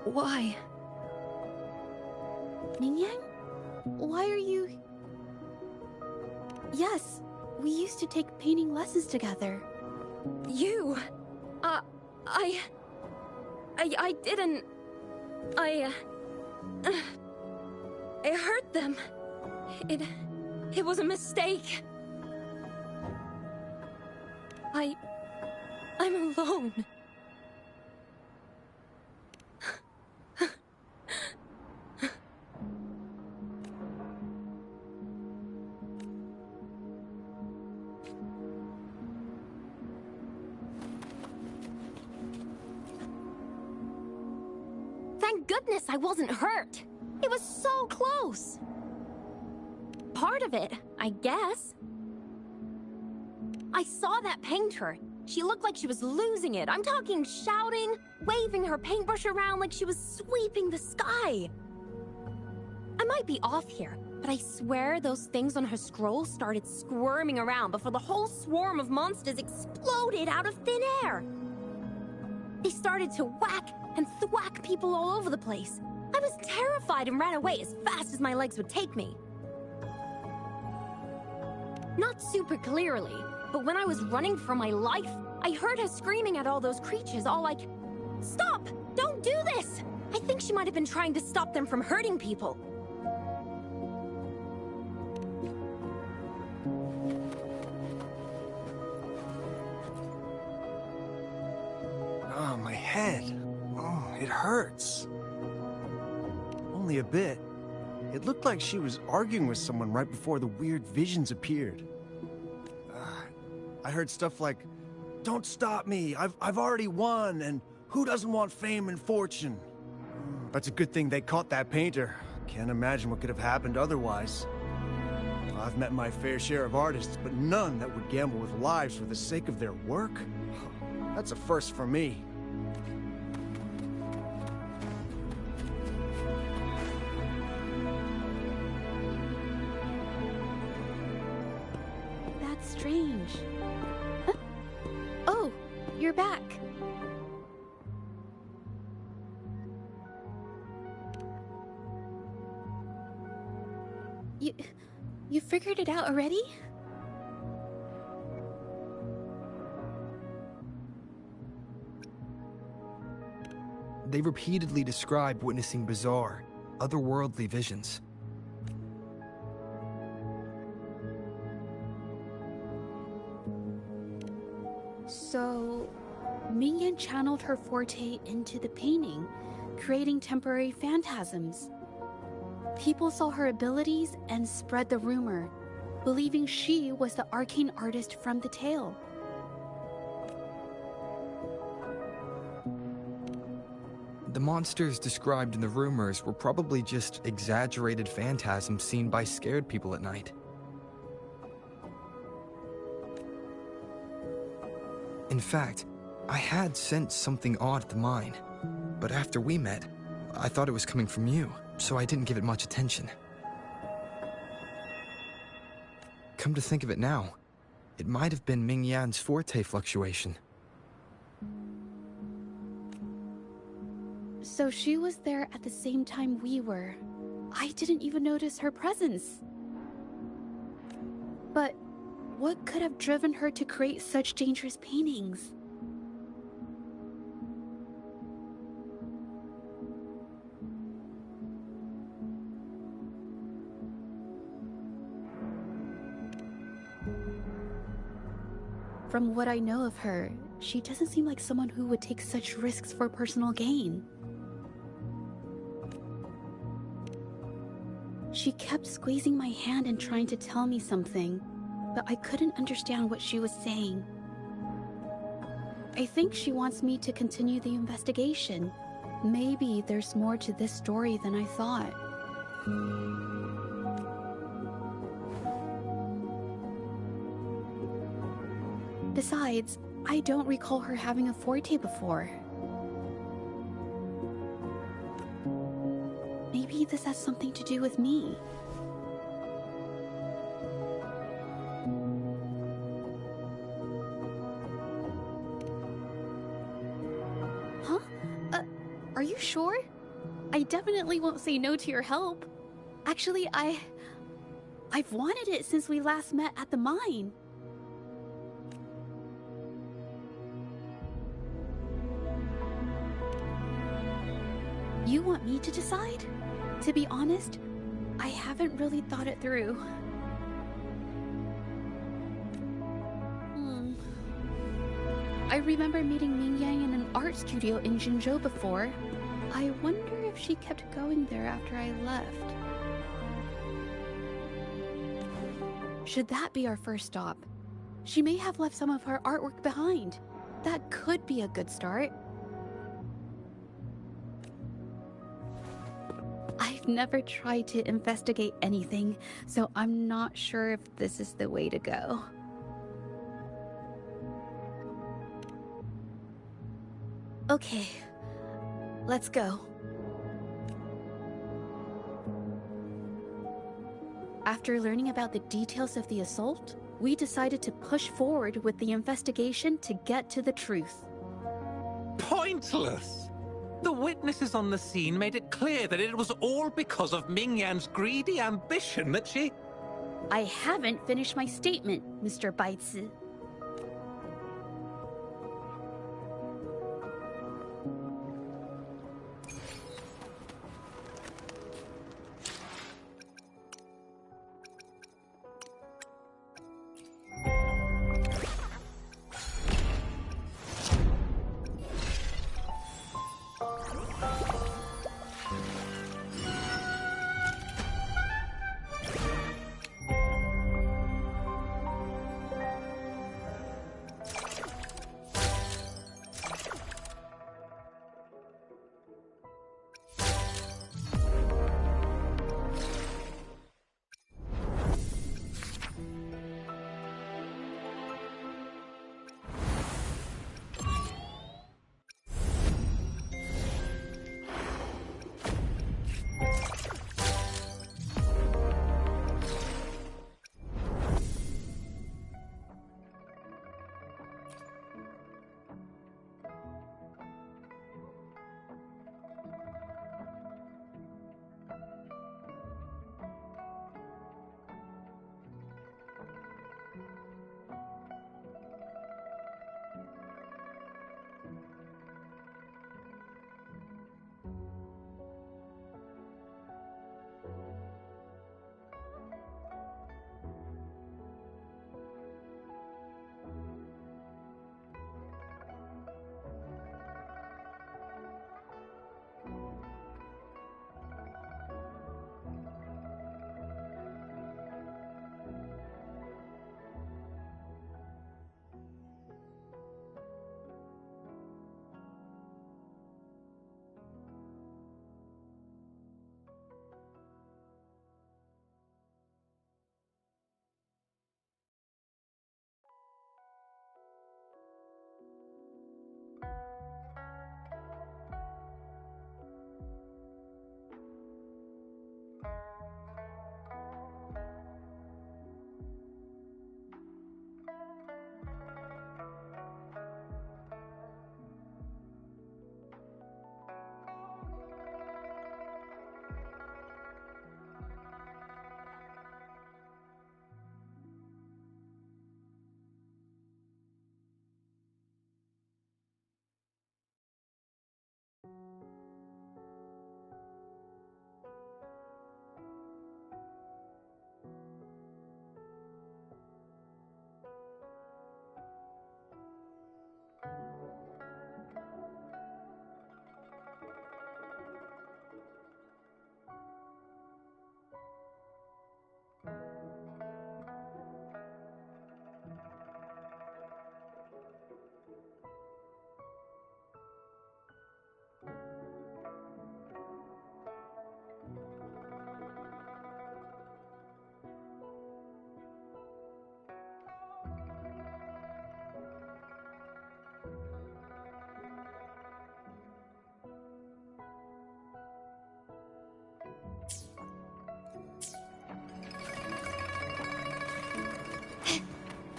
Why? Mingyang? Why are you... Yes, we used to take painting lessons together. You? I didn't... I hurt them. It was a mistake. I'm alone. Thank goodness I wasn't hurt. It was so close. Part of it, I guess. I saw that painter. She looked like she was losing it. I'm talking shouting, waving her paintbrush around like she was sweeping the sky. I might be off here, but I swear those things on her scroll started squirming around before the whole swarm of monsters exploded out of thin air. They started to whack and thwack people all over the place. I was terrified and ran away as fast as my legs would take me. Not super clearly, but when I was running for my life, I heard her screaming at all those creatures, all like, "Stop! Don't do this!" I think she might have been trying to stop them from hurting people. Oh, my head. Oh, it hurts. Only a bit. It looked like she was arguing with someone right before the weird visions appeared. I heard stuff like, "Don't stop me, I've already won, and who doesn't want fame and fortune?" But it's a good thing they caught that painter. Can't imagine what could have happened otherwise. I've met my fair share of artists, but none that would gamble with lives for the sake of their work? That's a first for me. That's strange. Huh? Oh, you're back. You figured it out already? They repeatedly describe witnessing bizarre, otherworldly visions. So, Mingyan channeled her forte into the painting, creating temporary phantasms. People saw her abilities and spread the rumor, believing she was the arcane artist from the tale. The monsters described in the rumors were probably just exaggerated phantasms seen by scared people at night. In fact, I had sensed something odd at the mine, but after we met, I thought it was coming from you, so I didn't give it much attention. Come to think of it now, it might have been Mingyan's forte fluctuation. So she was there at the same time we were. I didn't even notice her presence. But what could have driven her to create such dangerous paintings? From what I know of her, she doesn't seem like someone who would take such risks for personal gain. She kept squeezing my hand and trying to tell me something, but I couldn't understand what she was saying. I think she wants me to continue the investigation. Maybe there's more to this story than I thought. Besides, I don't recall her having a forte before. Maybe this has something to do with me. Huh? Are you sure? I definitely won't say no to your help. Actually, I've wanted it since we last met at the mine. You want me to decide? To be honest, I haven't really thought it through. I remember meeting Mingyan in an art studio in Jinzhou before. I wonder if she kept going there after I left. Should that be our first stop? She may have left some of her artwork behind. That could be a good start. I've never tried to investigate anything, so I'm not sure if this is the way to go. Okay, let's go. After learning about the details of the assault, we decided to push forward with the investigation to get to the truth. Pointless! The witnesses on the scene made it clear that it was all because of Mingyan's greedy ambition that she... I haven't finished my statement, Mr. Baizi.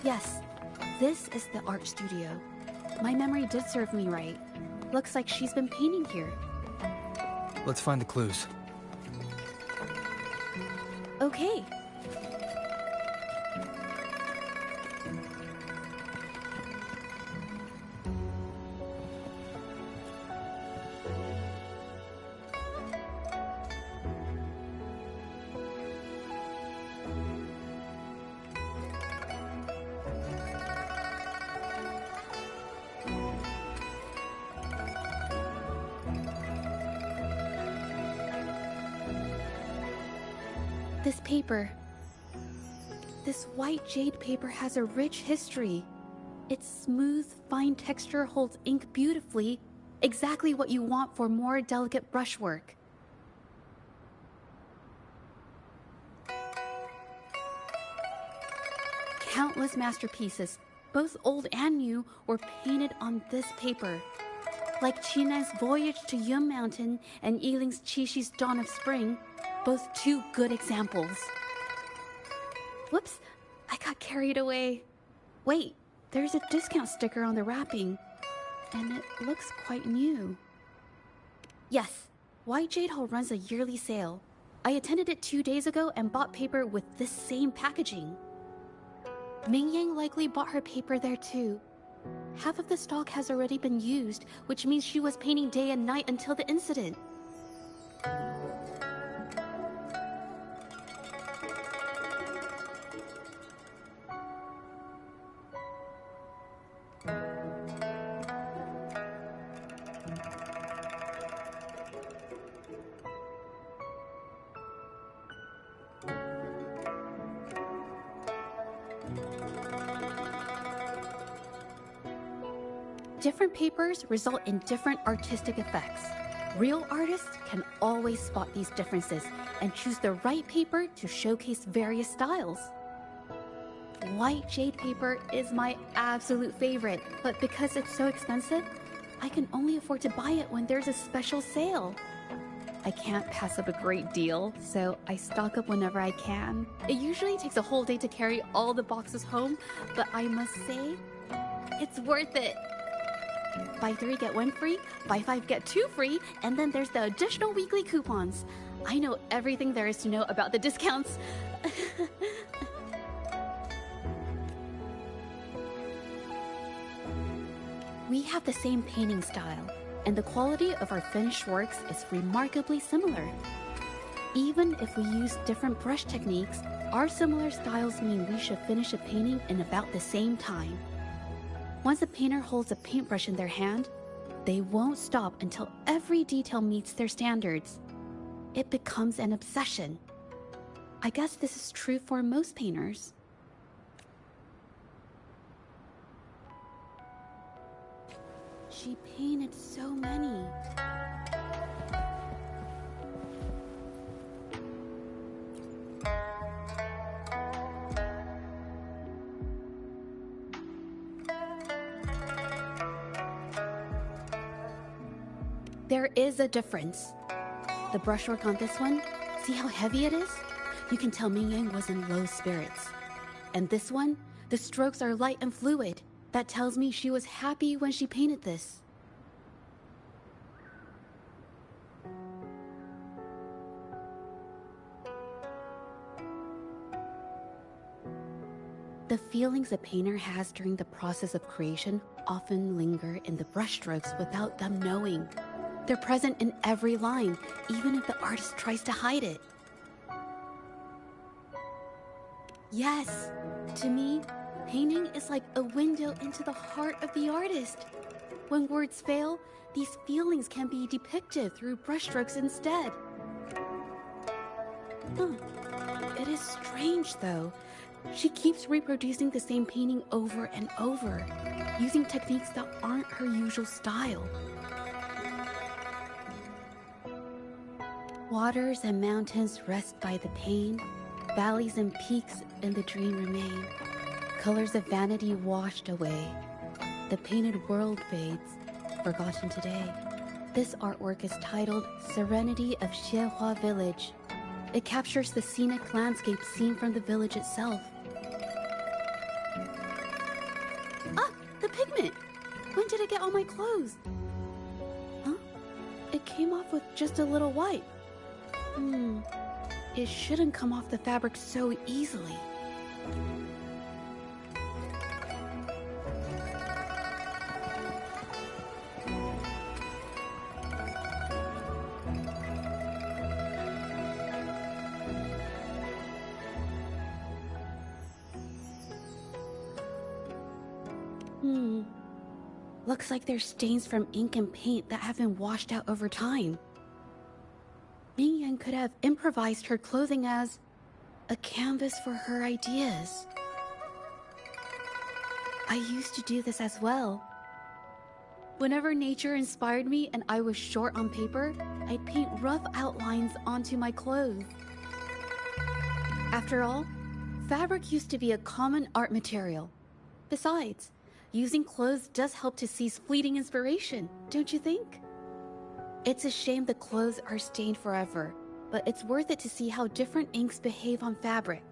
Yes, this is the art studio. My memory did serve me right. Looks like she's been painting here. Let's find the clues. Okay. This paper. This white jade paper has a rich history. Its smooth, fine texture holds ink beautifully, exactly what you want for more delicate brushwork. Countless masterpieces, both old and new, were painted on this paper. Like Chinan's Voyage to Yum Mountain and Yiling's Qixi's Dawn of Spring, both two good examples. Whoops, I got carried away. Wait, there's a discount sticker on the wrapping, and it looks quite new. Yes, White Jade Hall runs a yearly sale. I attended it 2 days ago and bought paper with this same packaging. Ming Yang likely bought her paper there too. Half of the stock has already been used, which means she was painting day and night until the incident. Different papers result in different artistic effects. Real artists can always spot these differences and choose the right paper to showcase various styles. White jade paper is my absolute favorite, but because it's so expensive, I can only afford to buy it when there's a special sale. I can't pass up a great deal, so I stock up whenever I can. It usually takes a whole day to carry all the boxes home, but I must say, it's worth it. Buy 3, get 1 free, buy 5, get 2 free, and then there's the additional weekly coupons. I know everything there is to know about the discounts. We have the same painting style, and the quality of our finished works is remarkably similar. Even if we use different brush techniques, our similar styles mean we should finish a painting in about the same time. Once a painter holds a paintbrush in their hand, they won't stop until every detail meets their standards. It becomes an obsession. I guess this is true for most painters. She painted so many. There is a difference. The brushwork on this one, see how heavy it is? You can tell Ming Yang was in low spirits. And this one, the strokes are light and fluid. That tells me she was happy when she painted this. The feelings a painter has during the process of creation often linger in the brushstrokes without them knowing. They're present in every line, even if the artist tries to hide it. Yes, to me, painting is like a window into the heart of the artist. When words fail, these feelings can be depicted through brushstrokes instead. It is strange, though. She keeps reproducing the same painting over and over, using techniques that aren't her usual style. Waters and mountains rest by the pain, valleys and peaks in the dream remain. Colors of vanity washed away. The painted world fades, forgotten today. This artwork is titled Serenity of Xiehua Village. It captures the scenic landscape seen from the village itself. get on my clothes? Huh? It came off with just a little wipe. It shouldn't come off the fabric so easily. Looks like there's stains from ink and paint that have been washed out over time. Ming-Yan could have improvised her clothing as a canvas for her ideas. I used to do this as well. Whenever nature inspired me and I was short on paper, I'd paint rough outlines onto my clothes. After all, fabric used to be a common art material. Besides, using clothes does help to seize fleeting inspiration, don't you think? It's a shame the clothes are stained forever, but it's worth it to see how different inks behave on fabric.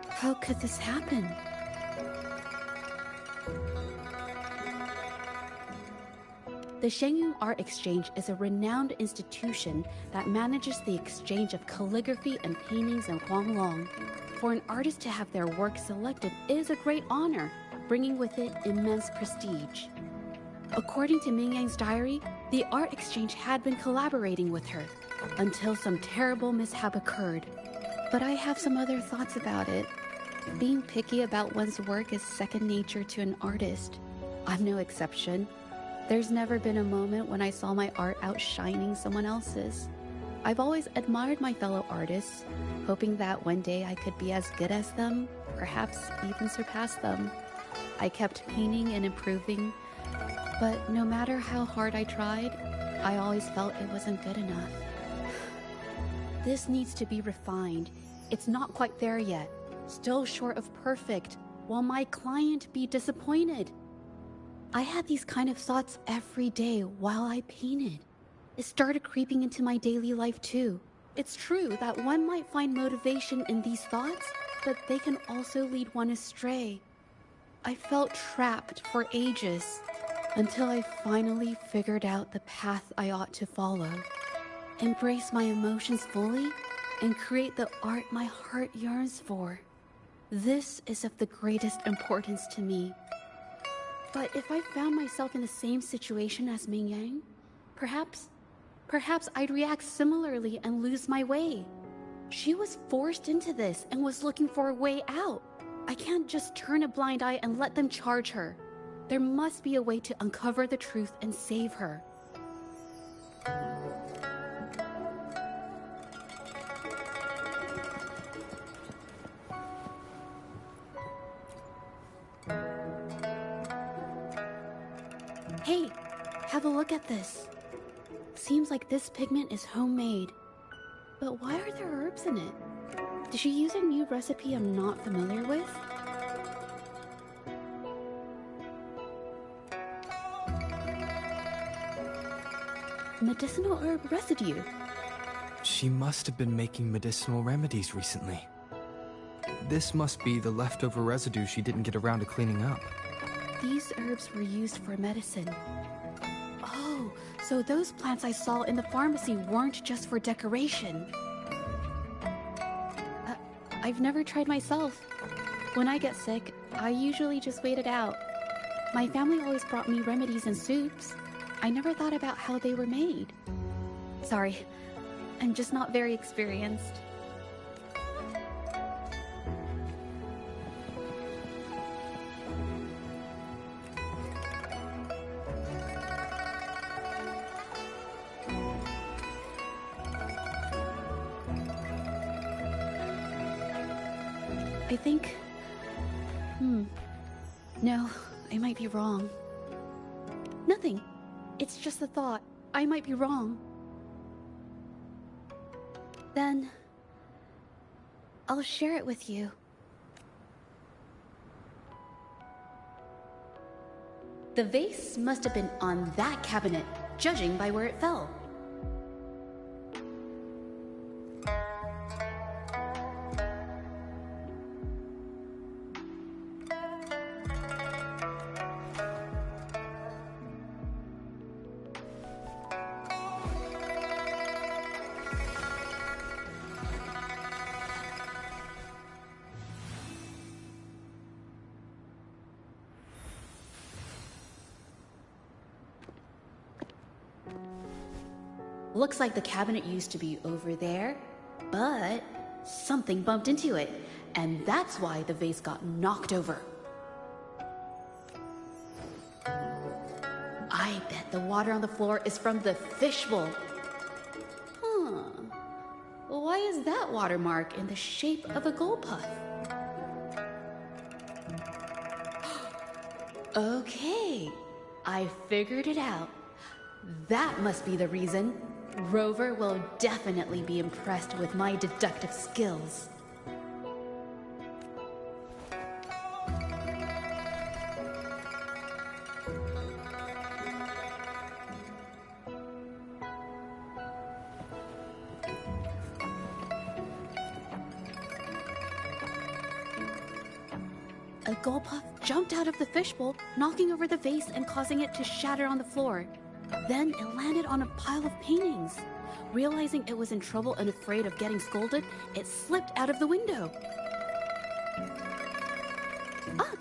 How could this happen? The Shengyun Art Exchange is a renowned institution that manages the exchange of calligraphy and paintings in Huanglong. For an artist to have their work selected is a great honor, bringing with it immense prestige. According to Ming-Yang's diary, the art exchange had been collaborating with her until some terrible mishap occurred. But I have some other thoughts about it. Being picky about one's work is second nature to an artist. I'm no exception. There's never been a moment when I saw my art outshining someone else's. I've always admired my fellow artists, hoping that one day I could be as good as them, perhaps even surpass them. I kept painting and improving, but no matter how hard I tried, I always felt it wasn't good enough. This needs to be refined. It's not quite there yet. Still short of perfect. Will my client be disappointed? I had these kind of thoughts every day while I painted. It started creeping into my daily life too. It's true that one might find motivation in these thoughts, but they can also lead one astray. I felt trapped for ages, until I finally figured out the path I ought to follow. Embrace my emotions fully, and create the art my heart yearns for. This is of the greatest importance to me. But if I found myself in the same situation as Ming Yang, perhaps I'd react similarly and lose my way. She was forced into this and was looking for a way out. I can't just turn a blind eye and let them charge her. There must be a way to uncover the truth and save her. Hey, have a look at this. Seems like this pigment is homemade. But why are there herbs in it? Did she use a new recipe I'm not familiar with? Medicinal herb residue. She must have been making medicinal remedies recently. This must be the leftover residue she didn't get around to cleaning up. These herbs were used for medicine. Oh, so those plants I saw in the pharmacy weren't just for decoration. I've never tried myself. When I get sick, I usually just wait it out. My family always brought me remedies and soups. I never thought about how they were made. Sorry, I'm just not very experienced. I think... No, I might be wrong. Nothing. It's just a thought. I might be wrong. Then... I'll share it with you. The vase must have been on that cabinet, judging by where it fell. Looks like the cabinet used to be over there, but something bumped into it, and that's why the vase got knocked over. I bet the water on the floor is from the fishbowl. Huh. Why is that watermark in the shape of a gold puff? Okay, I figured it out. That must be the reason. Rover will definitely be impressed with my deductive skills. A gold puff jumped out of the fishbowl, knocking over the vase and causing it to shatter on the floor. Then it landed on a pile of paintings. Realizing it was in trouble and afraid of getting scolded, it slipped out of the window. Ah,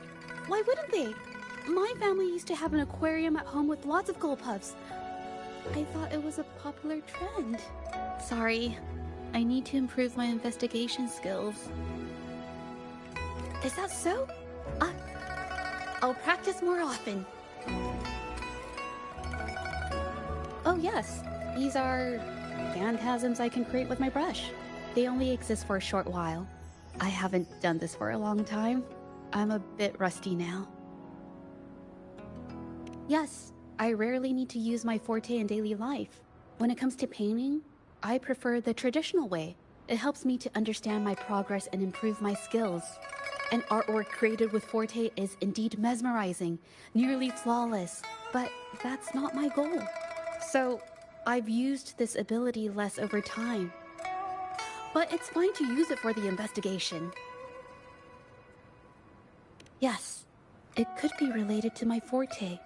why wouldn't they? My family used to have an aquarium at home with lots of gold puffs. I thought it was a popular trend. Sorry, I need to improve my investigation skills. Is that so? I'll practice more often. Oh yes, these are phantasms I can create with my brush. They only exist for a short while. I haven't done this for a long time. I'm a bit rusty now. Yes, I rarely need to use my forte in daily life. When it comes to painting, I prefer the traditional way. It helps me to understand my progress and improve my skills. An artwork created with forte is indeed mesmerizing, nearly flawless, but that's not my goal. So, I've used this ability less over time. But it's fine to use it for the investigation. Yes, it could be related to my forte.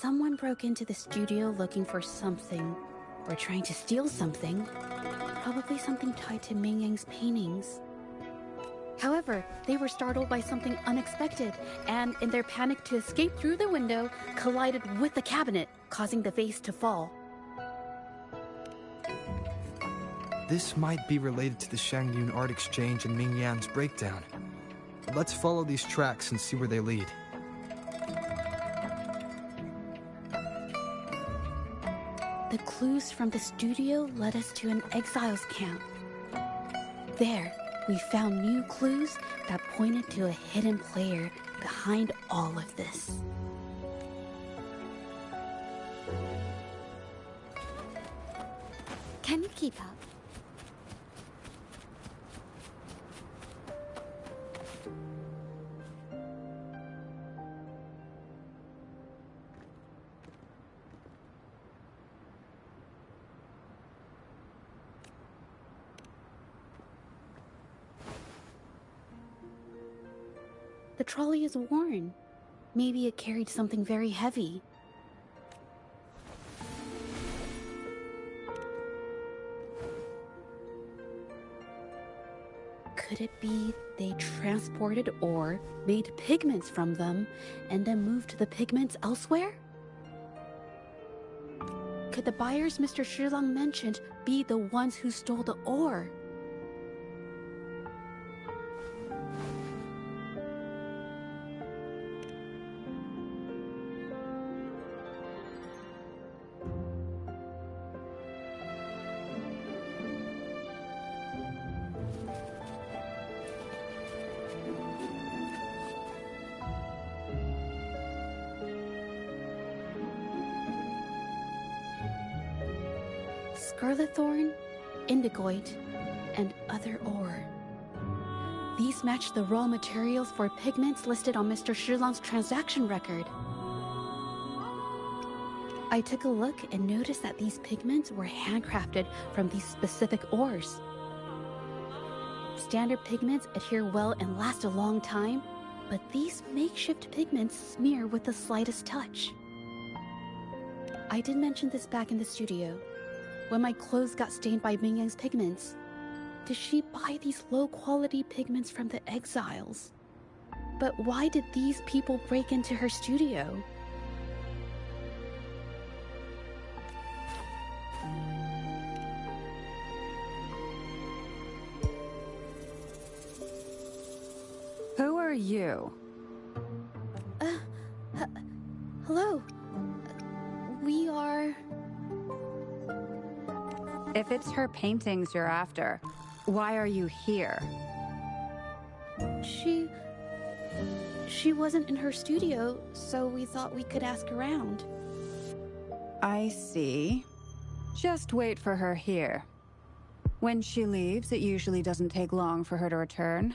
Someone broke into the studio looking for something, or trying to steal something. Probably something tied to Ming Yang's paintings. However, they were startled by something unexpected, and in their panic to escape through the window, collided with the cabinet, causing the vase to fall. This might be related to the Shangyun art exchange and Ming Yan's breakdown. Let's follow these tracks and see where they lead. The clues from the studio led us to an exiles camp. There, we found new clues that pointed to a hidden player behind all of this. Can you keep up? The trolley is worn. Maybe it carried something very heavy. Could it be they transported ore, made pigments from them, and then moved the pigments elsewhere? Could the buyers Mr. Shilang mentioned be the ones who stole the ore? Scarlet thorn, indigoite, and other ore. These match the raw materials for pigments listed on Mr. Shilang's transaction record. I took a look and noticed that these pigments were handcrafted from these specific ores. Standard pigments adhere well and last a long time, but these makeshift pigments smear with the slightest touch. I did mention this back in the studio. When my clothes got stained by Ming Yang's pigments, did she buy these low-quality pigments from the exiles? But why did these people break into her studio? Who are you? Hello. We are... If it's her paintings you're after, why are you here? She wasn't in her studio, so we thought we could ask around. I see. Just wait for her here. When she leaves, it usually doesn't take long for her to return.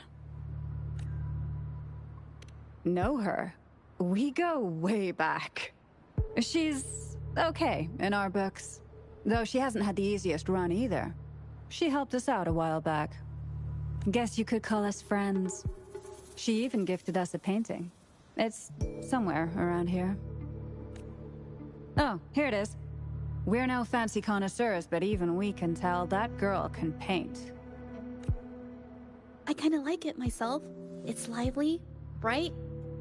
Know her? We go way back. She's okay in our books. Though she hasn't had the easiest run either. She helped us out a while back. Guess you could call us friends. She even gifted us a painting. It's somewhere around here. Oh, here it is. We're no fancy connoisseurs, but even we can tell that girl can paint. I kind of like it myself. It's lively, bright,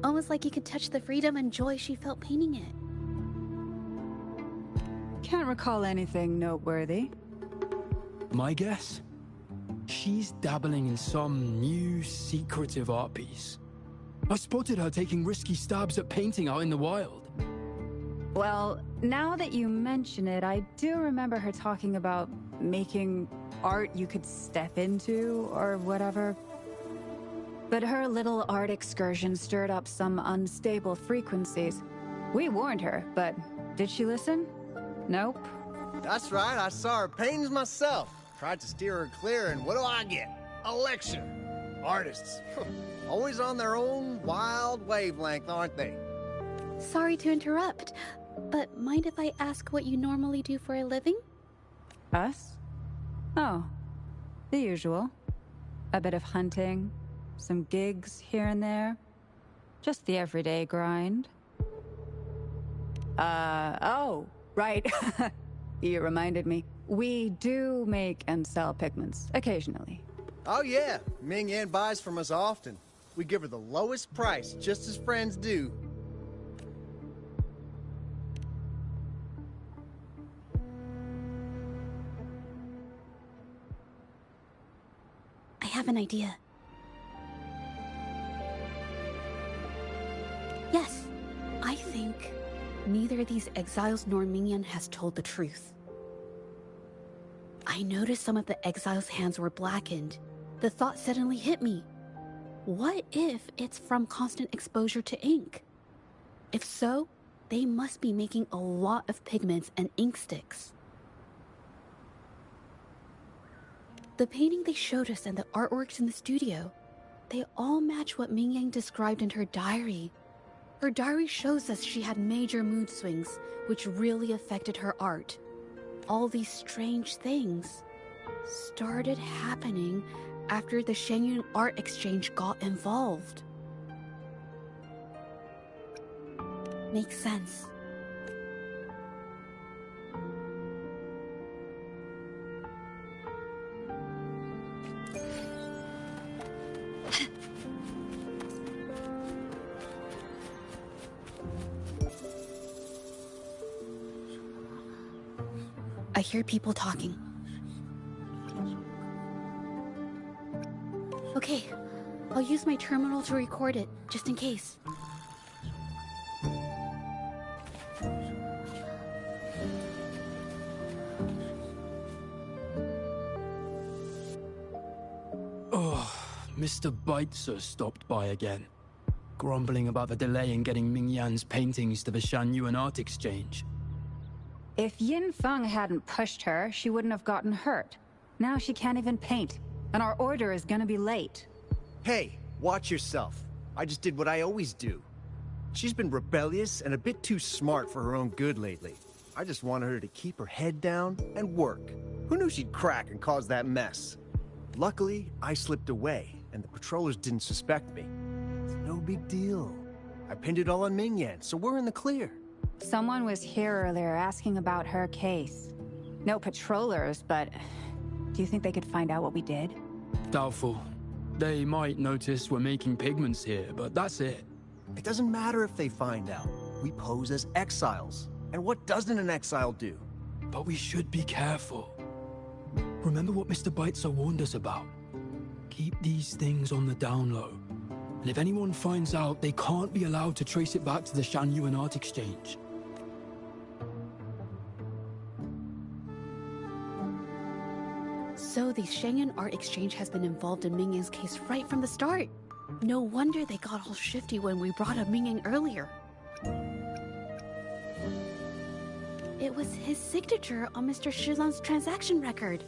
almost like you could touch the freedom and joy she felt painting it. Can't recall anything noteworthy. My guess? She's dabbling in some new secretive art piece. I spotted her taking risky stabs at painting out in the wild. Well, now that you mention it, I do remember her talking about making art you could step into or whatever. But her little art excursion stirred up some unstable frequencies. We warned her, but did she listen? Nope. That's right, I saw her paintings myself. Tried to steer her clear, and what do I get? A lecture. Artists. Always on their own wild wavelength, aren't they? Sorry to interrupt, but mind if I ask what you normally do for a living? Us? Oh, the usual. A bit of hunting, some gigs here and there. Just the everyday grind. Oh, right. You reminded me. We do make and sell pigments, occasionally. Oh yeah, Ming Yan buys from us often. We give her the lowest price, just as friends do. I have an idea. Yes, I think neither these exiles nor Mingyan has told the truth. I noticed some of the exiles' hands were blackened. The thought suddenly hit me. What if it's from constant exposure to ink? If so, they must be making a lot of pigments and ink sticks. The painting they showed us and the artworks in the studio, they all match what Mingyang described in her diary. Her diary shows us she had major mood swings, which really affected her art. All these strange things started happening after the Shenyun Art Exchange got involved. Makes sense. I hear people talking. Okay, I'll use my terminal to record it, just in case. Oh, Mr. Beitzer stopped by again, grumbling about the delay in getting Ming Yan's paintings to the Shanyuan Art Exchange. If Yin Feng hadn't pushed her, she wouldn't have gotten hurt. Now she can't even paint, and our order is gonna be late. Hey, watch yourself. I just did what I always do. She's been rebellious and a bit too smart for her own good lately. I just wanted her to keep her head down and work. Who knew she'd crack and cause that mess? Luckily, I slipped away, and the patrollers didn't suspect me. It's no big deal. I pinned it all on Mingyan, so we're in the clear. Someone was here earlier asking about her case. No patrollers, but do you think they could find out what we did? Doubtful. They might notice we're making pigments here, but that's it. It doesn't matter if they find out. We pose as exiles. And what doesn't an exile do? But we should be careful. Remember what Mr. Beitzer warned us about? Keep these things on the down low. And if anyone finds out, they can't be allowed to trace it back to the Shanyuan Art Exchange. So the Shenyun Art Exchange has been involved in Mingyang's case right from the start. No wonder they got all shifty when we brought up Mingyang earlier. It was his signature on Mr. Shizan's transaction record.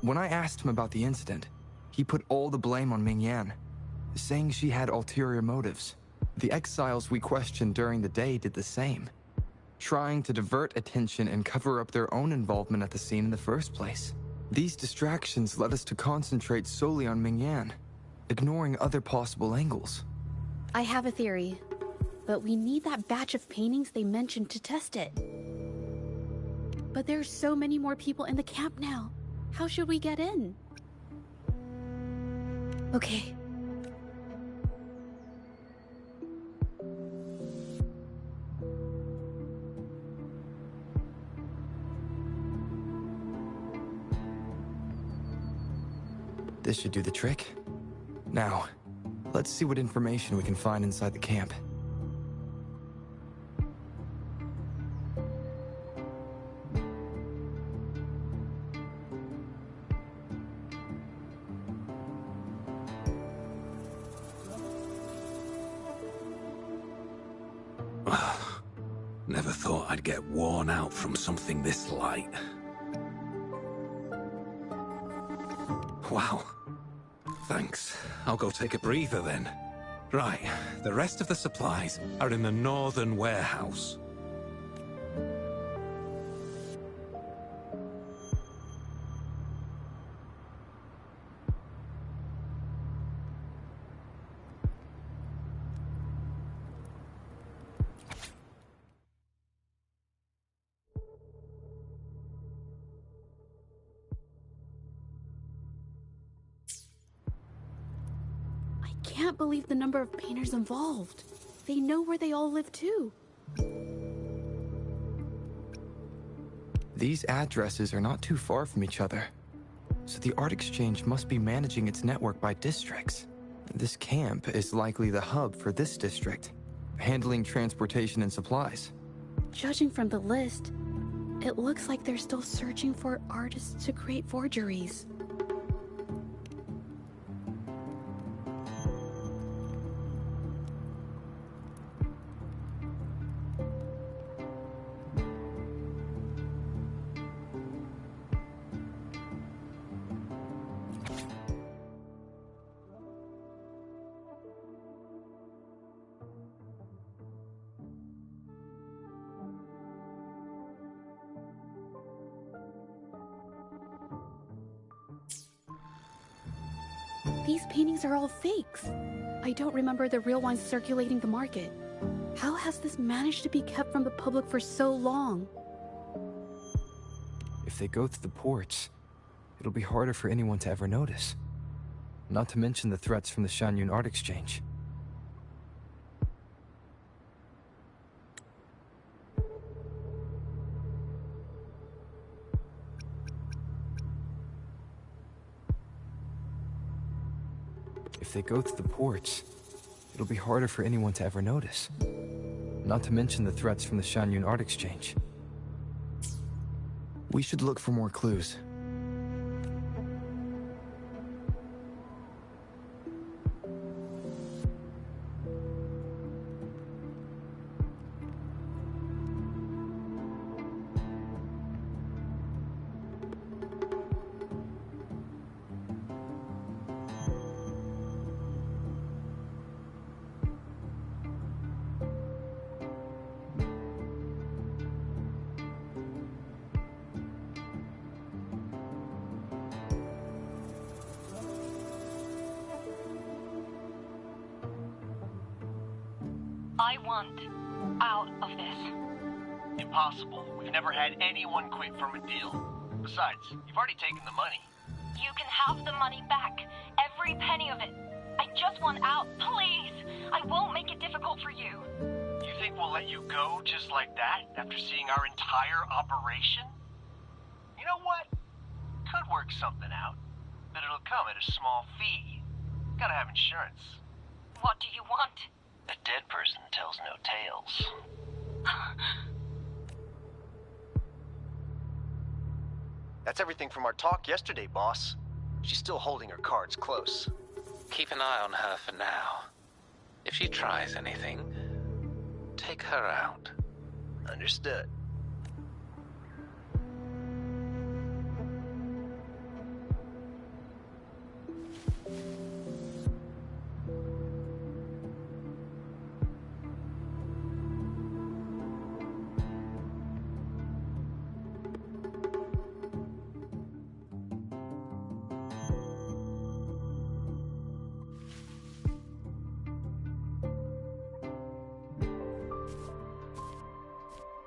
When I asked him about the incident, he put all the blame on Ming Yan, saying she had ulterior motives. The exiles we questioned during the day did the same, trying to divert attention and cover up their own involvement at the scene in the first place. These distractions led us to concentrate solely on Ming Yan, ignoring other possible angles. I have a theory, but we need that batch of paintings they mentioned to test it. But there's so many more people in the camp now. How should we get in? Okay. This should do the trick. Now, let's see what information we can find inside the camp. Never thought I'd get worn out from something this light. Wow. Thanks. I'll go take a breather then. Right, the rest of the supplies are in the northern warehouse. I can't believe the number of painters involved. They know where they all live too. These addresses are not too far from each other, so the art exchange must be managing its network by districts. This camp is likely the hub for this district, handling transportation and supplies. Judging from the list, it looks like they're still searching for artists to create forgeries. These paintings are all fakes. I don't remember the real ones circulating the market. How has this managed to be kept from the public for so long? If they go through the ports, it'll be harder for anyone to ever notice. Not to mention the threats from the Shanyun Art Exchange. If they go through the ports, it'll be harder for anyone to ever notice. Not to mention the threats from the Shanyun Art Exchange. We should look for more clues. I want out of this. Impossible. We've never had anyone quit from a deal. Besides, you've already taken the money. You can have the money back. Every penny of it. I just want out, please. I won't make it difficult for you. You think we'll let you go just like that after seeing our entire operation? You know what? Could work something out, but it'll come at a small fee. Gotta have insurance. What do you want? A dead person tells no tales. That's everything from our talk yesterday, boss. She's still holding her cards close. Keep an eye on her for now. If she tries anything, take her out. Understood.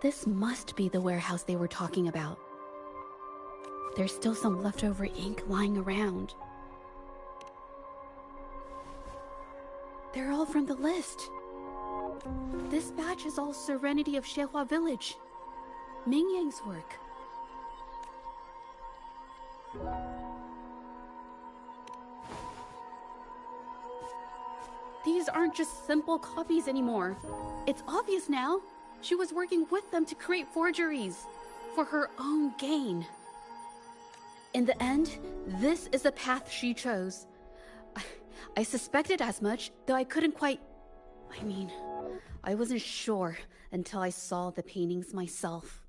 This must be the warehouse they were talking about. There's still some leftover ink lying around. They're all from the list. This batch is all Serenity of Xehua Village. Ming Yang's work. These aren't just simple copies anymore. It's obvious now. She was working with them to create forgeries for her own gain. In the end, this is the path she chose. I suspected as much, though I couldn't quite... I wasn't sure until I saw the paintings myself.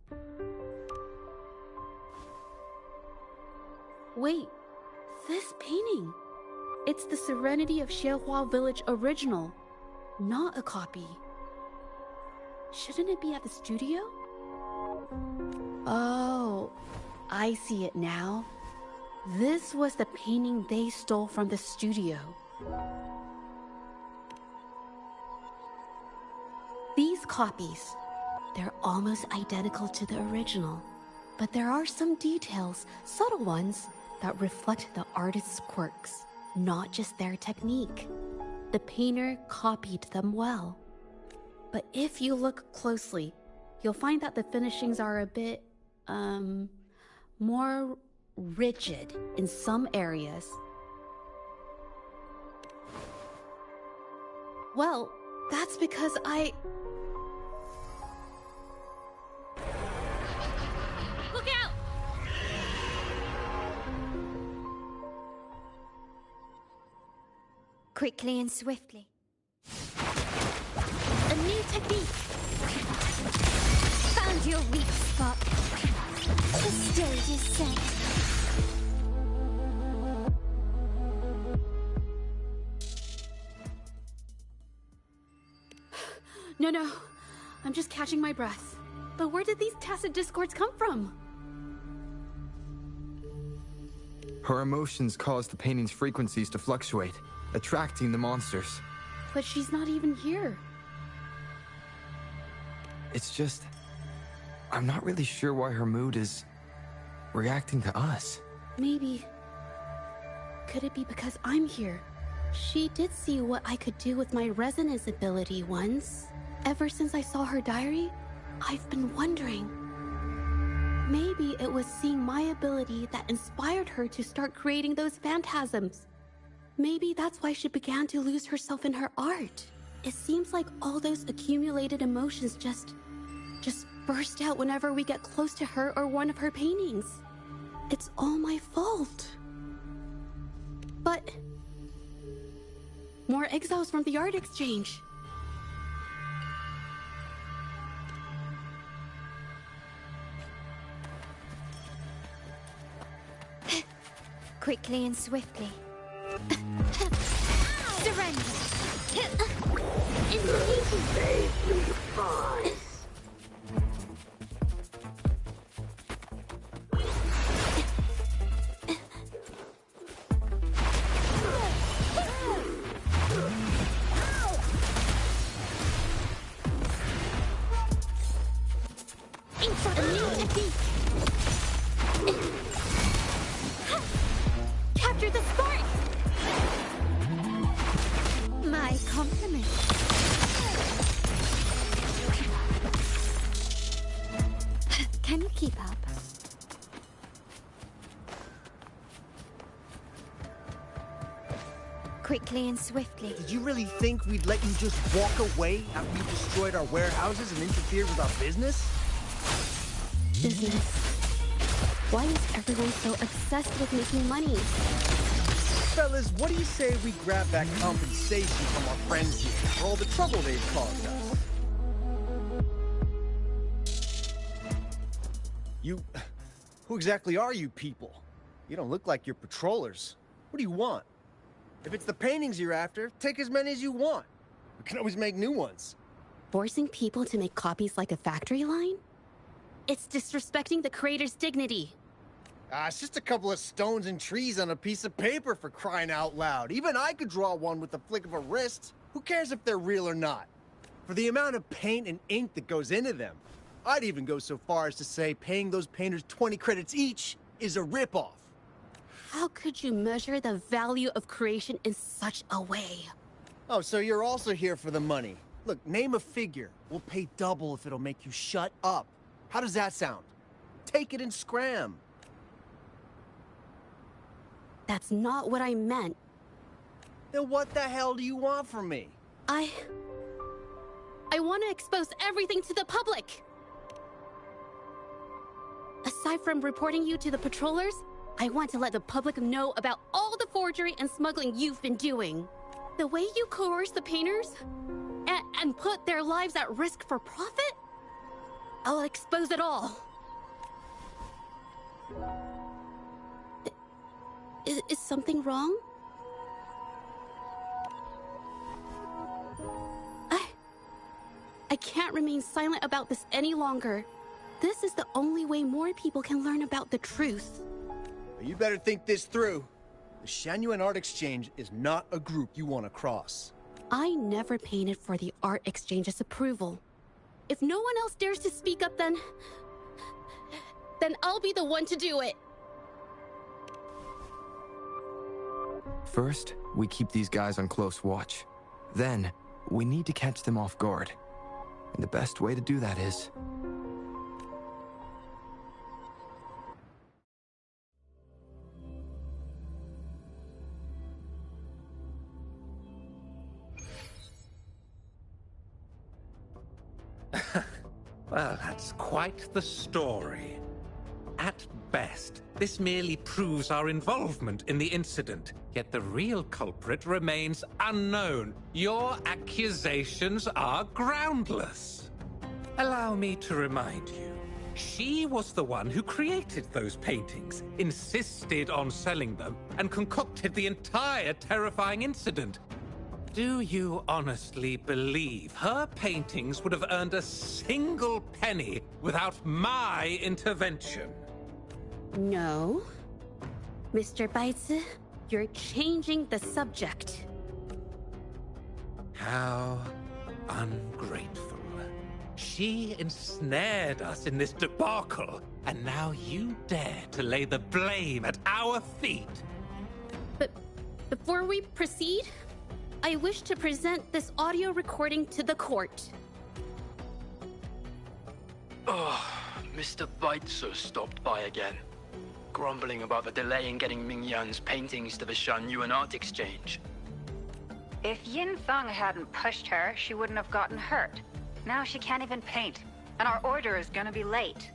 Wait, this painting... It's the Serenity of Xehua Village original, not a copy. Shouldn't it be at the studio? Oh, I see it now. This was the painting they stole from the studio. These copies, they're almost identical to the original, but there are some details, subtle ones, that reflect the artist's quirks. Not just their technique. The painter copied them well. But if you look closely, you'll find that the finishings are a bit, more rigid in some areas. Well, that's because Look out! Quickly and swiftly. A new technique. Found your weak spot. The stage is set. No. I'm just catching my breath. But where did these tacit discords come from? Her emotions cause the painting's frequencies to fluctuate, attracting the monsters. But she's not even here. It's just... I'm not really sure why her mood is... reacting to us. Maybe... Could it be because I'm here? She did see what I could do with my resonance ability once. Ever since I saw her diary, I've been wondering. Maybe it was seeing my ability that inspired her to start creating those phantasms. Maybe that's why she began to lose herself in her art. It seems like all those accumulated emotions just burst out whenever we get close to her or one of her paintings. It's all my fault. But... more exiles from the art exchange. Quickly and swiftly. Surrender. Capture the spark! My compliment. Can you keep up? Quickly and swiftly. Did you really think we'd let you just walk away after you destroyed our warehouses and interfered with our business? Business. Why is everyone so obsessed with making money? Fellas, what do you say we grab that compensation from our friends here for all the trouble they've caused us? Who exactly are you people? You don't look like you're patrollers. What do you want? If it's the paintings you're after, take as many as you want. We can always make new ones. Forcing people to make copies like a factory line? It's disrespecting the creator's dignity. It's just a couple of stones and trees on a piece of paper, for crying out loud. Even I could draw one with the flick of a wrist. Who cares if they're real or not? For the amount of paint and ink that goes into them, I'd even go so far as to say paying those painters 20 credits each is a ripoff. How could you measure the value of creation in such a way? Oh, so you're also here for the money. Look, name a figure. We'll pay double if it'll make you shut up. How does that sound? Take it and scram. That's not what I meant. Then what the hell do you want from me? I want to expose everything to the public. Aside from reporting you to the patrollers, I want to let the public know about all the forgery and smuggling you've been doing. The way you coerce the painters and put their lives at risk for profit? I'll expose it all. Is something wrong? I can't remain silent about this any longer. This is the only way more people can learn about the truth. You better think this through. The Shanyuan Art Exchange is not a group you want to cross. I never painted for the Art Exchange's approval. If no one else dares to speak up, then I'll be the one to do it. First, we keep these guys on close watch. Then, we need to catch them off guard. And the best way to do that is... Well, that's quite the story. At best, this merely proves our involvement in the incident, yet the real culprit remains unknown. Your accusations are groundless. Allow me to remind you, she was the one who created those paintings, insisted on selling them, and concocted the entire terrifying incident. Do you honestly believe her paintings would have earned a single penny without my intervention? No. Mr. Baitsu, you're changing the subject. How ungrateful. She ensnared us in this debacle, and now you dare to lay the blame at our feet. But before we proceed, I wish to present this audio recording to the court. Oh, Mr. Baitsu stopped by again, grumbling about the delay in getting Mingyan's paintings to the Shanyuan Art Exchange. If Yin Feng hadn't pushed her, she wouldn't have gotten hurt. Now she can't even paint, and our order is gonna be late.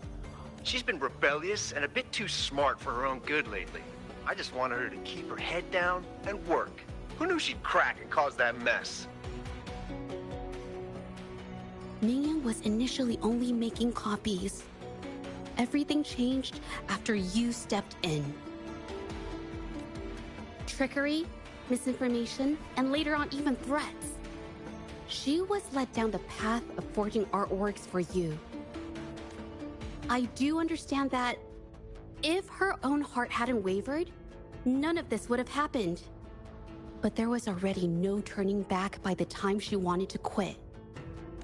She's been rebellious and a bit too smart for her own good lately. I just wanted her to keep her head down and work. Who knew she'd crack and cause that mess? Mingyan was initially only making copies. Everything changed after you stepped in. Trickery, misinformation, and later on even threats. She was led down the path of forging artworks for you. I do understand that if her own heart hadn't wavered, none of this would have happened. But there was already no turning back by the time she wanted to quit.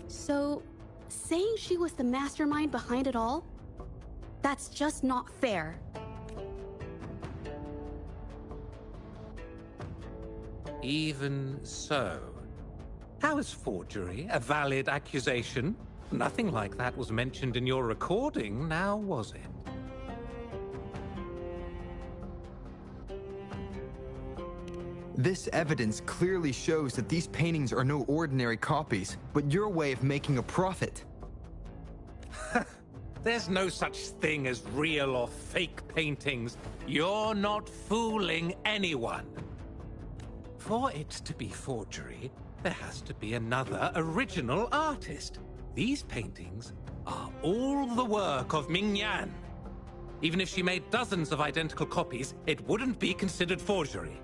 So, saying she was the mastermind behind it all, that's just not fair. Even so, how is forgery a valid accusation? Nothing like that was mentioned in your recording, now was it? This evidence clearly shows that these paintings are no ordinary copies, but your way of making a profit. There's no such thing as real or fake paintings. You're not fooling anyone. For it to be forgery, there has to be another original artist. These paintings are all the work of Mingyan. Even if she made dozens of identical copies, it wouldn't be considered forgery.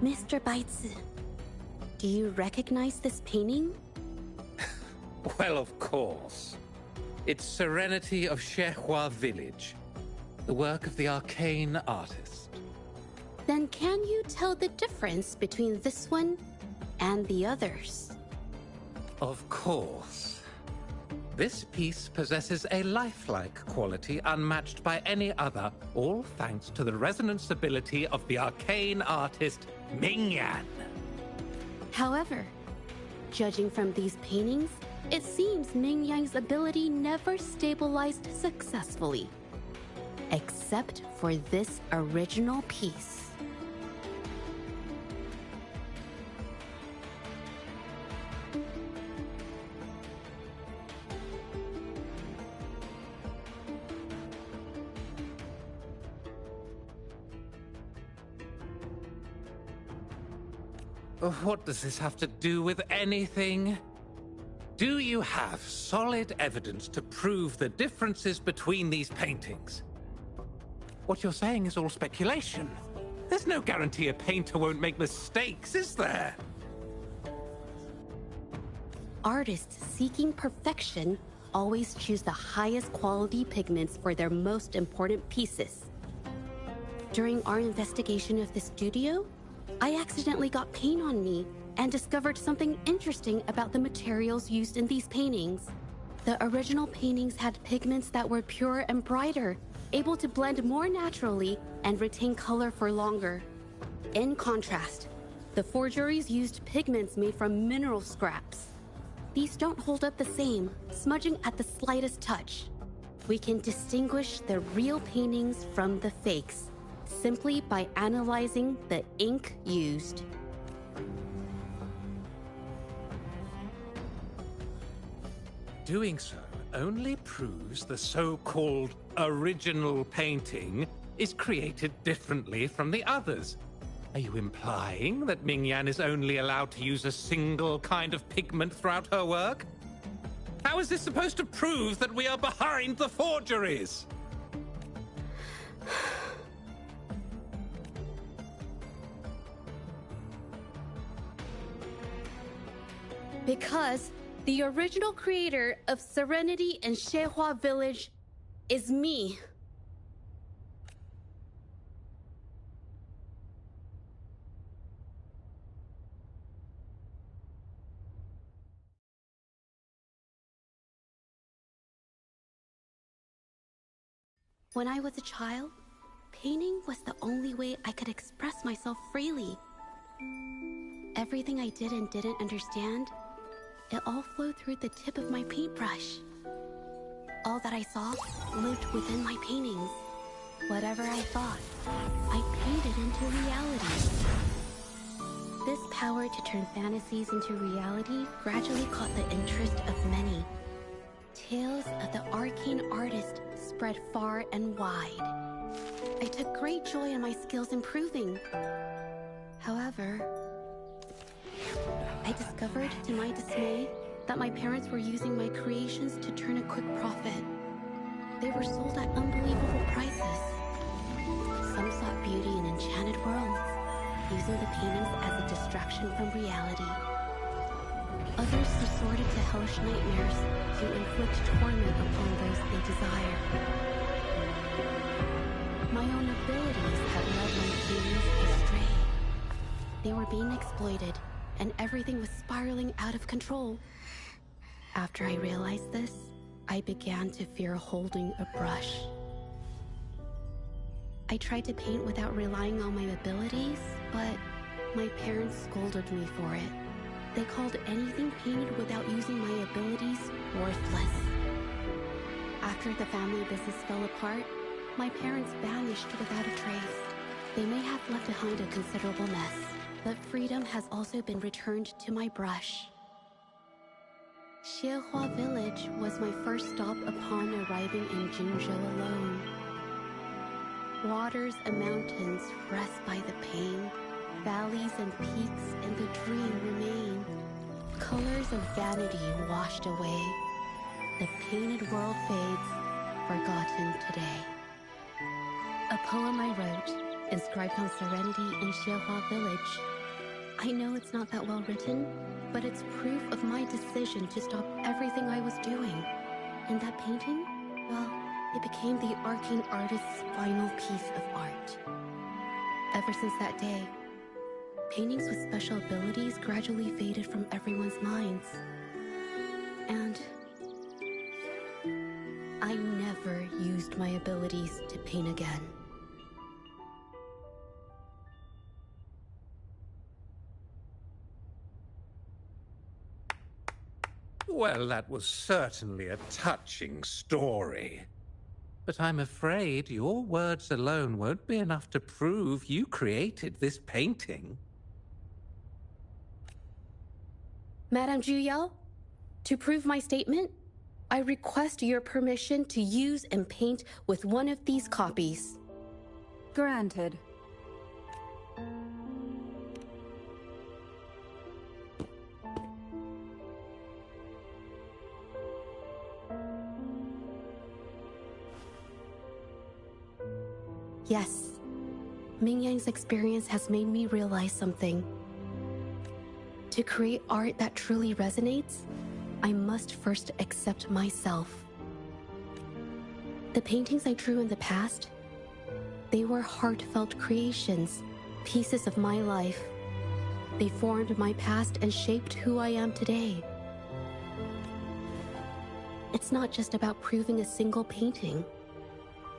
Mr. Baitsu, do you recognize this painting? Well, of course. It's Serenity of Shehua Village, the work of the arcane artist. Then can you tell the difference between this one and the others? Of course. This piece possesses a lifelike quality unmatched by any other, all thanks to the resonance ability of the arcane artist, Ming-Yan. However, judging from these paintings, it seems Ming Yang's ability never stabilized successfully. Except for this original piece. What does this have to do with anything? Do you have solid evidence to prove the differences between these paintings? What you're saying is all speculation. There's no guarantee a painter won't make mistakes, is there? Artists seeking perfection always choose the highest quality pigments for their most important pieces. During our investigation of the studio, I accidentally got paint on me and discovered something interesting about the materials used in these paintings. The original paintings had pigments that were purer and brighter, able to blend more naturally and retain color for longer. In contrast, the forgeries used pigments made from mineral scraps. These don't hold up the same, smudging at the slightest touch. We can distinguish the real paintings from the fakes simply by analyzing the ink used. Doing so only proves the so-called original painting is created differently from the others. Are you implying that Ming-Yan is only allowed to use a single kind of pigment throughout her work? How is this supposed to prove that we are behind the forgeries? Because the original creator of Serenity and Xuehua Village is me. When I was a child, painting was the only way I could express myself freely. Everything I did and didn't understand, it all flowed through the tip of my paintbrush. All that I saw lived within my paintings. Whatever I thought, I painted into reality. This power to turn fantasies into reality gradually caught the interest of many. Tales of the arcane artist spread far and wide. I took great joy in my skills improving. However, I discovered to my dismay that my parents were using my creations to turn a quick profit. They were sold at unbelievable prices. Some sought beauty in enchanted worlds, using the paintings as a distraction from reality. Others resorted to hellish nightmares to inflict torment upon those they desire. My own abilities have led my paintings astray. They were being exploited, and everything was spiraling out of control. After I realized this, I began to fear holding a brush. I tried to paint without relying on my abilities, but my parents scolded me for it. They called anything painted without using my abilities worthless. After the family business fell apart, my parents vanished without a trace. They may have left behind a considerable mess, but freedom has also been returned to my brush. Xuehua Village was my first stop upon arriving in Jinzhou alone. Waters and mountains rest by the pain. Valleys and peaks in the dream remain. Colors of vanity washed away. The painted world fades, forgotten today. A poem I wrote, inscribed on Serenity in Xuehua Village. I know it's not that well written, but it's proof of my decision to stop everything I was doing. And that painting, well, it became the arcane artist's final piece of art. Ever since that day, paintings with special abilities gradually faded from everyone's minds. And used my abilities to paint again. Well, that was certainly a touching story. But I'm afraid your words alone won't be enough to prove you created this painting. Madame Juyao, to prove my statement, I request your permission to use and paint with one of these copies. Granted. Yes, Ming Yang's experience has made me realize something. To create art that truly resonates, I must first accept myself. The paintings I drew in the past, they were heartfelt creations, pieces of my life. They formed my past and shaped who I am today. It's not just about proving a single painting.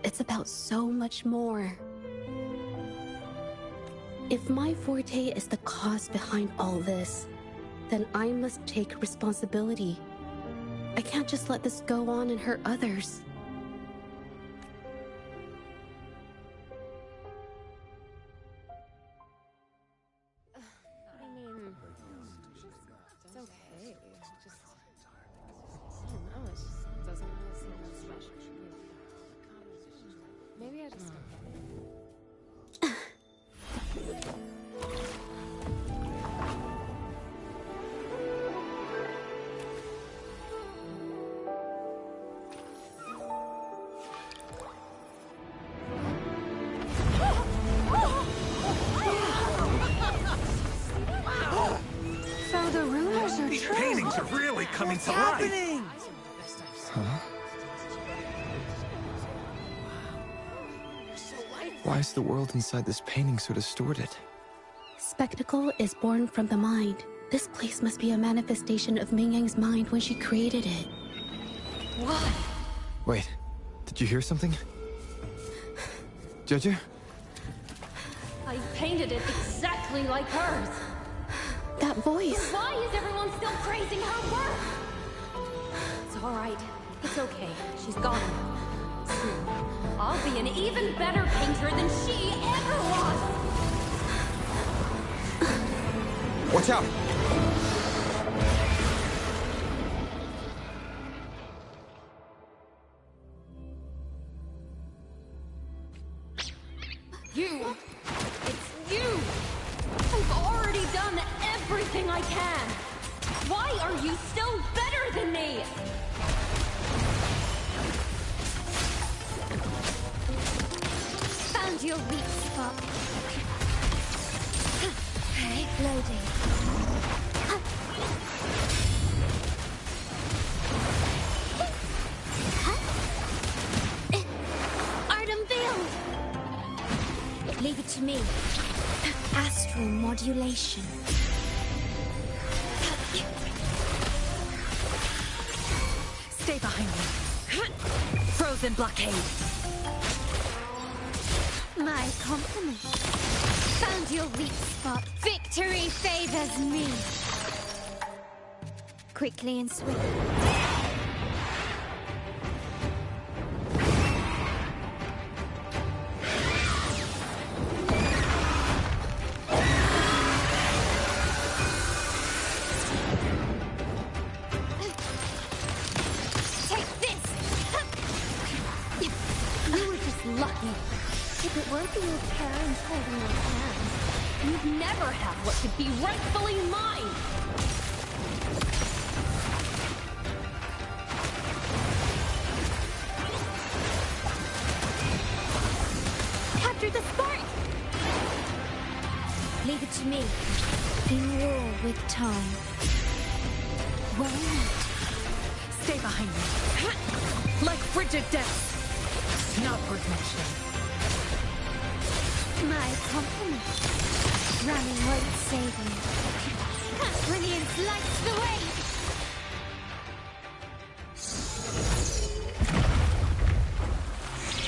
It's about so much more. If my forte is the cause behind all this, then I must take responsibility. I can't just let this go on and hurt others. I mean, it's okay. Just, I don't know, it just doesn't really seem that special to me. Maybe I just don't get it. So the rumors are These true. paintings are really coming to life. Huh? Why is the world inside this painting so distorted? Spectacle is born from the mind. This place must be a manifestation of Ming Yang's mind when she created it. What? Wait, did you hear something? Jojo? I painted it exactly like hers. That voice. So why is everyone still praising her work? It's all right. It's okay. She's gone. Soon, I'll be an even better painter than she ever was. Watch out! You! It's you! I've already done everything I can! Why are you still better than me? Found your weak spot. Loading. Art unveiled. Leave it to me. Astral modulation. Stay behind me. Frozen blockade. My compliment. Found your weak spot. Victory favors me. Quickly and swiftly. Take this! You were just lucky. If it weren't for your parents holding your hands, you'd never have what could be rightfully mine! Capture the spark! Leave it to me. In war with time. Why not? Stay behind me. Like frigid death. Not worth mentioning. My compliment. Running won't save you. Brilliance lights the way!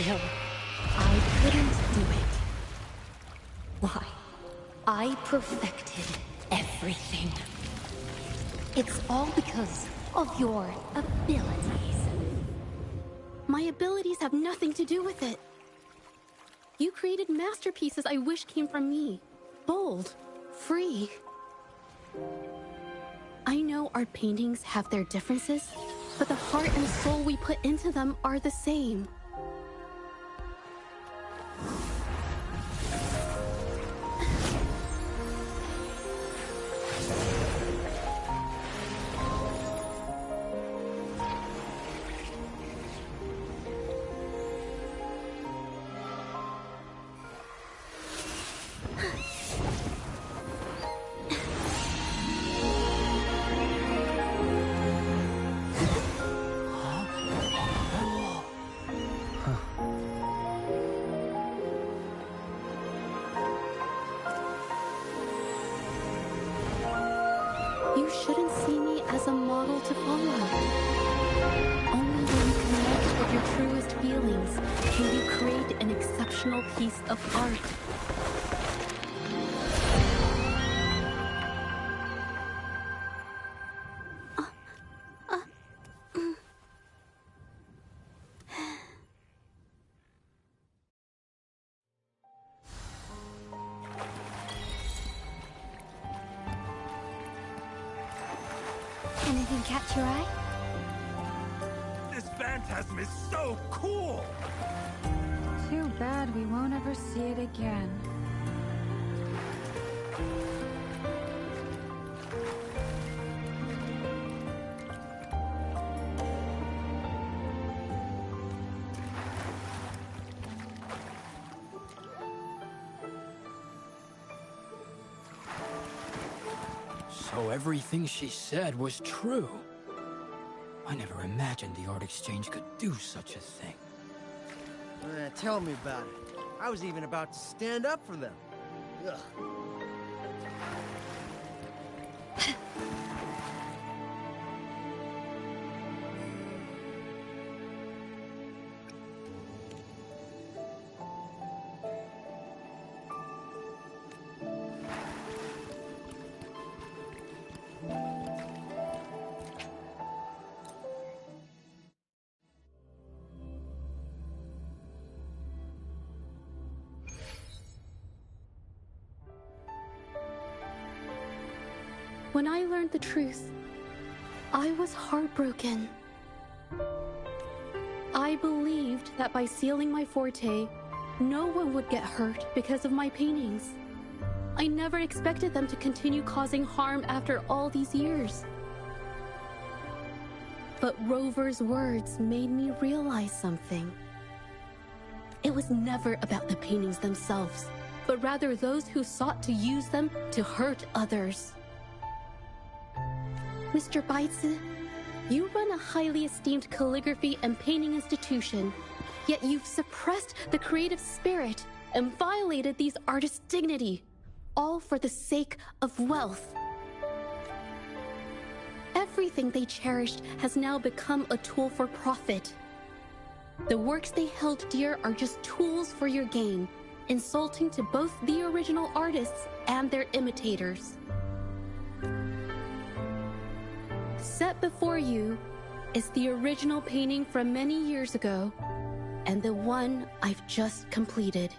Still, I couldn't do it. Why? I perfected everything. It's all because of your abilities. My abilities have nothing to do with it. You created masterpieces I wish came from me. Bold, free. I know our paintings have their differences, but the heart and soul we put into them are the same. You shouldn't see me as a model to follow. Only when you connect with your truest feelings can you create an exceptional piece of art. Anything catch your eye? This phantasm is so cool! Too bad we won't ever see it again. So everything she said was true. I never imagined the art exchange could do such a thing. Tell me about it. I was even about to stand up for them. Ugh. When I learned the truth, I was heartbroken. I believed that by sealing my forte, no one would get hurt because of my paintings. I never expected them to continue causing harm after all these years. But Rover's words made me realize something. It was never about the paintings themselves, but rather those who sought to use them to hurt others. Mr. Baitsu, you run a highly esteemed calligraphy and painting institution, yet you've suppressed the creative spirit and violated these artists' dignity, all for the sake of wealth. Everything they cherished has now become a tool for profit. The works they held dear are just tools for your gain, insulting to both the original artists and their imitators. Set before you is the original painting from many years ago, and the one I've just completed.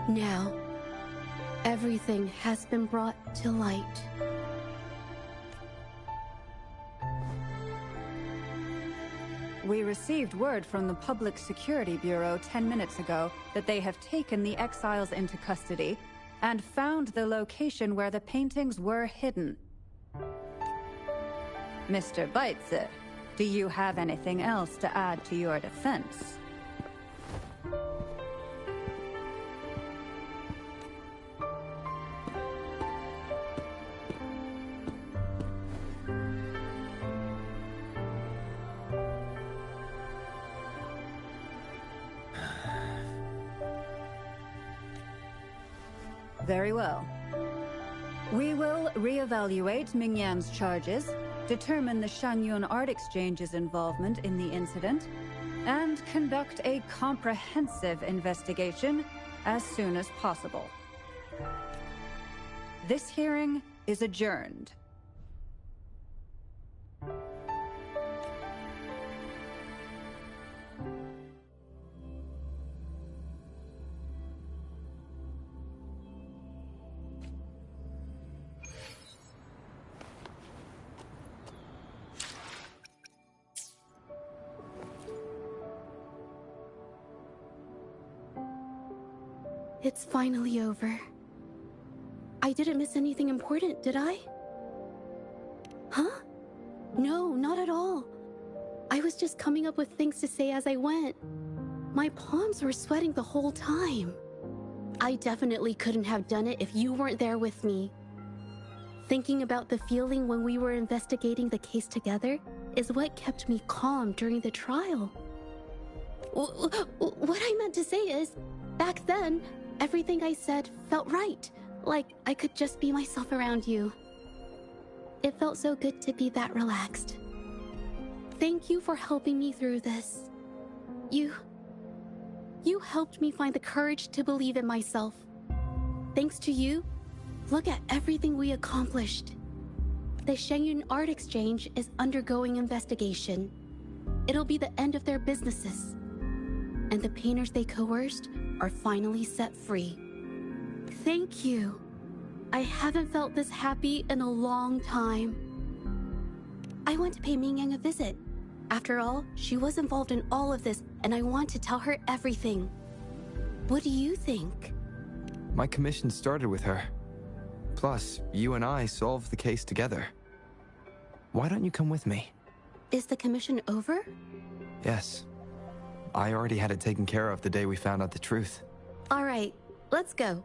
Now, everything has been brought to light. We received word from the Public Security Bureau 10 minutes ago that they have taken the exiles into custody and found the location where the paintings were hidden. Mr. Baitsu, do you have anything else to add to your defense? Very well. We will reevaluate Mingyan's charges, determine the Shanyun Art Exchange's involvement in the incident, and conduct a comprehensive investigation as soon as possible. This hearing is adjourned. It's finally over. I didn't miss anything important, did I? Huh? No, not at all. I was just coming up with things to say as I went. My palms were sweating the whole time. I definitely couldn't have done it if you weren't there with me. Thinking about the feeling when we were investigating the case together is what kept me calm during the trial. What I meant to say is, back then, everything I said felt right. Like I could just be myself around you. It felt so good to be that relaxed. Thank you for helping me through this. You helped me find the courage to believe in myself. Thanks to you, look at everything we accomplished. The Shenyun Art Exchange is undergoing investigation. It'll be the end of their businesses. And the painters they coerced are finally set free. Thank you. I haven't felt this happy in a long time. I want to pay Mingyang a visit. After all, she was involved in all of this, and I want to tell her everything. What do you think? My commission started with her. Plus, you and I solved the case together. Why don't you come with me? Is the commission over? Yes. I already had it taken care of the day we found out the truth. All right, let's go.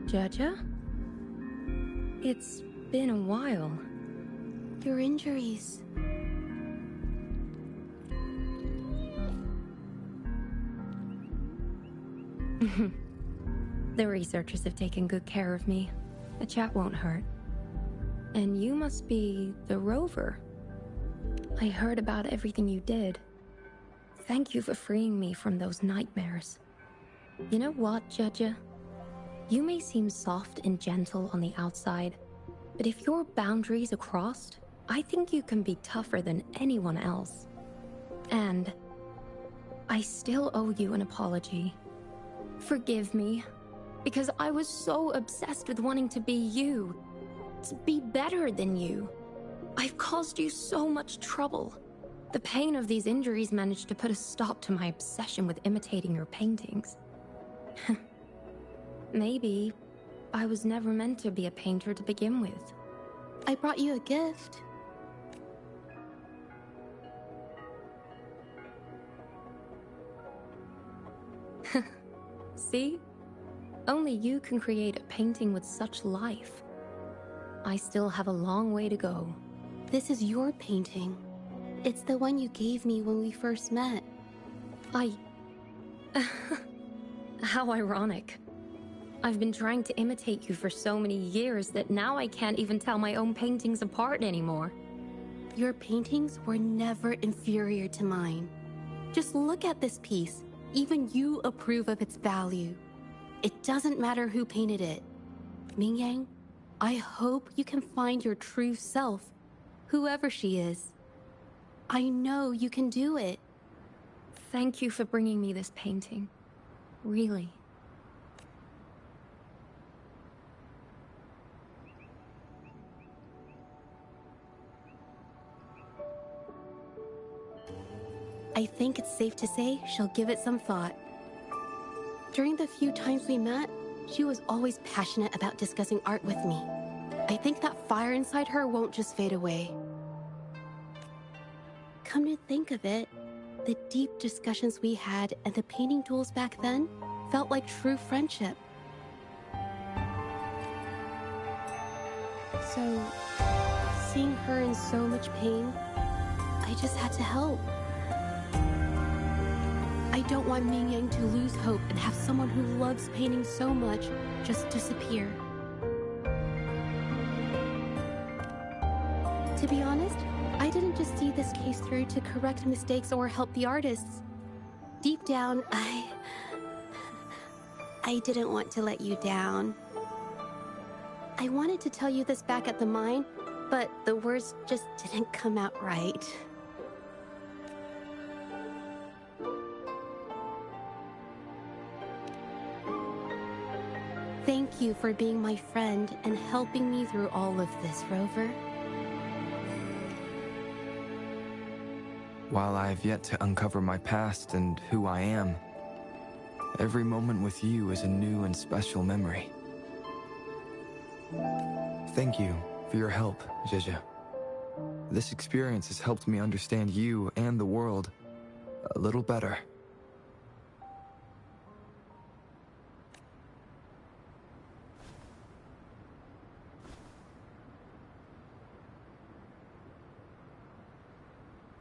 Judge? It's been a while. Your injuries. The researchers have taken good care of me. A chat won't hurt. And you must be the rover. I heard about everything you did. Thank you for freeing me from those nightmares. You know what, Judge? You may seem soft and gentle on the outside, but if your boundaries are crossed, I think you can be tougher than anyone else. And I still owe you an apology. Forgive me, because I was so obsessed with wanting to be you, to be better than you. I've caused you so much trouble. The pain of these injuries managed to put a stop to my obsession with imitating your paintings. Maybe I was never meant to be a painter to begin with. I brought you a gift. See? Only you can create a painting with such life. I still have a long way to go. This is your painting. It's the one you gave me when we first met. How ironic. I've been trying to imitate you for so many years that now I can't even tell my own paintings apart anymore. Your paintings were never inferior to mine. Just look at this piece. Even you approve of its value. It doesn't matter who painted it. Mingyang, I hope you can find your true self, whoever she is. I know you can do it. Thank you for bringing me this painting. Really. I think it's safe to say she'll give it some thought. During the few times we met, she was always passionate about discussing art with me. I think that fire inside her won't just fade away. Come to think of it, the deep discussions we had and the painting duels back then felt like true friendship. So, seeing her in so much pain, I just had to help. I don't want Mingyang to lose hope and have someone who loves painting so much just disappear. To be honest, I didn't just see this case through to correct mistakes or help the artists. Deep down, I didn't want to let you down. I wanted to tell you this back at the mine, but the words just didn't come out right. Thank you for being my friend and helping me through all of this, Rover. While I have yet to uncover my past and who I am, every moment with you is a new and special memory. Thank you for your help, Zhezhe. This experience has helped me understand you and the world a little better.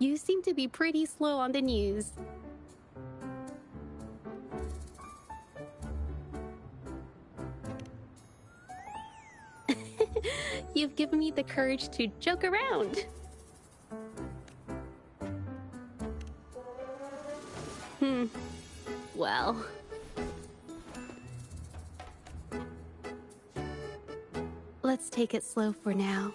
You seem to be pretty slow on the news. You've given me the courage to joke around. Well. Let's take it slow for now.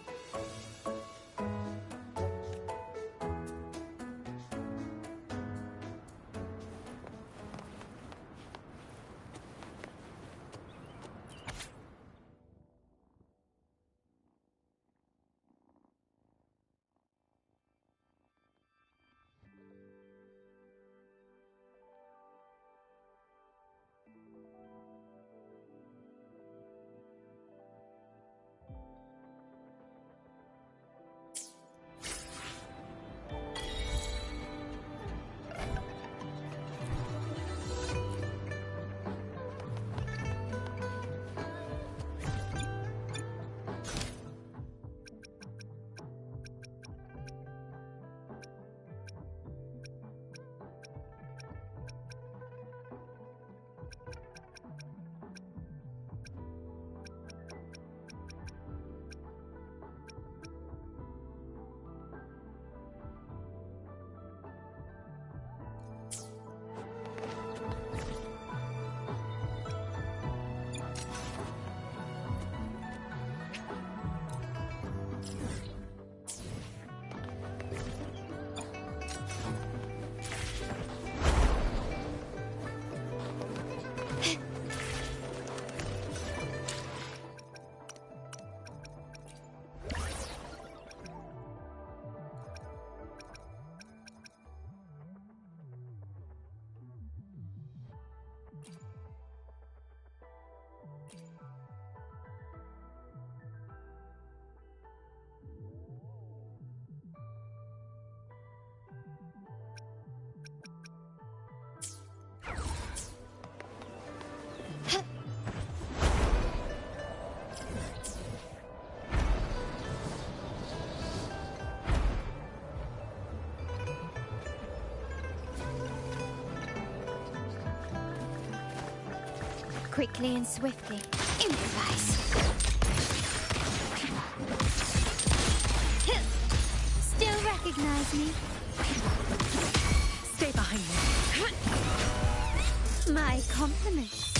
quickly and swiftly. Improvise. Still recognize me? Stay behind me. My compliments.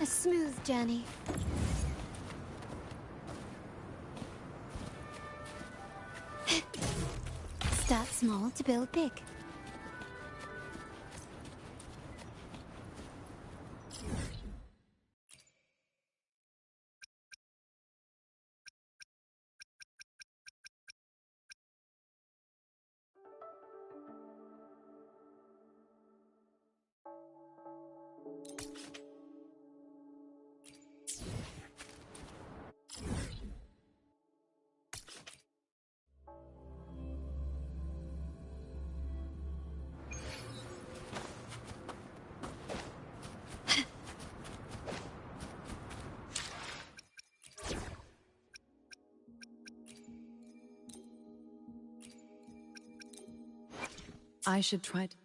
A smooth journey. Start small to build big. I should try to...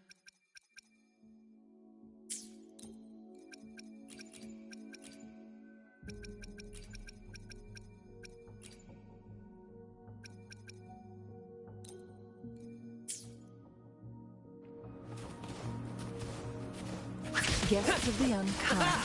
Guests of the unkind.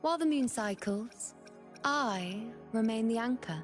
While the moon cycles, I remain the anchor.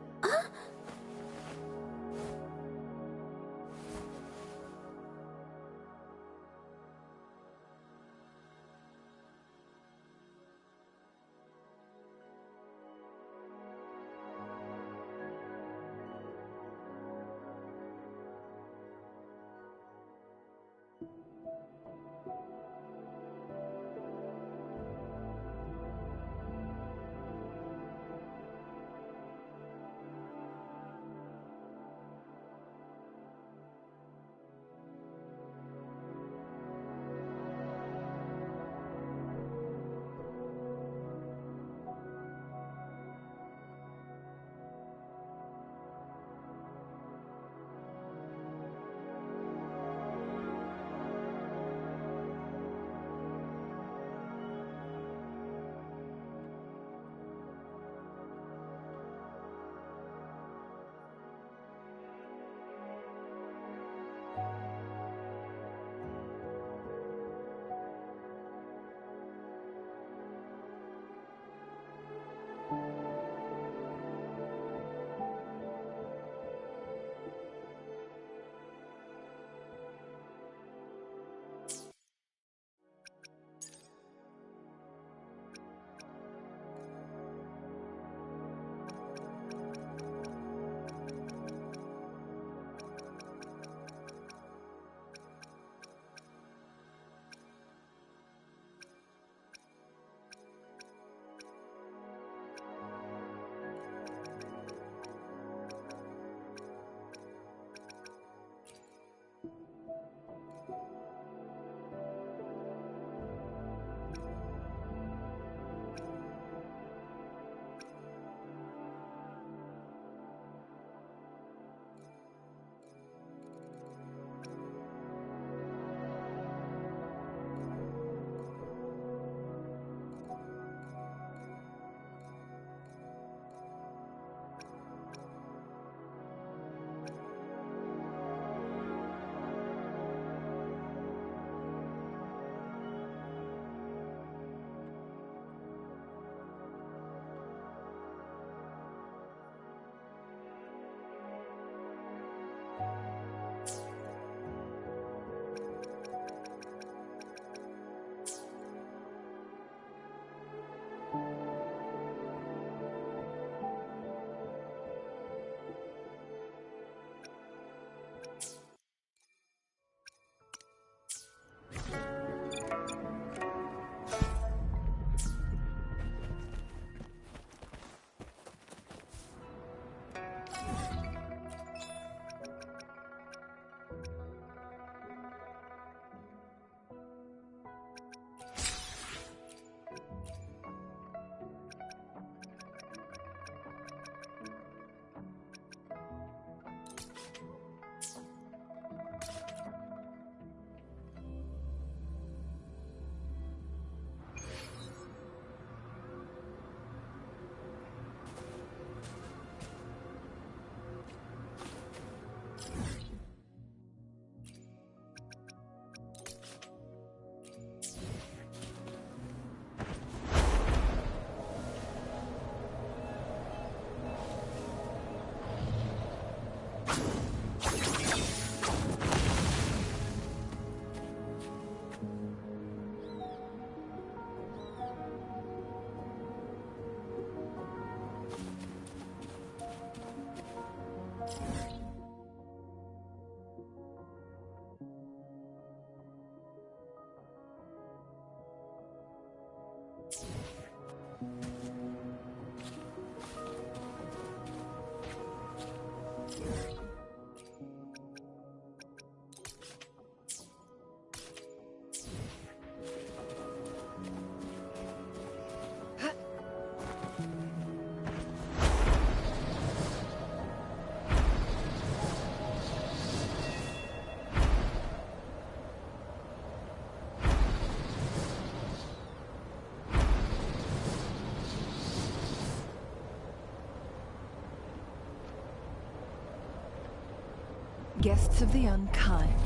Guests of the unkind.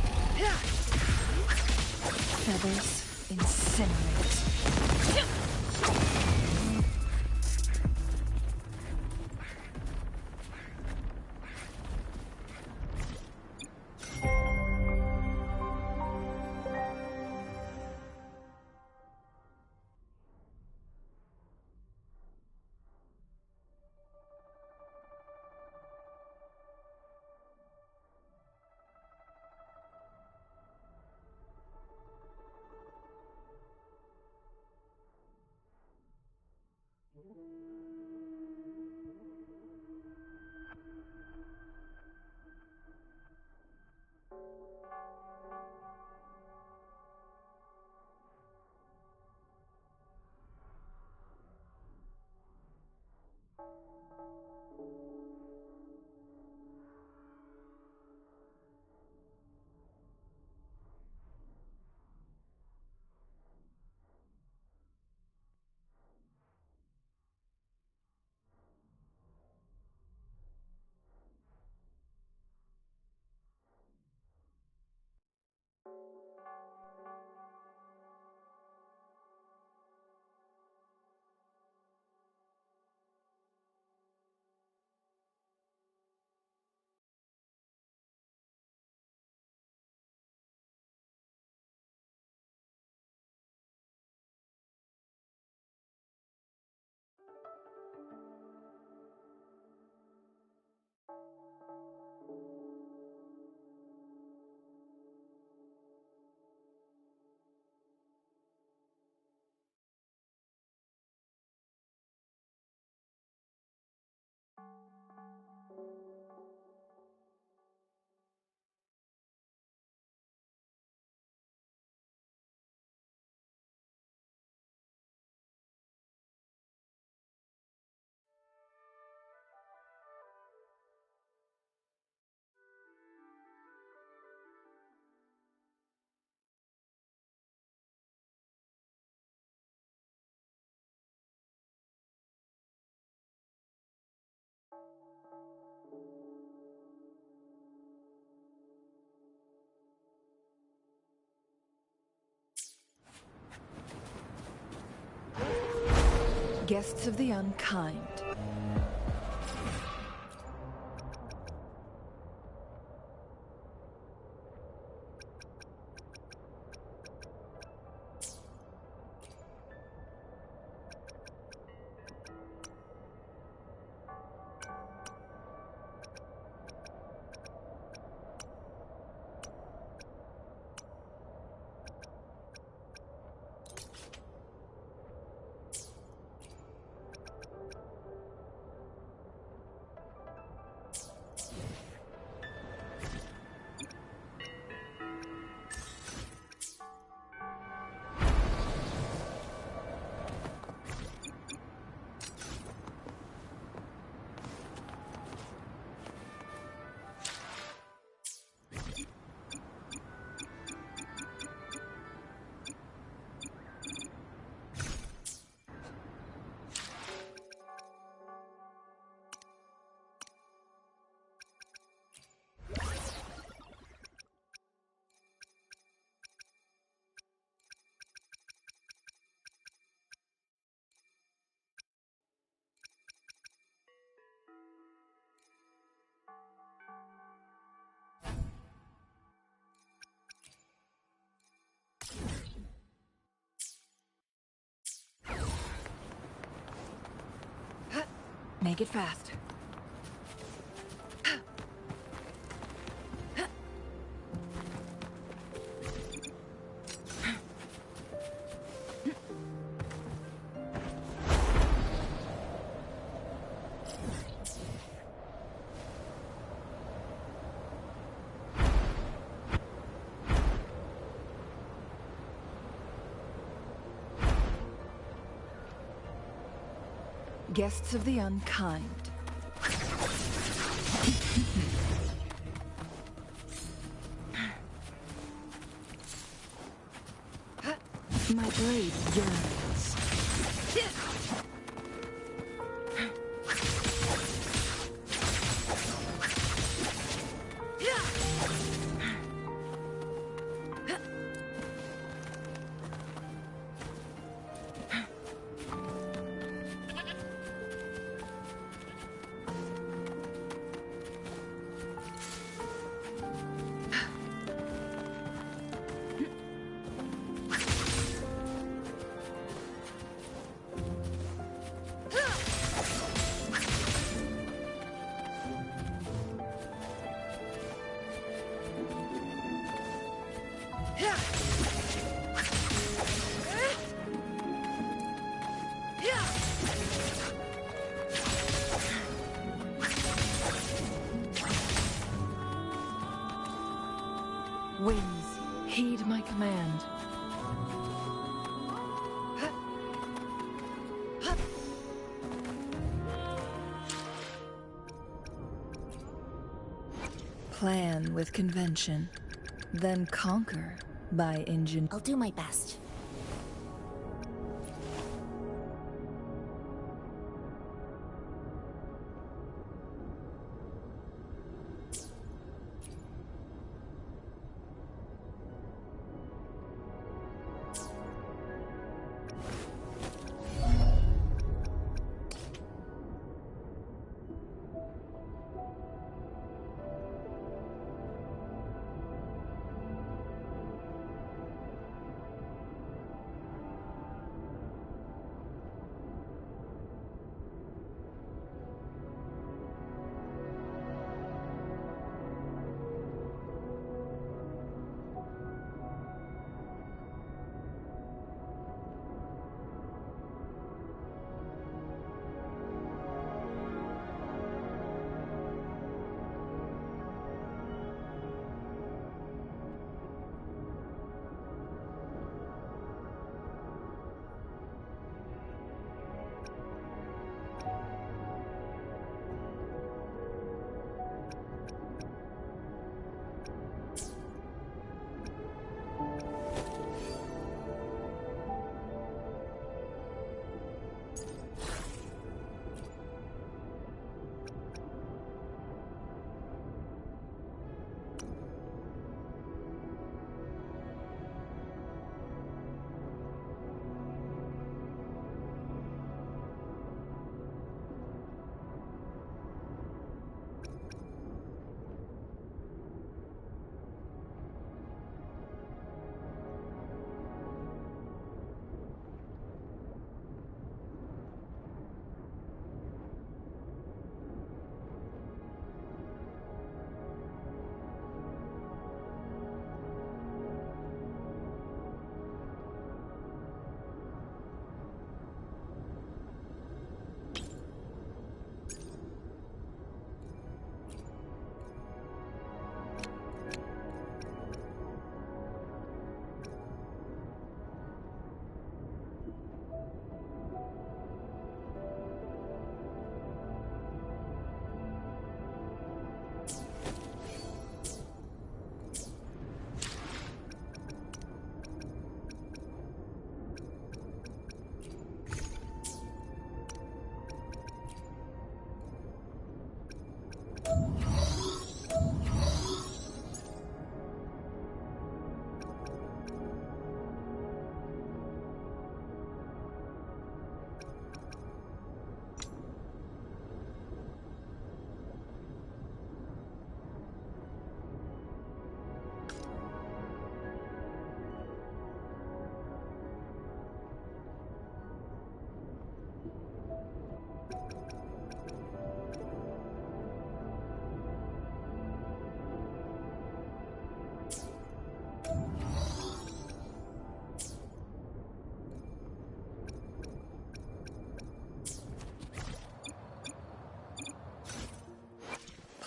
Feathers incinerate. Guests of the unkind. Make it fast. Guests of the unkind. My blade yearns. Winds, heed my command. Plan with convention, then conquer by engine. I'll do my best.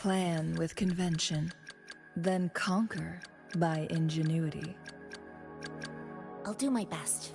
Plan with convention, then conquer by ingenuity. I'll do my best.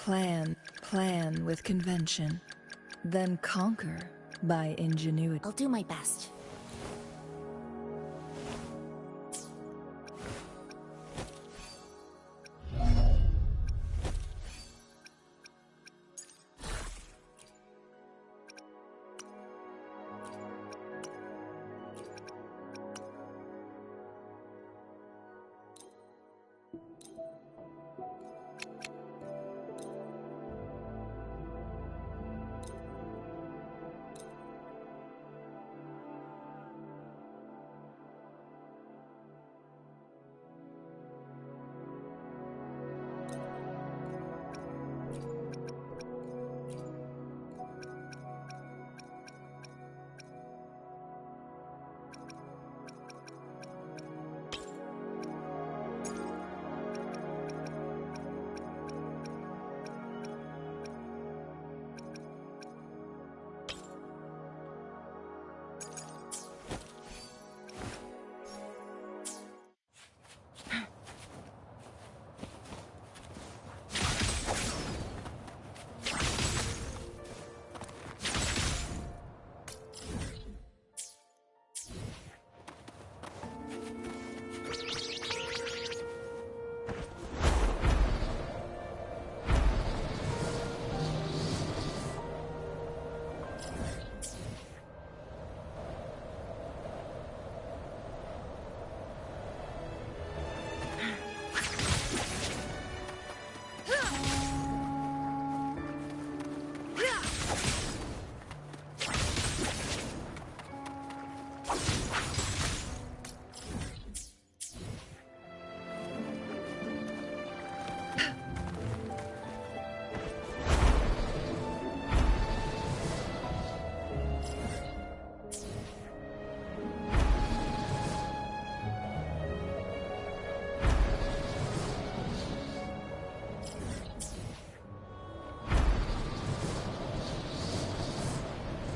Plan with convention, then conquer by ingenuity. I'll do my best.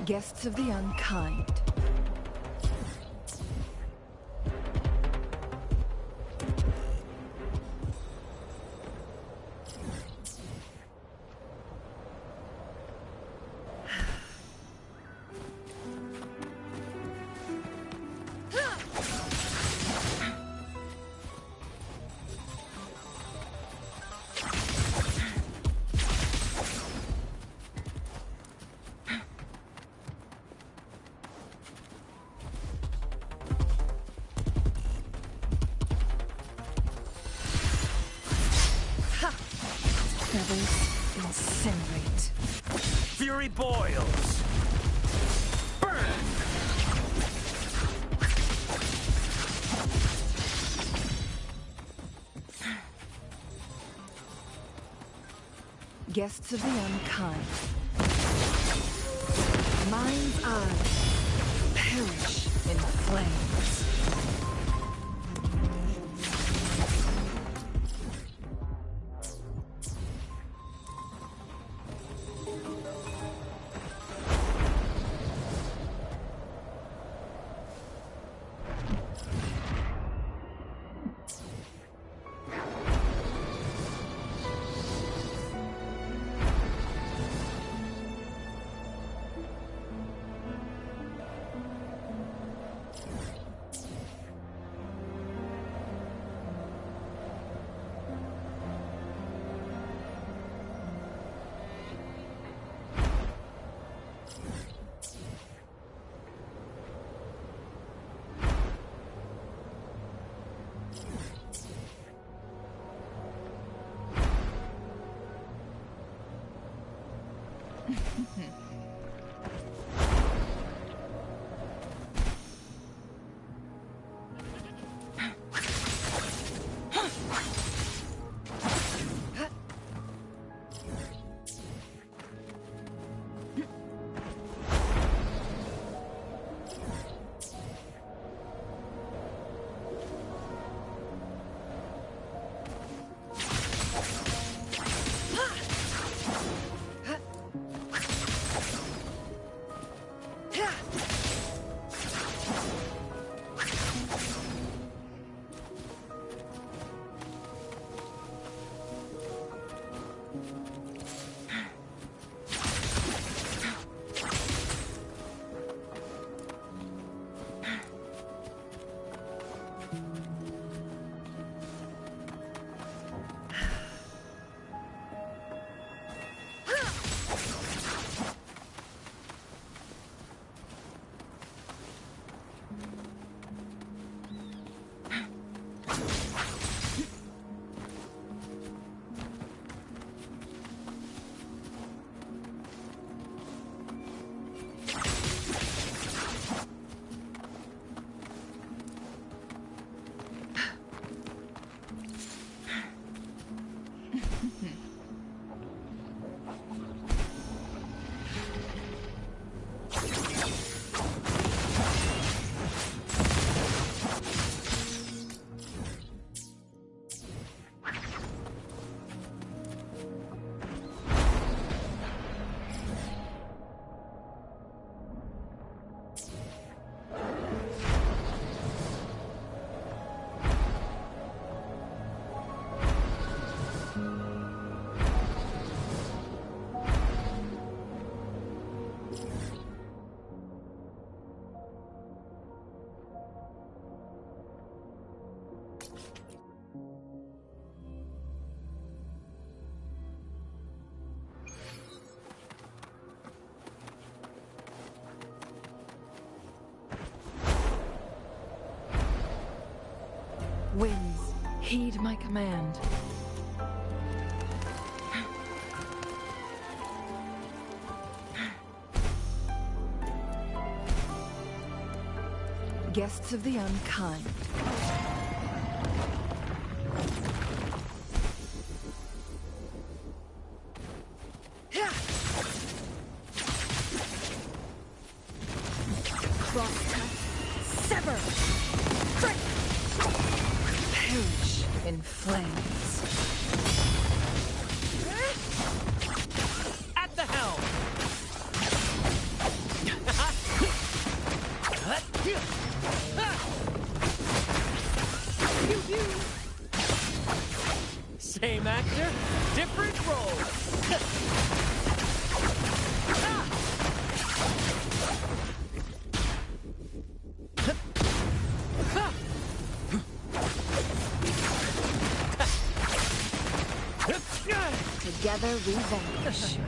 Guests of the unkind. Incinerate. Fury boils. Burn. Guests of the unkind. Mind's eye. Perish in flames. Winds, heed my command. Guests of the unkind. Cross cut, sever, strike, perish in flames. At the helm. Pew pew. Same actor, different role. Together we vanish.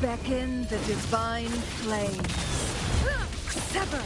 Beckon the divine flame. Sever!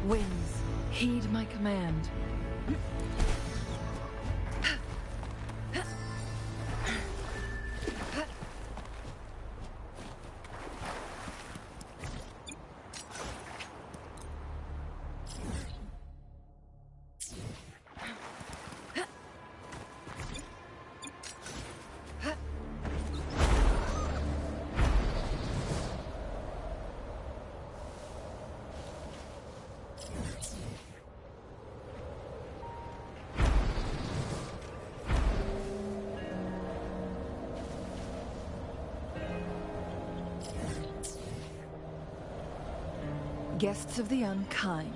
Winds, heed my command. Guests of the unkind.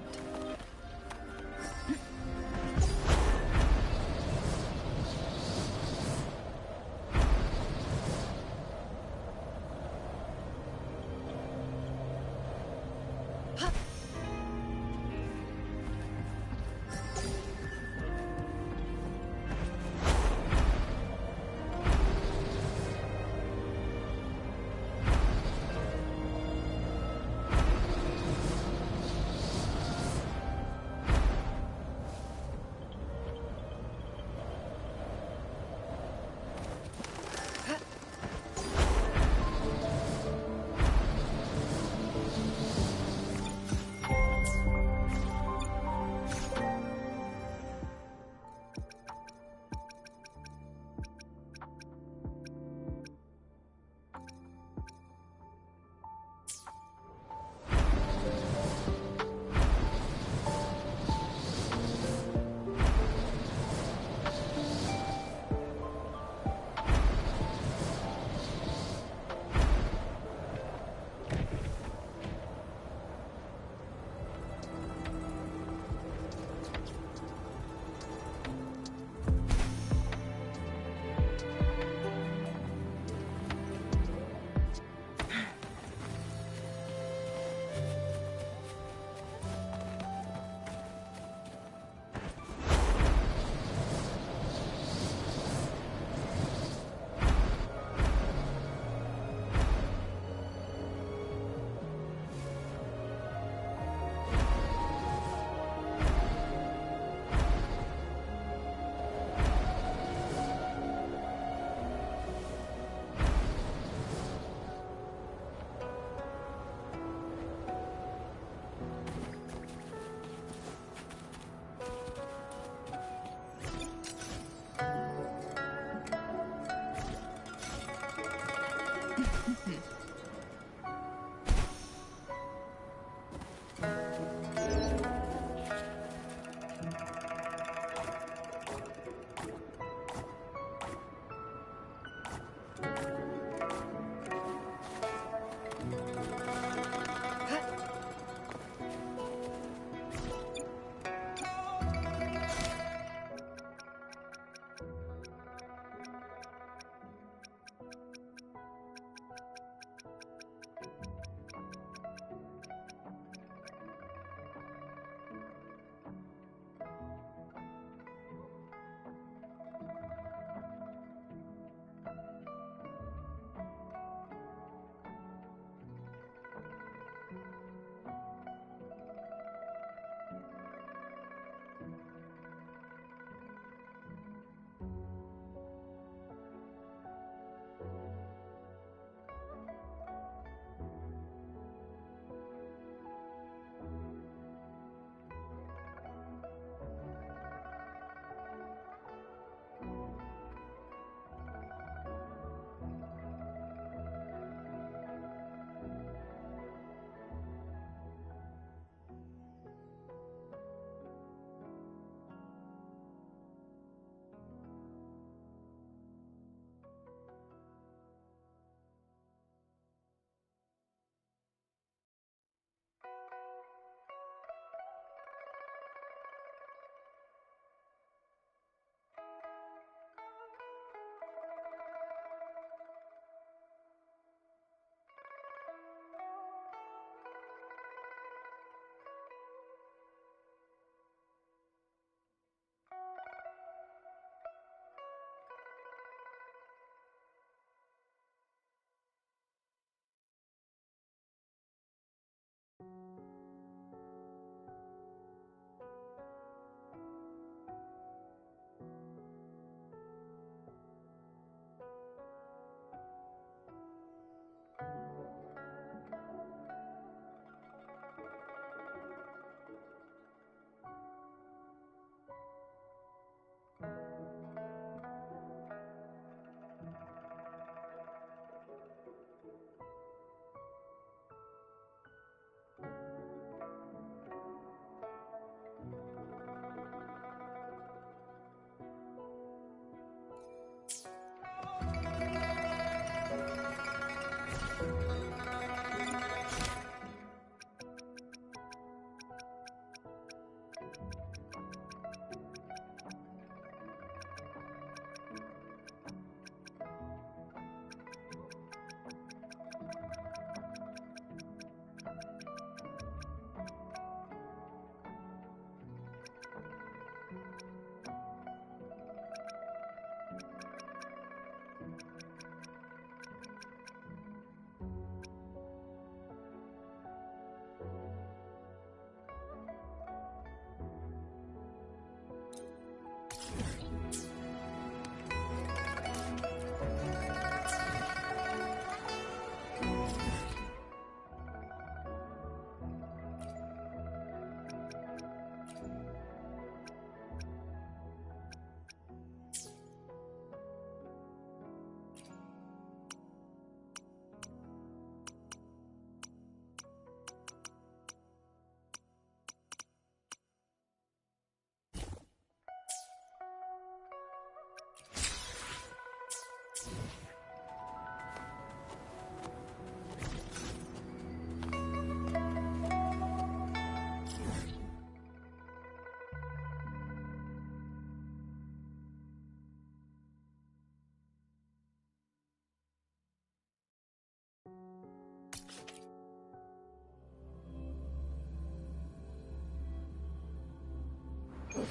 My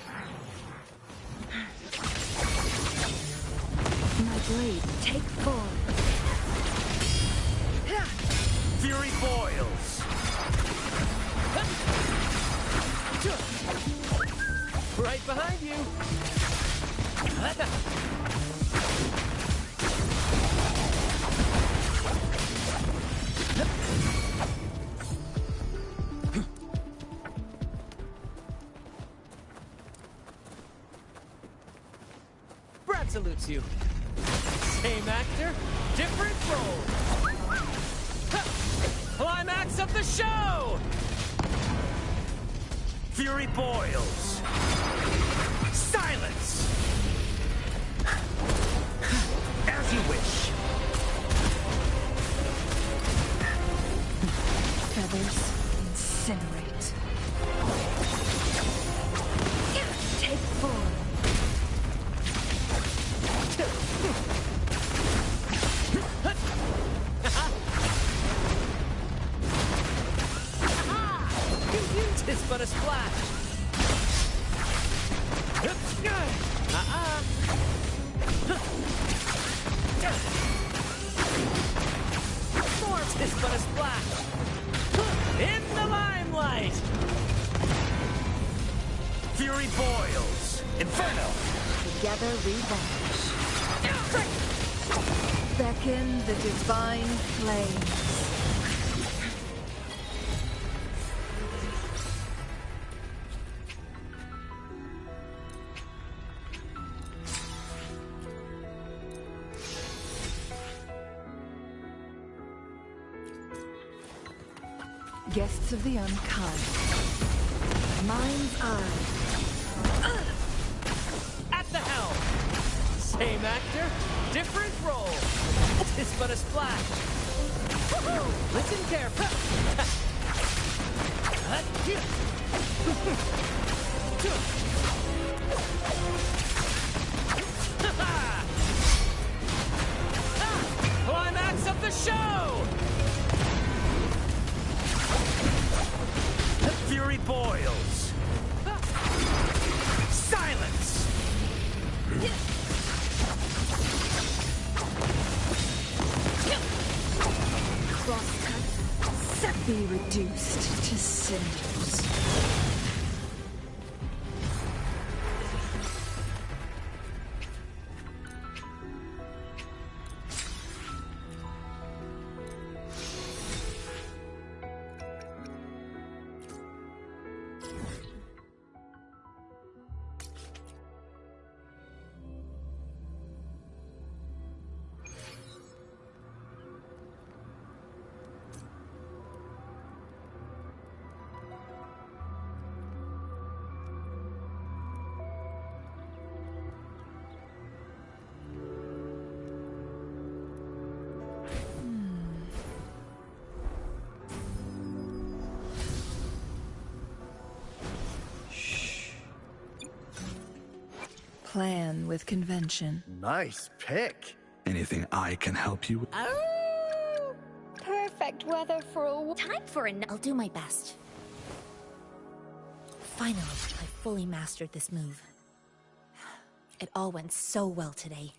blade, take form. Fury boils. Right behind you. Brad salutes you. Same actor, different role. Climax of the show! Fury boils. Silence! As you wish. Feathers incinerate. Take form. Tis but a splash. More tis but a splash. In the limelight. Fury boils. Inferno. Together we vanish. Beckon the divine flames. Guests of the unkind. Mind's eye. At the helm. Same actor, different role. Tis but a splash. Listen carefully. Climax of the show! Fury boils. Silence! Crosscut, be reduced to cinders. Plan with convention. Nice pick. Anything I can help you with? Oh, perfect weather for a time for an. I'll do my best. Finally, I fully mastered this move. It all went so well today.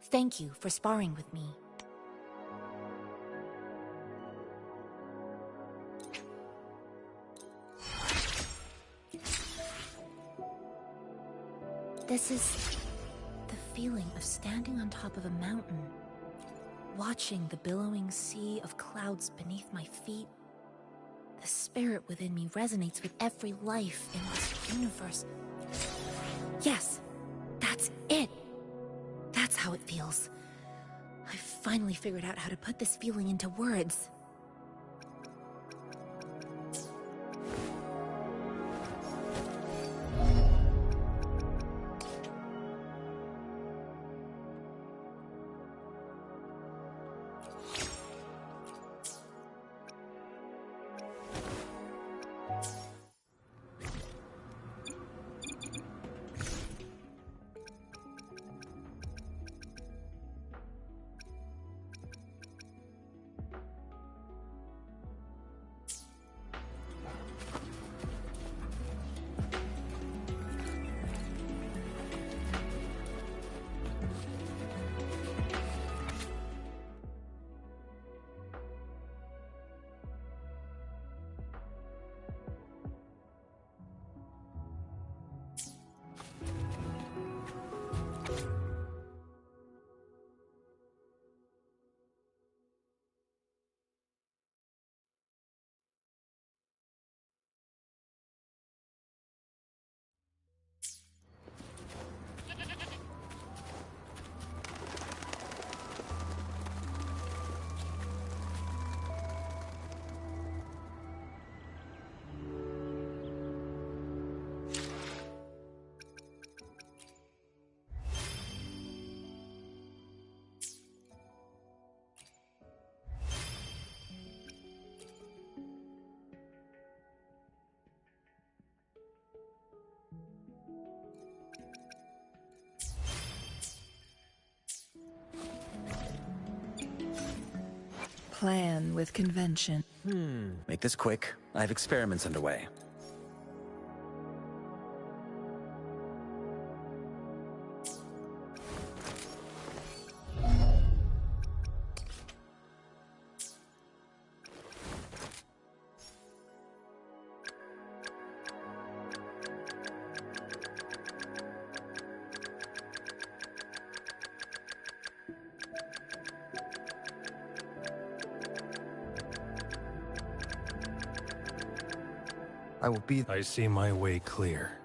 Thank you for sparring with me. This is the feeling of standing on top of a mountain, watching the billowing sea of clouds beneath my feet. The spirit within me resonates with every life in this universe. Yes, that's it. That's how it feels. I've finally figured out how to put this feeling into words. plan with convention. Make this quick. I have experiments underway. I will be... I see my way clear.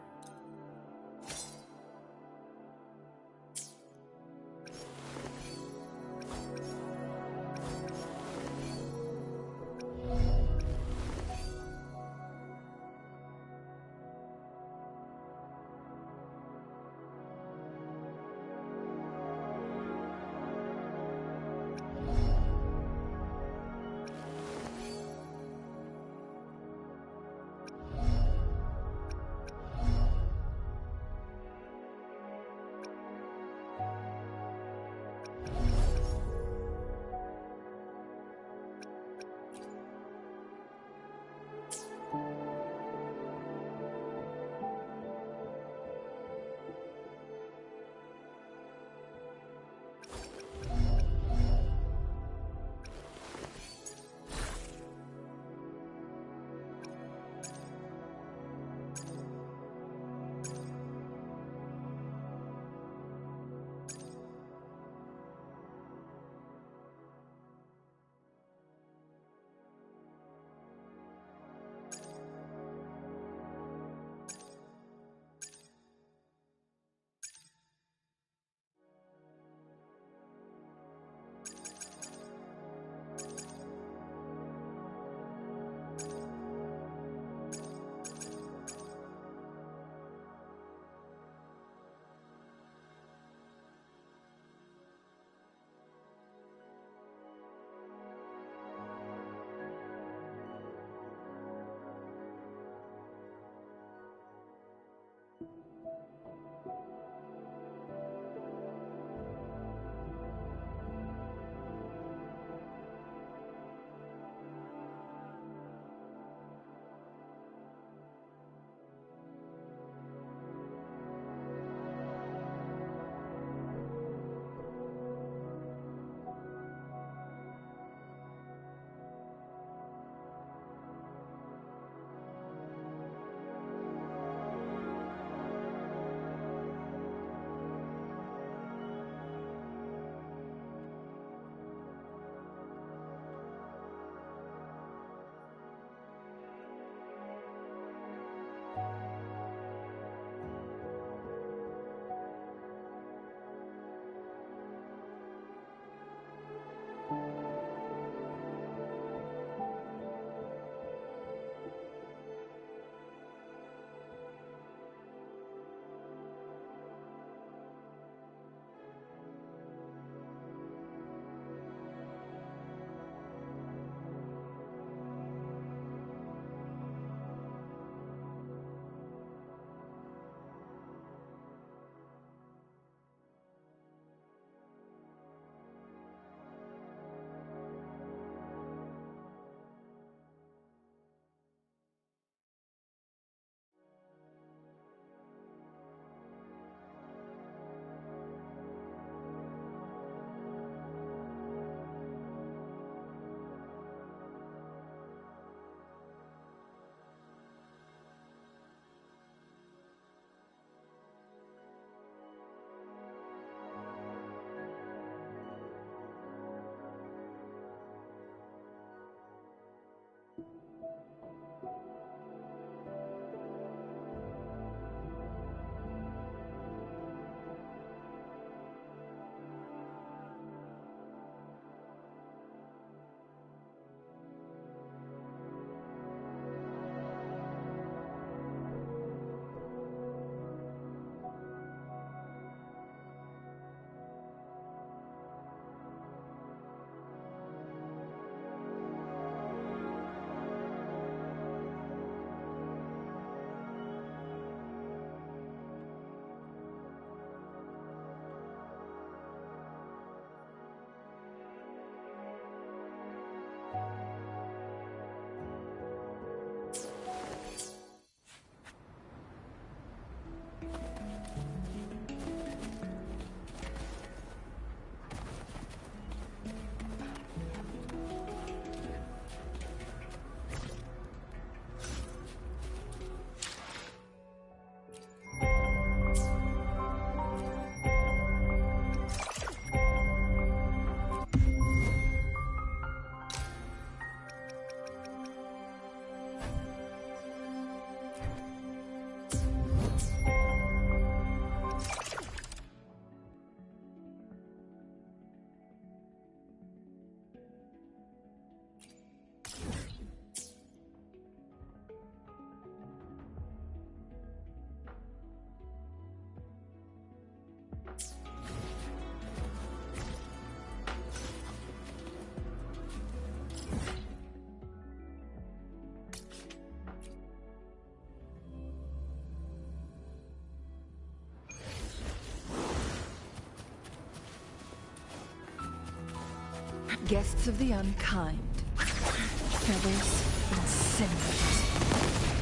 Guests of the unkind. Feathers and cinders.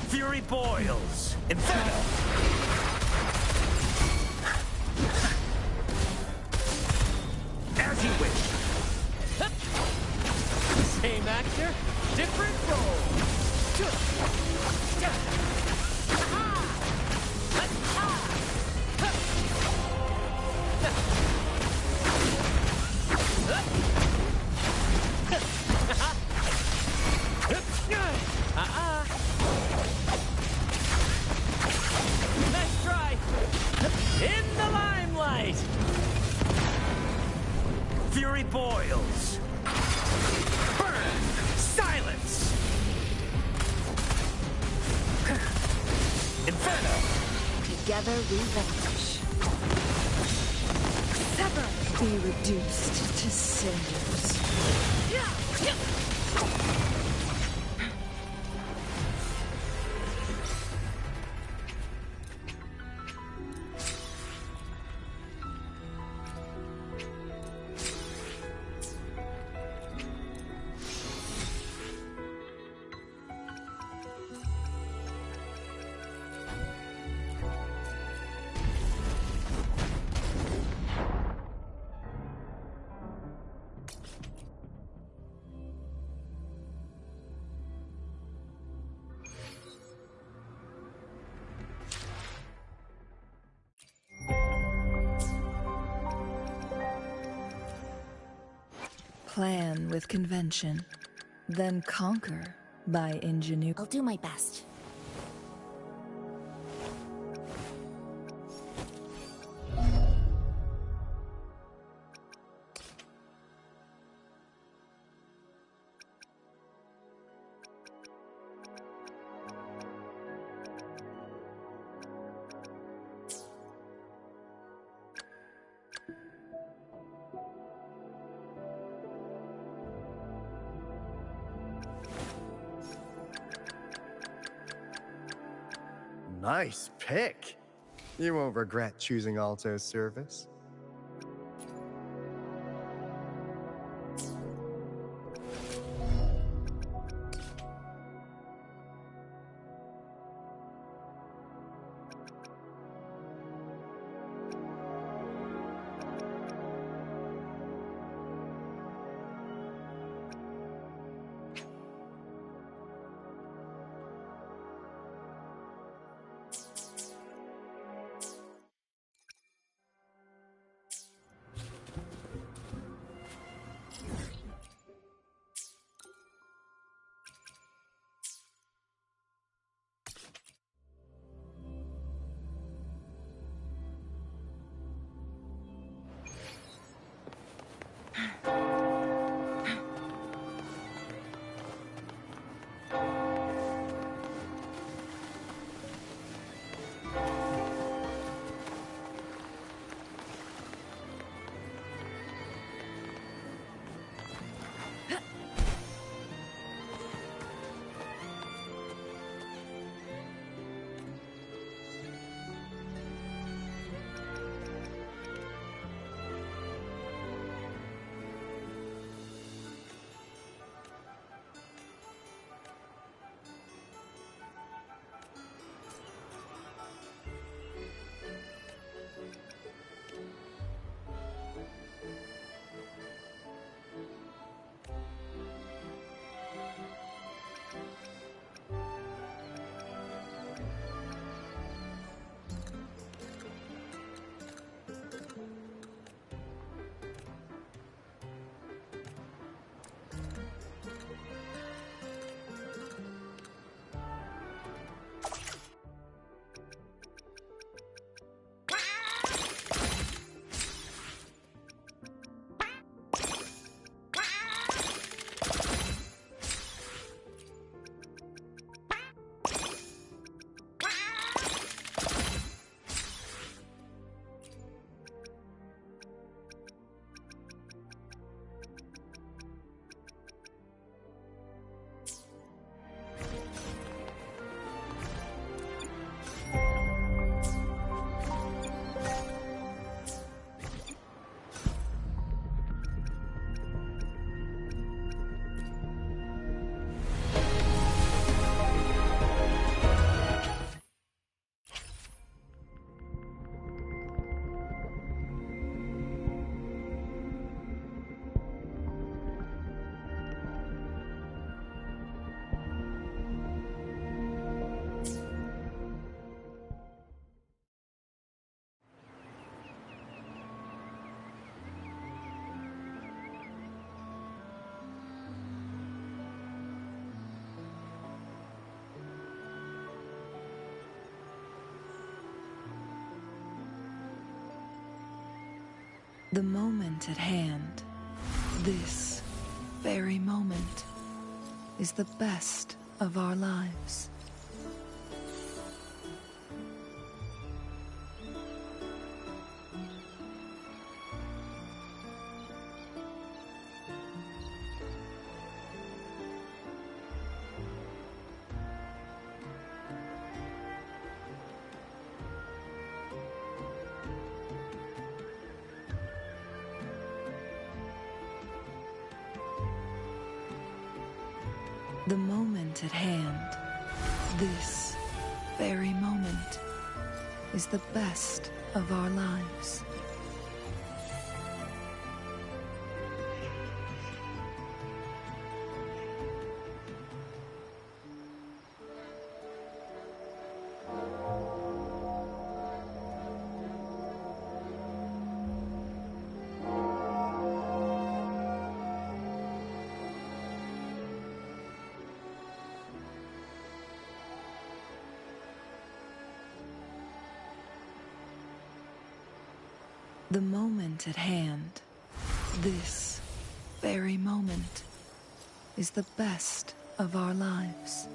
Fury boils! Inferno! As you wish! Same actor, different role. Nice try. In the limelight. Fury boils! Burn! Silence! Inferno! Together we vanish. Sever! Be reduced to cinders. Plan with convention, then conquer by ingenuity. I'll do my best. Nice pick. You won't regret choosing Alto's service. The moment at hand, this very moment, is the best of our lives. The moment at hand, this very moment, is the best of our lives. The moment at hand, this very moment, is the best of our lives.